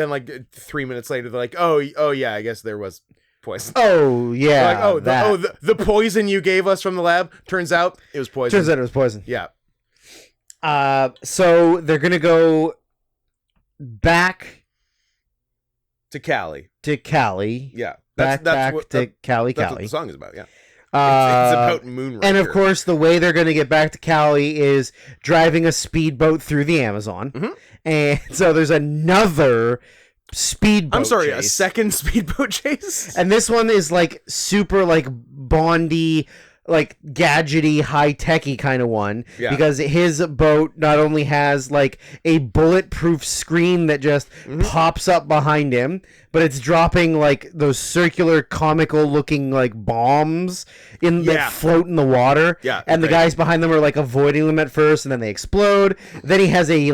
like 3 minutes later, they're like, oh yeah, I guess there was poison. Oh yeah. Like, the poison you gave us from the lab, turns out it was poison. Turns out it was poison. Yeah. So they're gonna go back To Cali. Yeah. That's Back what, to Cali. That's what the song is about, yeah. It's about Moonraker. And of course, the way they're going to get back to Cali is driving a speedboat through the Amazon. Mhm. And so there's another speedboat I'm sorry, chase. a second speedboat chase? And this one is like super like Bondy, like gadgety, high-techy kind of one. Yeah. Because his boat not only has like a bulletproof screen that just pops up behind him, but it's dropping like those circular comical looking like bombs that float in the water. Yeah, And the great. guys behind them are like avoiding them at first, and then they explode. Then he has a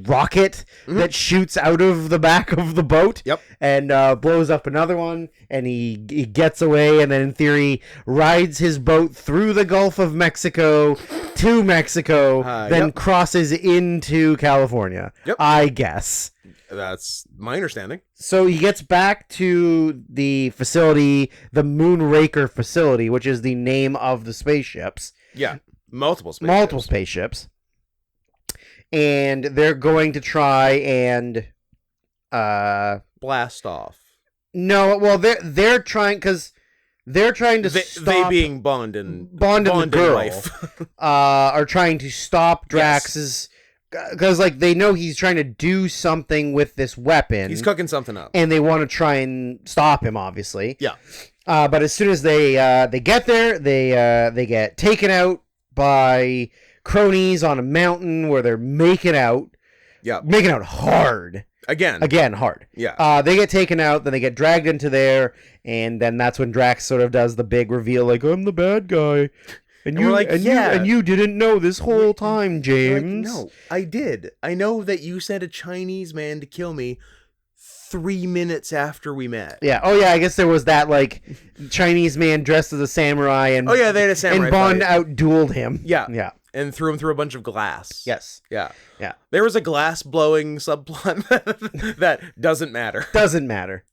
rocket that shoots out of the back of the boat. Yep. And blows up another one, and he gets away, and then in theory rides his boat through the Gulf of Mexico to Mexico, then crosses into California. Yep. I guess. That's my understanding. So he gets back to the facility, the Moonraker facility, which is the name of the spaceships. Yeah. Multiple spaceships. And they're going to try and blast off. No, well they're trying because they're trying to stop. They being Bond and the girl wife. are trying to stop Drax's because like they know he's trying to do something with this weapon. He's cooking something up, and they want to try and stop him. Obviously, yeah. But as soon as they get there, they get taken out by cronies on a mountain where they're making out. Yeah, making out hard. Again, hard. Yeah. They get taken out, then they get dragged into there, and then that's when Drax sort of does the big reveal, like, I'm the bad guy. And you, like, you didn't know this whole time, James. Like, no, I did. I know that you sent a Chinese man to kill me 3 minutes after we met. Yeah. Oh, yeah, I guess there was that, like, Chinese man dressed as a samurai, and they had a samurai and Bond fight. out-dueled him. Yeah. Yeah. And threw him through a bunch of glass. Yes. Yeah. Yeah. There was a glass blowing subplot that doesn't matter. Doesn't matter.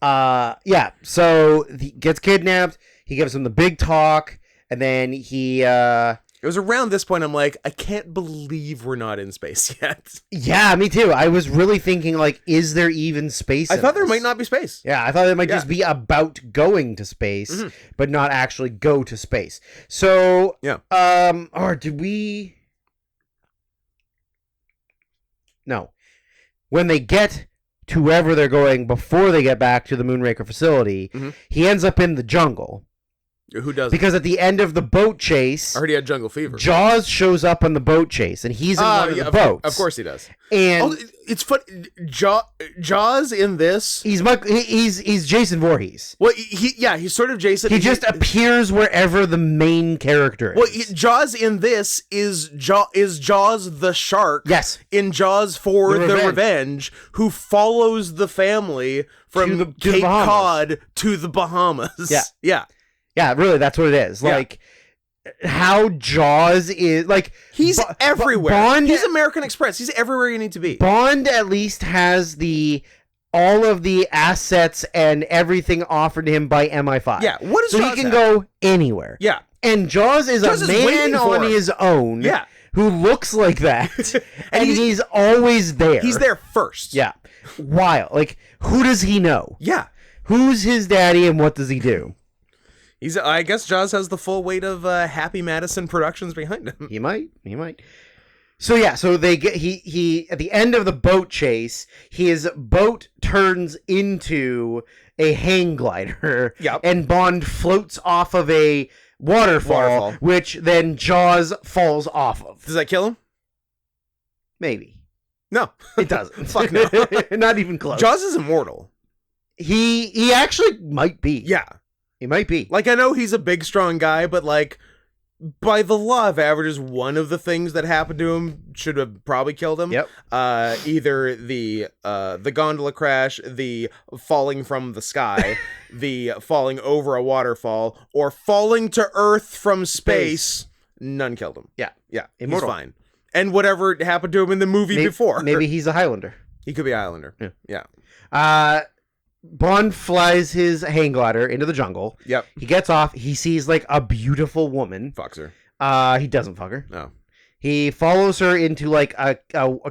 Yeah. So he gets kidnapped. He gives him the big talk, and then he. It was around this point I'm like, I can't believe we're not in space yet. Yeah, me too. I was really thinking, like, is there even space? I thought there might not be space. Yeah, I thought it might just be about going to space, but not actually go to space. So, or did we? No. When they get to wherever they're going before they get back to the Moonraker facility, he ends up in the jungle. Who doesn't? Because at the end of the boat chase, I heard he had jungle fever. Jaws shows up on the boat chase, and he's in one of the boats. Of course he does. And it's fun. Jaws in this. He's Jason Voorhees. Well, he's sort of Jason. He just appears wherever the main character is. Well, Jaws in this is Jaws the shark. Yes. In Jaws for the Revenge, who follows the family from Cape Cod to the Bahamas. Yeah. Yeah. Yeah, really, that's what it is. Yeah. Like, how Jaws is, like... He's everywhere. Bond, he's American Express. He's everywhere you need to be. Bond at least has all of the assets and everything offered to him by MI5. Yeah, what does so Jaws he can have? go anywhere. Yeah. And Jaws is a man on his own who looks like that. and he's always there. He's there first. Yeah. Wild. Like, who does he know? Yeah. Who's his daddy and what does he do? I guess Jaws has the full weight of Happy Madison Productions behind him. He might. So yeah, so they get he at the end of the boat chase, his boat turns into a hang glider. Yep. And Bond floats off of a waterfall, which then Jaws falls off of. Does that kill him? Maybe. No, It doesn't. Fuck no. Not even close. Jaws is immortal. He actually might be. Yeah. He might be. Like, I know he's a big, strong guy, but, like, by the law of averages, one of the things that happened to him should have probably killed him. Yep. Either the gondola crash, the falling from the sky, the falling over a waterfall, or falling to Earth from space. None killed him. Yeah. Yeah. Immortal. He's fine. And whatever happened to him in the movie before. Maybe he's a Highlander. He could be Islander. Yeah. Yeah. Bond flies his hang glider into the jungle. Yep. He gets off. He sees like a beautiful woman. Fucks her. He doesn't fuck her. No. He follows her into like a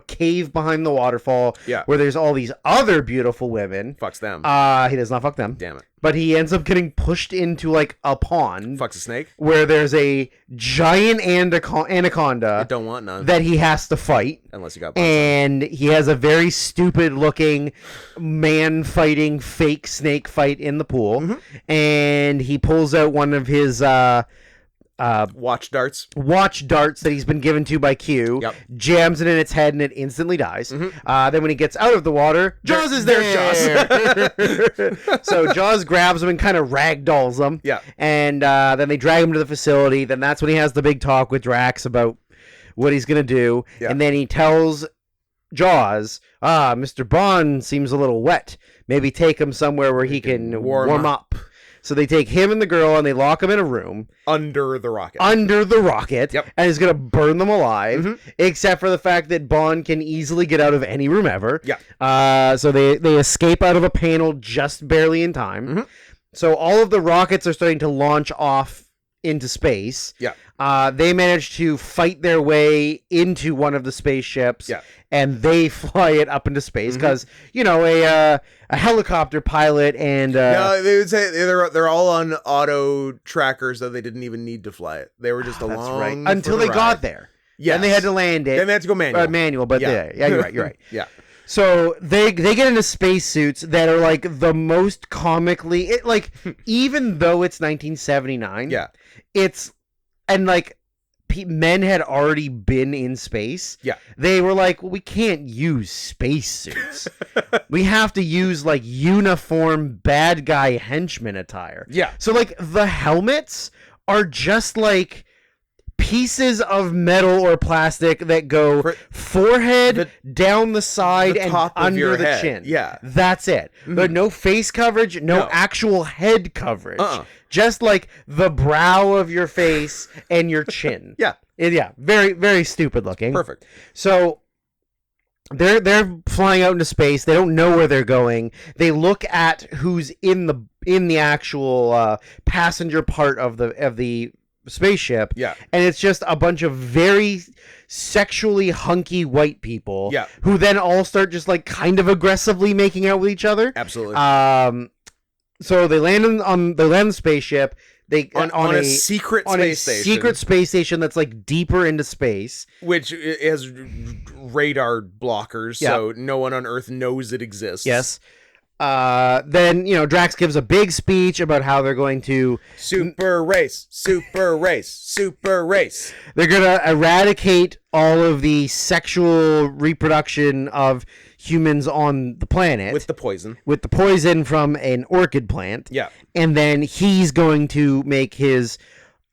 cave behind the waterfall. Yeah. Where there's all these other beautiful women. Fucks them. He does not fuck them. Damn it. But he ends up getting pushed into like a pond. Fucks a snake. Where there's a giant anaconda I don't want none. that he has to fight. Unless you got And he has a very stupid looking man fighting fake snake fight in the pool. Mm-hmm. And he pulls out one of his watch darts. watch darts that he's been given to by Q, Yep. jams it in its head, and it instantly dies. Mm-hmm. Then when he gets out of the water, Jaws is there. So Jaws grabs him and kind of ragdolls him. Yeah. And then they drag him to the facility. Then that's when he has the big talk with Drax about what he's going to do. Yeah. And then he tells Jaws, Mr. Bond seems a little wet. Maybe take him somewhere where he can warm up. So they take him and the girl and they lock him in a room. Under the rocket. Yep. And is going to burn them alive. Mm-hmm. Except for the fact that Bond can easily get out of any room ever. Yeah. So they escape out of a panel just barely in time. Mm-hmm. So all of the rockets are starting to launch off into space. Yeah. They manage to fight their way into one of the spaceships. Yeah. And they fly it up into space because, a helicopter pilot and... no, they would say they're all on auto trackers, so they didn't even need to fly it. They were just along. That's right. for Until the they ride. got there. Yes. And they had to land it. Then they had to go manual. But Yeah. yeah, you're right. Yeah. So they get into spacesuits that are like the most comically... even though it's 1979... Yeah. It's... And like... Men had already been in space. Yeah. They were like, well, we can't use spacesuits. We have to use like uniform bad guy henchman attire. Yeah. So like the helmets are just like pieces of metal or plastic that go forehead, down the side, and top of under your the head. chin. Yeah. That's it. But no face coverage, no actual head coverage. Just like the brow of your face and your chin. Yeah. Yeah. Very, very stupid looking. Perfect. So they're flying out into space. They don't know where they're going. They look at who's in the actual passenger part of the spaceship. Yeah. And it's just a bunch of very sexually hunky white people. Yeah. Who then all start just like kind of aggressively making out with each other. Absolutely. So they land on the spaceship. They on a secret space station. Secret space station that's like deeper into space, which has radar blockers, so no one on Earth knows it exists. Yes. Then Drax gives a big speech about how they're going to super race. They're gonna eradicate all of the sexual reproduction of humans on the planet with the poison from an orchid plant. Yeah. And then he's going to make his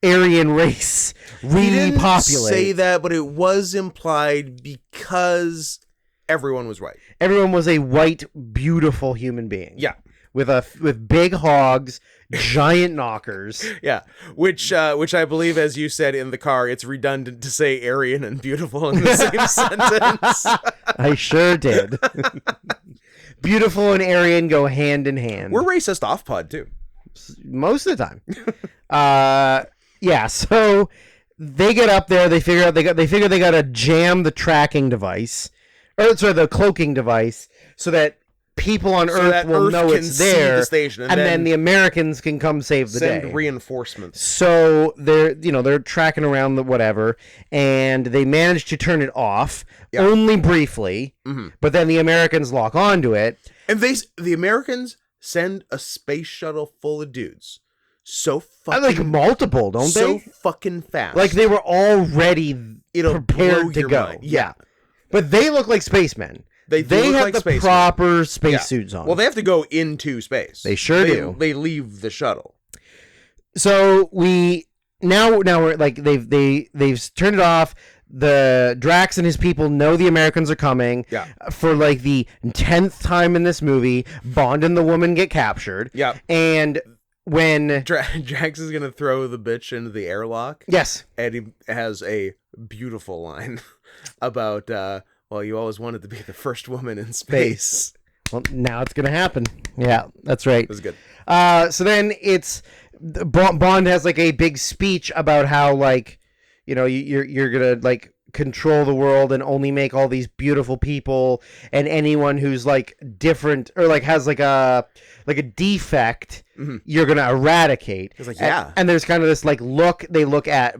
Aryan race repopulate. Say that, but it was implied because everyone was white. Everyone was a white, beautiful human being. Yeah. With big hogs, giant knockers. Yeah, which I believe, as you said in the car, it's redundant to say Aryan and beautiful in the same sentence. I sure did. Beautiful and Aryan go hand in hand. We're racist off pod too. Most of the time. Yeah, so they get up there, they figure they gotta jam the tracking device. Or sorry, the cloaking device, so that people on Earth will know it's there, the station, and then the Americans can come save the day. Send reinforcements. So they're tracking around the whatever, and they manage to turn it off only briefly. But then the Americans lock onto it, and the Americans send a space shuttle full of dudes. So fucking like multiple, don't they? So fucking fast. Like they were already prepared to go. Yeah. But they look like spacemen. They have look like the spacemen. proper spacesuits on. Well, they have to go into space. They sure do. They leave the shuttle. So we now we're like they've turned it off. The Drax and his people know the Americans are coming. Yeah. For like the 10th time in this movie, Bond and the woman get captured. Yeah. And when Drax is gonna throw the bitch into the airlock. Yes. And he has a beautiful line about well, you always wanted to be the first woman in space. Well, now it's gonna happen. Yeah, that's right. That's good. So then it's Bond has like a big speech about how like, you know, you're gonna like control the world and only make all these beautiful people, and anyone who's like different or like has like a defect, you're gonna eradicate. It's like, yeah. And there's kind of this like they look at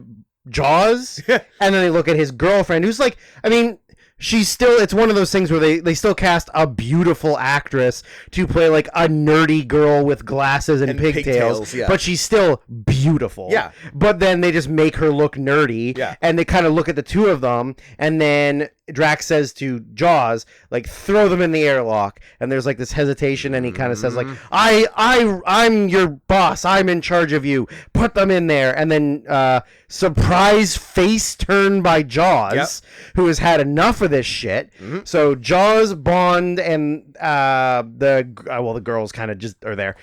Jaws, and then they look at his girlfriend, who's like, I mean, it's one of those things where they still cast a beautiful actress to play like a nerdy girl with glasses and pigtails, yeah. but she's still beautiful. Yeah. But then they just make her look nerdy, Yeah. and they kind of look at the two of them, and then Drax says to Jaws, like, throw them in the airlock, and there's like this hesitation, and he kind of says like, I'm your boss, I'm in charge of you, put them in there, and then surprise face turn by Jaws, who has had enough of this shit. So Jaws, Bond, and the girls kind of just are there.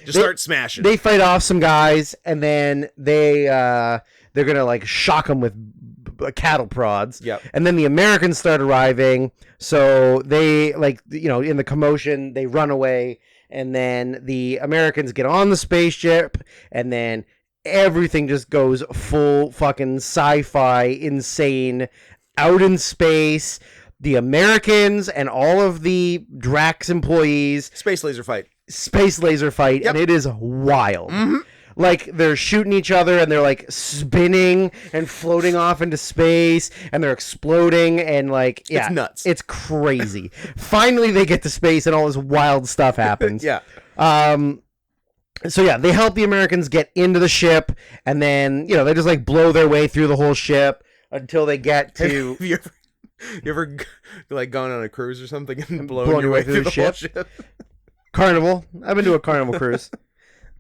Start smashing. They fight off some guys, and then they're gonna like shock them with cattle prods. Yep. And then the Americans start arriving, so they like, you know, in the commotion they run away, and then the Americans get on the spaceship, and then everything just goes full fucking sci-fi insane out in space. The Americans and all of the Drax employees Space laser fight. Yep. And it is wild. Like, they're shooting each other, and they're like spinning and floating off into space, and they're exploding, and like, yeah, it's nuts. It's crazy. Finally they get to space, and all this wild stuff happens. Yeah. So yeah, they help the Americans get into the ship, and then, you know, they just like blow their way through the whole ship until they get to. Have you ever like gone on a cruise or something and blown your way through the whole ship? Carnival. I've been to a Carnival cruise.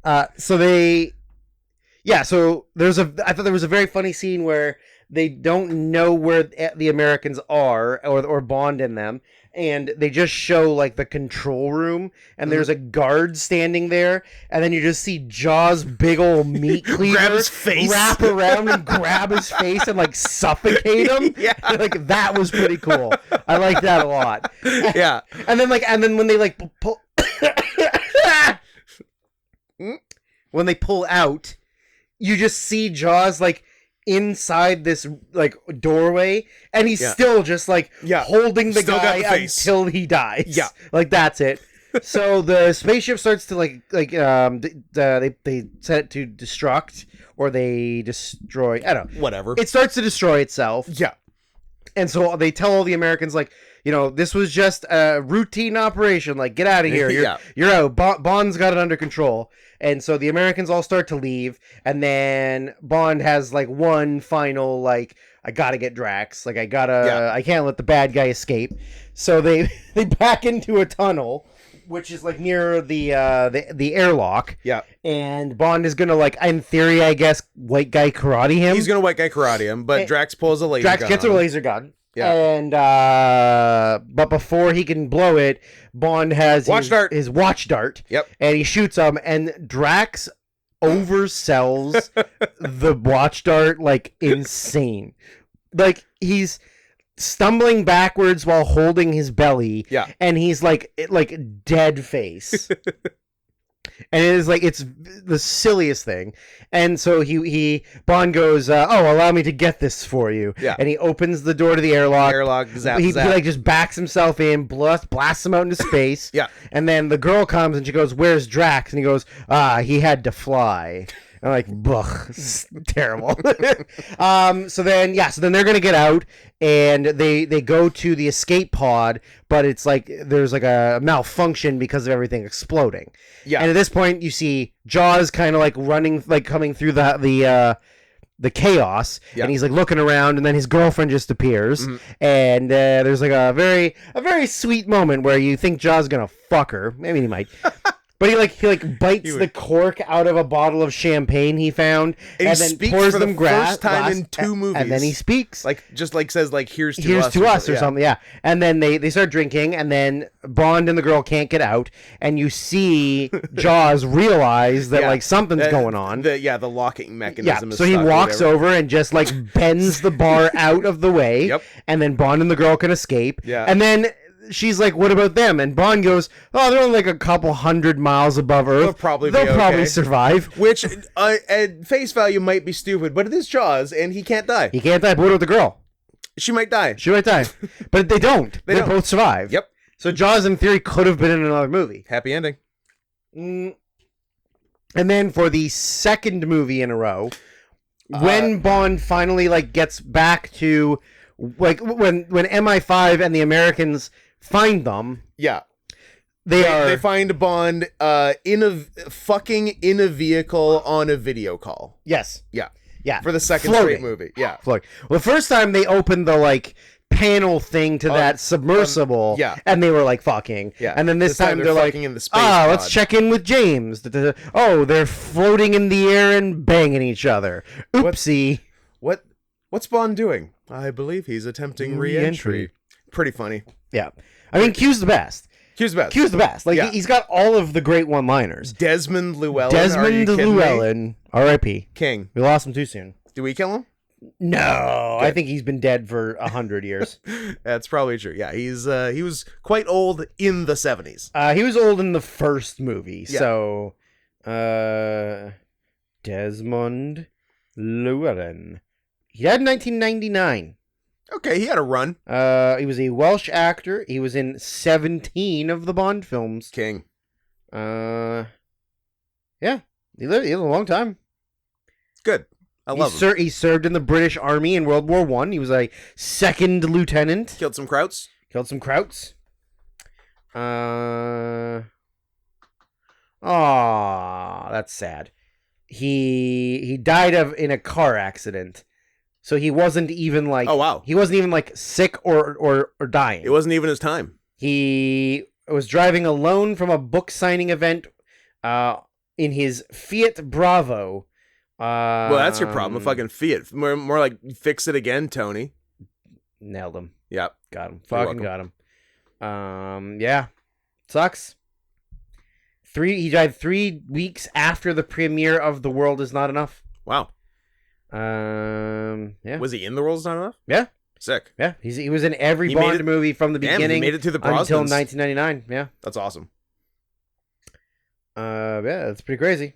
So I thought there was a very funny scene where they don't know where the Americans are, or Bond in them, and they just show like the control room, and there's a guard standing there, and then you just see Jaws' big old meat cleaver grab his face, wrap around and grab his face and like suffocate him. Yeah, like that was pretty cool. I like that a lot. Yeah, and then when they like pull. When they pull out, you just see Jaws like inside this like doorway, and he's still just like holding the guy until he dies. Yeah, like that's it. So the spaceship starts to they set it to destruct, or they destroy. I don't know. Whatever. It starts to destroy itself. Yeah. And so they tell all the Americans, like, you know, this was just a routine operation. Like, get out of here. You're out. Bond's got it under control. And so the Americans all start to leave. And then Bond has, like, one final, like, I gotta get Drax. Like, I can't let the bad guy escape. So they back into a tunnel, which is, like, near the airlock. Yeah. And Bond is gonna, like, in theory, I guess, white guy karate him. He's gonna white guy karate him, but Drax pulls a laser gun. Drax gets a laser gun. Yeah. And but before he can blow it, Bond has his watch dart. Yep. And he shoots him, and Drax oversells the watch dart like insane. Like, he's stumbling backwards while holding his belly. Yeah. And he's like dead face. And it is like, it's the silliest thing. And so Bond goes, oh, allow me to get this for you. Yeah. And he opens the door to the airlock. He like just backs himself in, blasts him out into space. Yeah. And then the girl comes and she goes, where's Drax? And he goes, he had to fly. I'm like, ugh, terrible. So then they're gonna get out, and they go to the escape pod, but it's like there's like a malfunction because of everything exploding. Yeah. And at this point, you see Jaws kind of like running, like coming through the the chaos, and he's like looking around, and then his girlfriend just appears, and there's like a very sweet moment where you think Jaws gonna fuck her. Maybe he might. But he bites the cork out of a bottle of champagne he found, and then pours them first time in 2 movies. And then he speaks, says here's to us or something. Yeah. And then they start drinking, and then Bond and the girl can't get out, and you see Jaws realize that something's going on. The locking mechanism. Yeah. So he walks over and just bends the bar out of the way. Yep. And then Bond and the girl can escape. Yeah. And then she's like, what about them? And Bond goes, oh, they're only a couple 100 miles above Earth. They'll probably survive. Which, at face value, might be stupid, but it is Jaws, and he can't die. He can't die. But what about the girl? She might die. But they don't. They both survive. Yep. So Jaws, in theory, could have been in another movie. Happy ending. And then for the second movie in a row, when Bond finally gets back to when MI5 and the Americans find them. Yeah. They find Bond in a vehicle on a video call. Yes. Yeah. Yeah. For the second straight movie. Yeah. Floating. Well, the first time they opened the panel thing to that submersible. Yeah. And they were fucking. Yeah. And then this time they're fucking in the space pod. let's check in with James. Oh, they're floating in the air and banging each other. Oopsie. What's Bond doing? I believe he's attempting re-entry. Pretty funny. Yeah. I mean, Q's the best. Q's the best. He's got all of the great one-liners. Desmond Llewellyn. R.I.P. King. We lost him too soon. Did we kill him? No. I think he's been dead for 100 years. That's probably true. Yeah, he was quite old in the 70s. He was old in the first movie. Yeah. So, Desmond Llewellyn. He died in 1999. Okay, he had a run. He was a Welsh actor. He was in 17 of the Bond films. King. Yeah. He lived a long time. Good. I love him. He served in the British Army in World War I. He was a second lieutenant. Killed some Krauts. That's sad. He died in a car accident. So he wasn't even oh wow, he wasn't even sick or dying. It wasn't even his time. He was driving alone from a book signing event in his Fiat Bravo. Well, that's your problem. A fucking Fiat. More like fix it again, Tony. Nailed him. Yep. Got him. Fucking got him. Yeah. Sucks. He died 3 weeks after the premiere of The World Is Not Enough. Wow. Yeah. Was he in The World Is Not Enough? Yeah. Sick. Yeah. He was in every Bond movie from the beginning. He made it to the Brosnans. Until 1999. Yeah. That's awesome. Yeah, that's pretty crazy.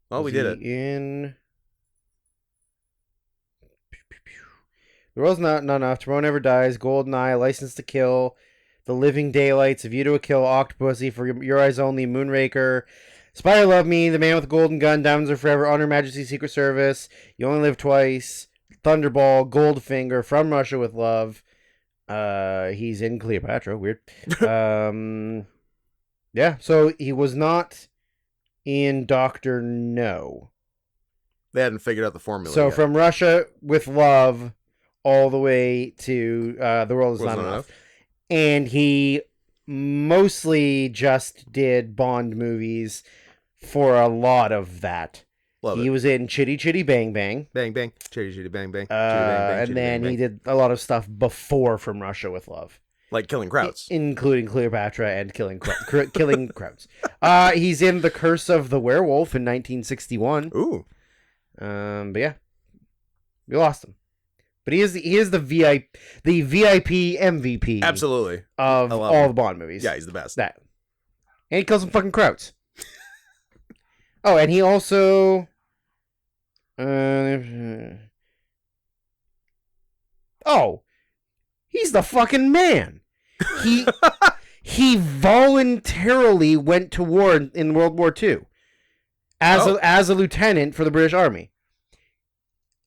Well, we did it. In The World's Not Enough, Tomorrow Never Dies, Goldeneye, License to Kill, The Living Daylights, A View to a Kill, Octopussy, For Your Eyes Only, Moonraker, Spy Love Me, The Man with the Golden Gun, Diamonds Are Forever, Honor Majesty's Secret Service, You Only Live Twice, Thunderball, Goldfinger, From Russia with Love. He's in Cleopatra. Weird. Yeah, so he was not in Dr. No. They hadn't figured out the formula So yet. From Russia with Love all the way to The World Is Not Enough. And he mostly just did Bond movies for a lot of that. He was in Chitty Chitty Bang Bang. Bang Bang. Chitty Chitty Bang Bang. And then he did a lot of stuff before From Russia with Love. Like Killing Krauts. Including Cleopatra and Killing Krauts. He's in The Curse of the Werewolf in 1961. Ooh. But yeah. We lost him. But he is the VIP MVP. Absolutely. Of all the Bond movies. Yeah, he's the best. And he kills some fucking Krauts. Oh, and he also... he's the fucking man. He voluntarily went to war in World War II as a lieutenant for the British Army.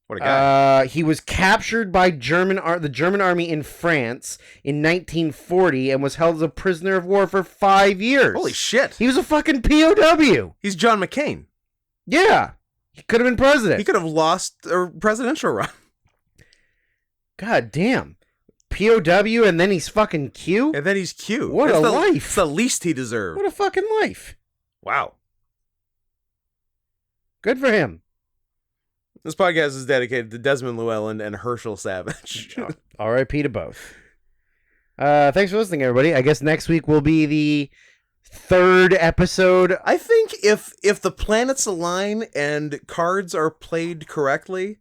What a guy. He was captured by the German army in France in 1940 and was held as a prisoner of war for 5 years. Holy shit. He was a fucking POW. He's John McCain. Yeah. He could have been president. He could have lost a presidential run. God damn. POW and then he's fucking Q? And then he's Q. What a life. It's the least he deserved. What a fucking life. Wow. Good for him. This podcast is dedicated to Desmond Llewellyn and Herschel Savage. R.I.P. to both. Thanks for listening, everybody. I guess next week will be the 3rd episode. I think if the planets align and cards are played correctly,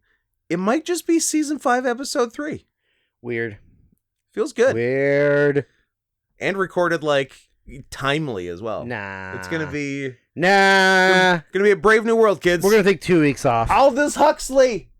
it might just be season 5, episode 3. Weird. Feels good. Weird. And recorded like timely as well. Nah. It's gonna be a Brave New World, kids. We're gonna take 2 weeks off. Aldous Huxley.